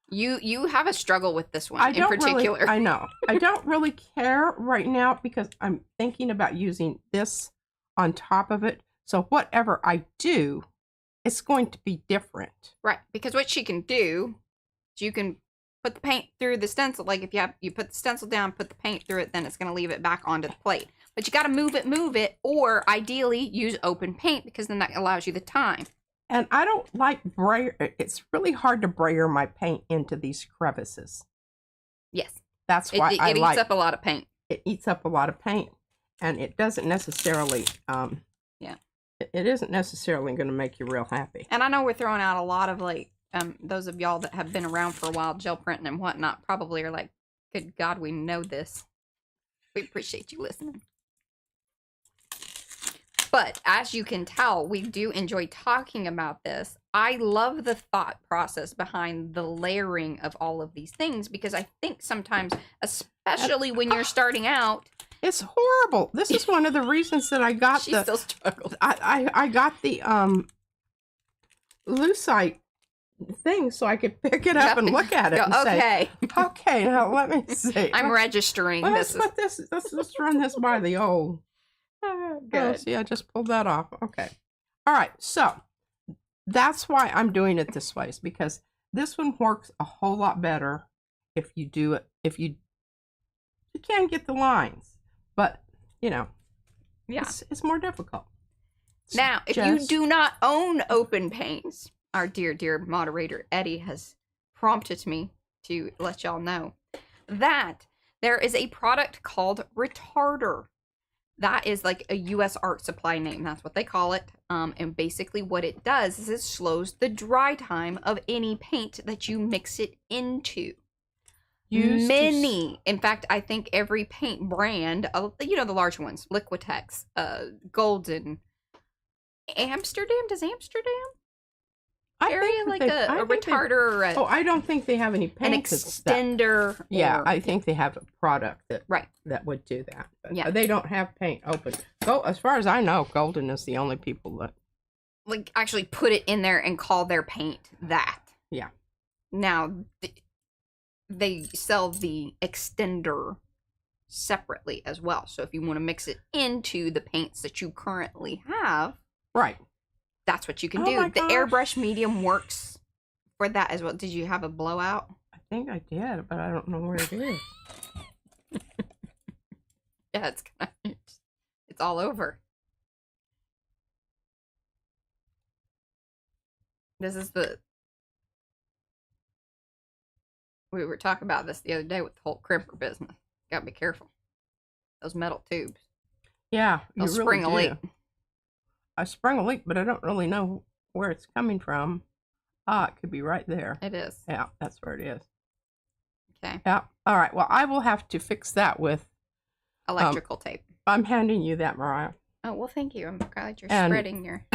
Speaker 1: You have a struggle with this one in particular.
Speaker 2: I know. I don't really care right now because I'm thinking about using this on top of it. So whatever I do, it's going to be different.
Speaker 1: Right, because what she can do is you can put the paint through the stencil. Like if you put the stencil down, put the paint through it, then it's going to leave it back onto the plate. But you got to move it, or ideally use open paint because then that allows you the time.
Speaker 2: And I don't like brayer. It's really hard to brayer my paint into these crevices.
Speaker 1: Yes.
Speaker 2: That's why
Speaker 1: it eats up a lot of paint.
Speaker 2: It eats up a lot of paint. And it doesn't necessarily, it isn't necessarily going to make you real happy.
Speaker 1: And I know we're throwing out a lot of those of y'all that have been around for a while, gel printing and whatnot, probably are like, good God, we know this. We appreciate you listening. But as you can tell, we do enjoy talking about this. I love the thought process behind the layering of all of these things because I think sometimes, especially when you're starting out,
Speaker 2: it's horrible. This is one of the reasons that I got
Speaker 1: still struggles.
Speaker 2: I got the lucite thing so I could pick it up and look at it and
Speaker 1: Okay.
Speaker 2: say, okay, now let me see.
Speaker 1: I'm registering.
Speaker 2: Let's run this by the old.
Speaker 1: Good.
Speaker 2: See, I just pulled that off. Okay. All right. So that's why I'm doing it this way, is because this one works a whole lot better if you do it. If you can get the lines, but yeah, it's more difficult.
Speaker 1: Now, if you do not own open paints, our dear moderator Eddie has prompted me to let y'all know that there is a product called Retarder. That is like a U.S. art supply name. That's what they call it. And basically what it does is it slows the dry time of any paint that you mix it into. In fact, I think every paint brand, the large ones, Liquitex, Golden, Amsterdam. Does Amsterdam carry like a retarder or
Speaker 2: I don't think they have any paint.
Speaker 1: An extender.
Speaker 2: Yeah, I think they have a product that
Speaker 1: right
Speaker 2: that would do that. But they don't have paint open. As far as I know, Golden is the only people that
Speaker 1: like actually put it in there and call their paint that.
Speaker 2: Yeah.
Speaker 1: Now they sell the extender separately as well. So if you want to mix it into the paints that you currently have,
Speaker 2: right,
Speaker 1: that's what you can do. The airbrush medium works for that as well. Did you have a blowout?
Speaker 2: I think I did, but I don't know where it is.
Speaker 1: Yeah, it's all over. This is we were talking about this the other day with the whole crimper business. Gotta be careful. Those metal tubes.
Speaker 2: Yeah,
Speaker 1: they'll spring a leak.
Speaker 2: I sprung a leak, but I don't really know where it's coming from. It could be right there.
Speaker 1: It is.
Speaker 2: Yeah, that's where it is.
Speaker 1: Okay.
Speaker 2: Yeah. All right. Well, I will have to fix that with
Speaker 1: electrical tape.
Speaker 2: I'm handing you that, Mariah.
Speaker 1: Oh, well, thank you. I'm glad you're spreading your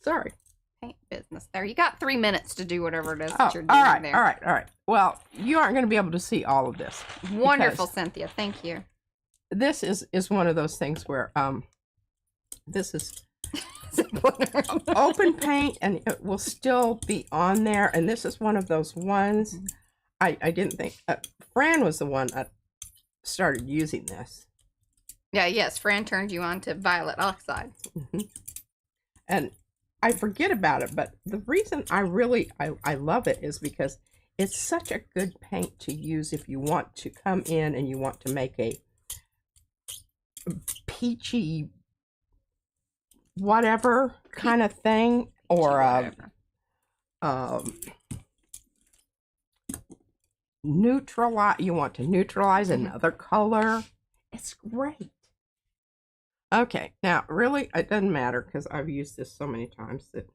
Speaker 2: sorry.
Speaker 1: Paint business there. You got 3 minutes to do whatever it is that you're doing there.
Speaker 2: All right. Well, you aren't going to be able to see all of this.
Speaker 1: Wonderful, Cynthia. Thank you.
Speaker 2: This is one of those things where this is open paint and it will still be on there. And this is one of those ones I didn't think. Fran was the one that started using this.
Speaker 1: Yeah, yes. Fran turned you on to violet oxide.
Speaker 2: Mm-hmm. And I forget about it, but the reason I love it is because it's such a good paint to use if you want to come in and you want to make a peachy whatever kind of thing, or neutralize. You want to neutralize another color. It's great. Okay, now really it doesn't matter because I've used this so many times that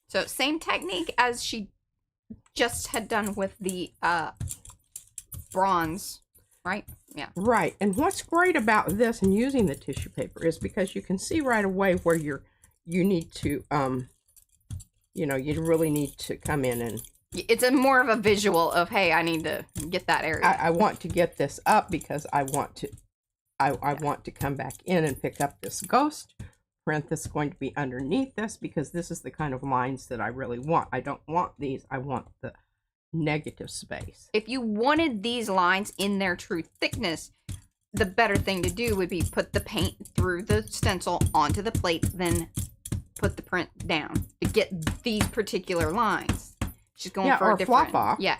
Speaker 1: so same technique as she just had done with the bronze, right? Yeah.
Speaker 2: Right. And what's great about this and using the tissue paper is because you can see right away where you need to you really need to come in and
Speaker 1: it's a more of a visual of, hey, I need to get that area.
Speaker 2: I want to get this up because I want to come back in and pick up this ghost print that's going to be underneath this, because this is the kind of lines that I really want. I don't want these. I want the negative space.
Speaker 1: If you wanted these lines in their true thickness, the better thing to do would be put the paint through the stencil onto the plate, then put the print down to get these particular lines. She's going for a different.
Speaker 2: Flop off.
Speaker 1: Yeah.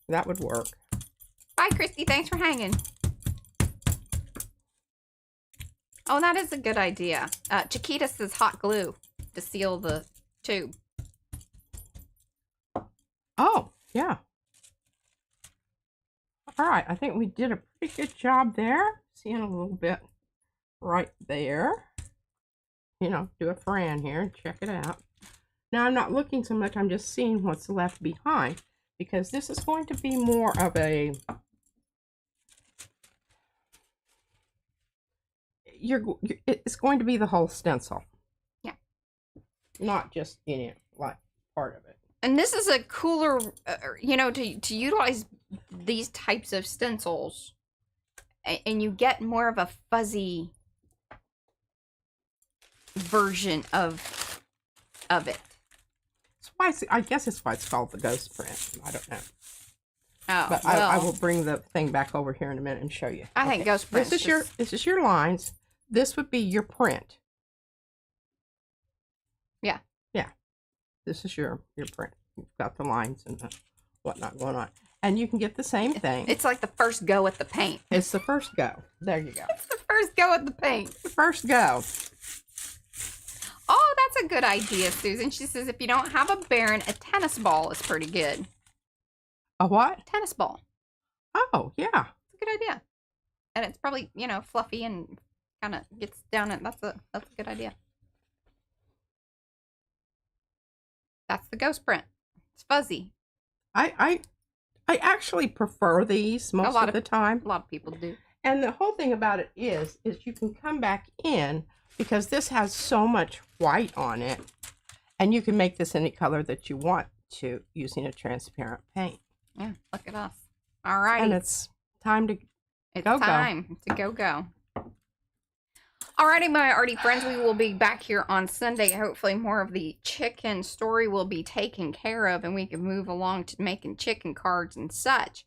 Speaker 2: That would work.
Speaker 1: Bye, Christy. Thanks for hanging. Oh, that is a good idea. Chiquita says hot glue to seal the tube.
Speaker 2: Oh, yeah. All right. I think we did a pretty good job there. Seeing a little bit right there. Do a Fran here and check it out. Now, I'm not looking so much. I'm just seeing what's left behind, because this is going to be more of a... it's going to be the whole stencil.
Speaker 1: Yeah.
Speaker 2: Not just, like part of it.
Speaker 1: And this is a cooler, you know, to utilize these types of stencils, and you get more of a fuzzy version of it.
Speaker 2: I guess it's why it's called the ghost print. I don't know.
Speaker 1: Oh,
Speaker 2: but
Speaker 1: well,
Speaker 2: I will bring the thing back over here in a minute and show you.
Speaker 1: I think ghost print.
Speaker 2: This is your lines. This would be your print.
Speaker 1: Yeah.
Speaker 2: Yeah. This is your print. You've got the lines and the whatnot going on. And you can get the same thing.
Speaker 1: It's like the first go at the paint.
Speaker 2: It's the first go. There you go.
Speaker 1: It's the first go at the paint.
Speaker 2: The first go.
Speaker 1: Oh, that's a good idea, Susan. She says if you don't have a Baron, a tennis ball is pretty good.
Speaker 2: A what?
Speaker 1: Tennis ball.
Speaker 2: Oh, yeah.
Speaker 1: It's a good idea. And it's probably, you know, fluffy and kind of gets down it. That's a good idea. That's the ghost print. It's fuzzy.
Speaker 2: I actually prefer these most of the time.
Speaker 1: A lot of people do.
Speaker 2: And the whole thing about it is you can come back in because this has so much white on it, and you can make this any color that you want to using a transparent paint.
Speaker 1: Yeah, look at us. All right.
Speaker 2: And it's time to
Speaker 1: go. Alrighty, my Arty friends, we will be back here on Sunday. Hopefully more of the chicken story will be taken care of and we can move along to making chicken cards and such.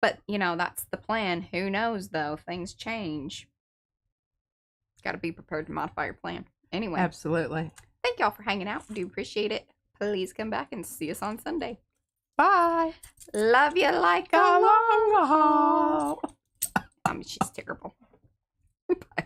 Speaker 1: But, you know, that's the plan. Who knows, though? Things change. Got to be prepared to modify your plan. Anyway.
Speaker 2: Absolutely.
Speaker 1: Thank y'all for hanging out. Do appreciate it. Please come back and see us on Sunday.
Speaker 2: Bye.
Speaker 1: Love you like a long haul. I mean, she's terrible. Bye.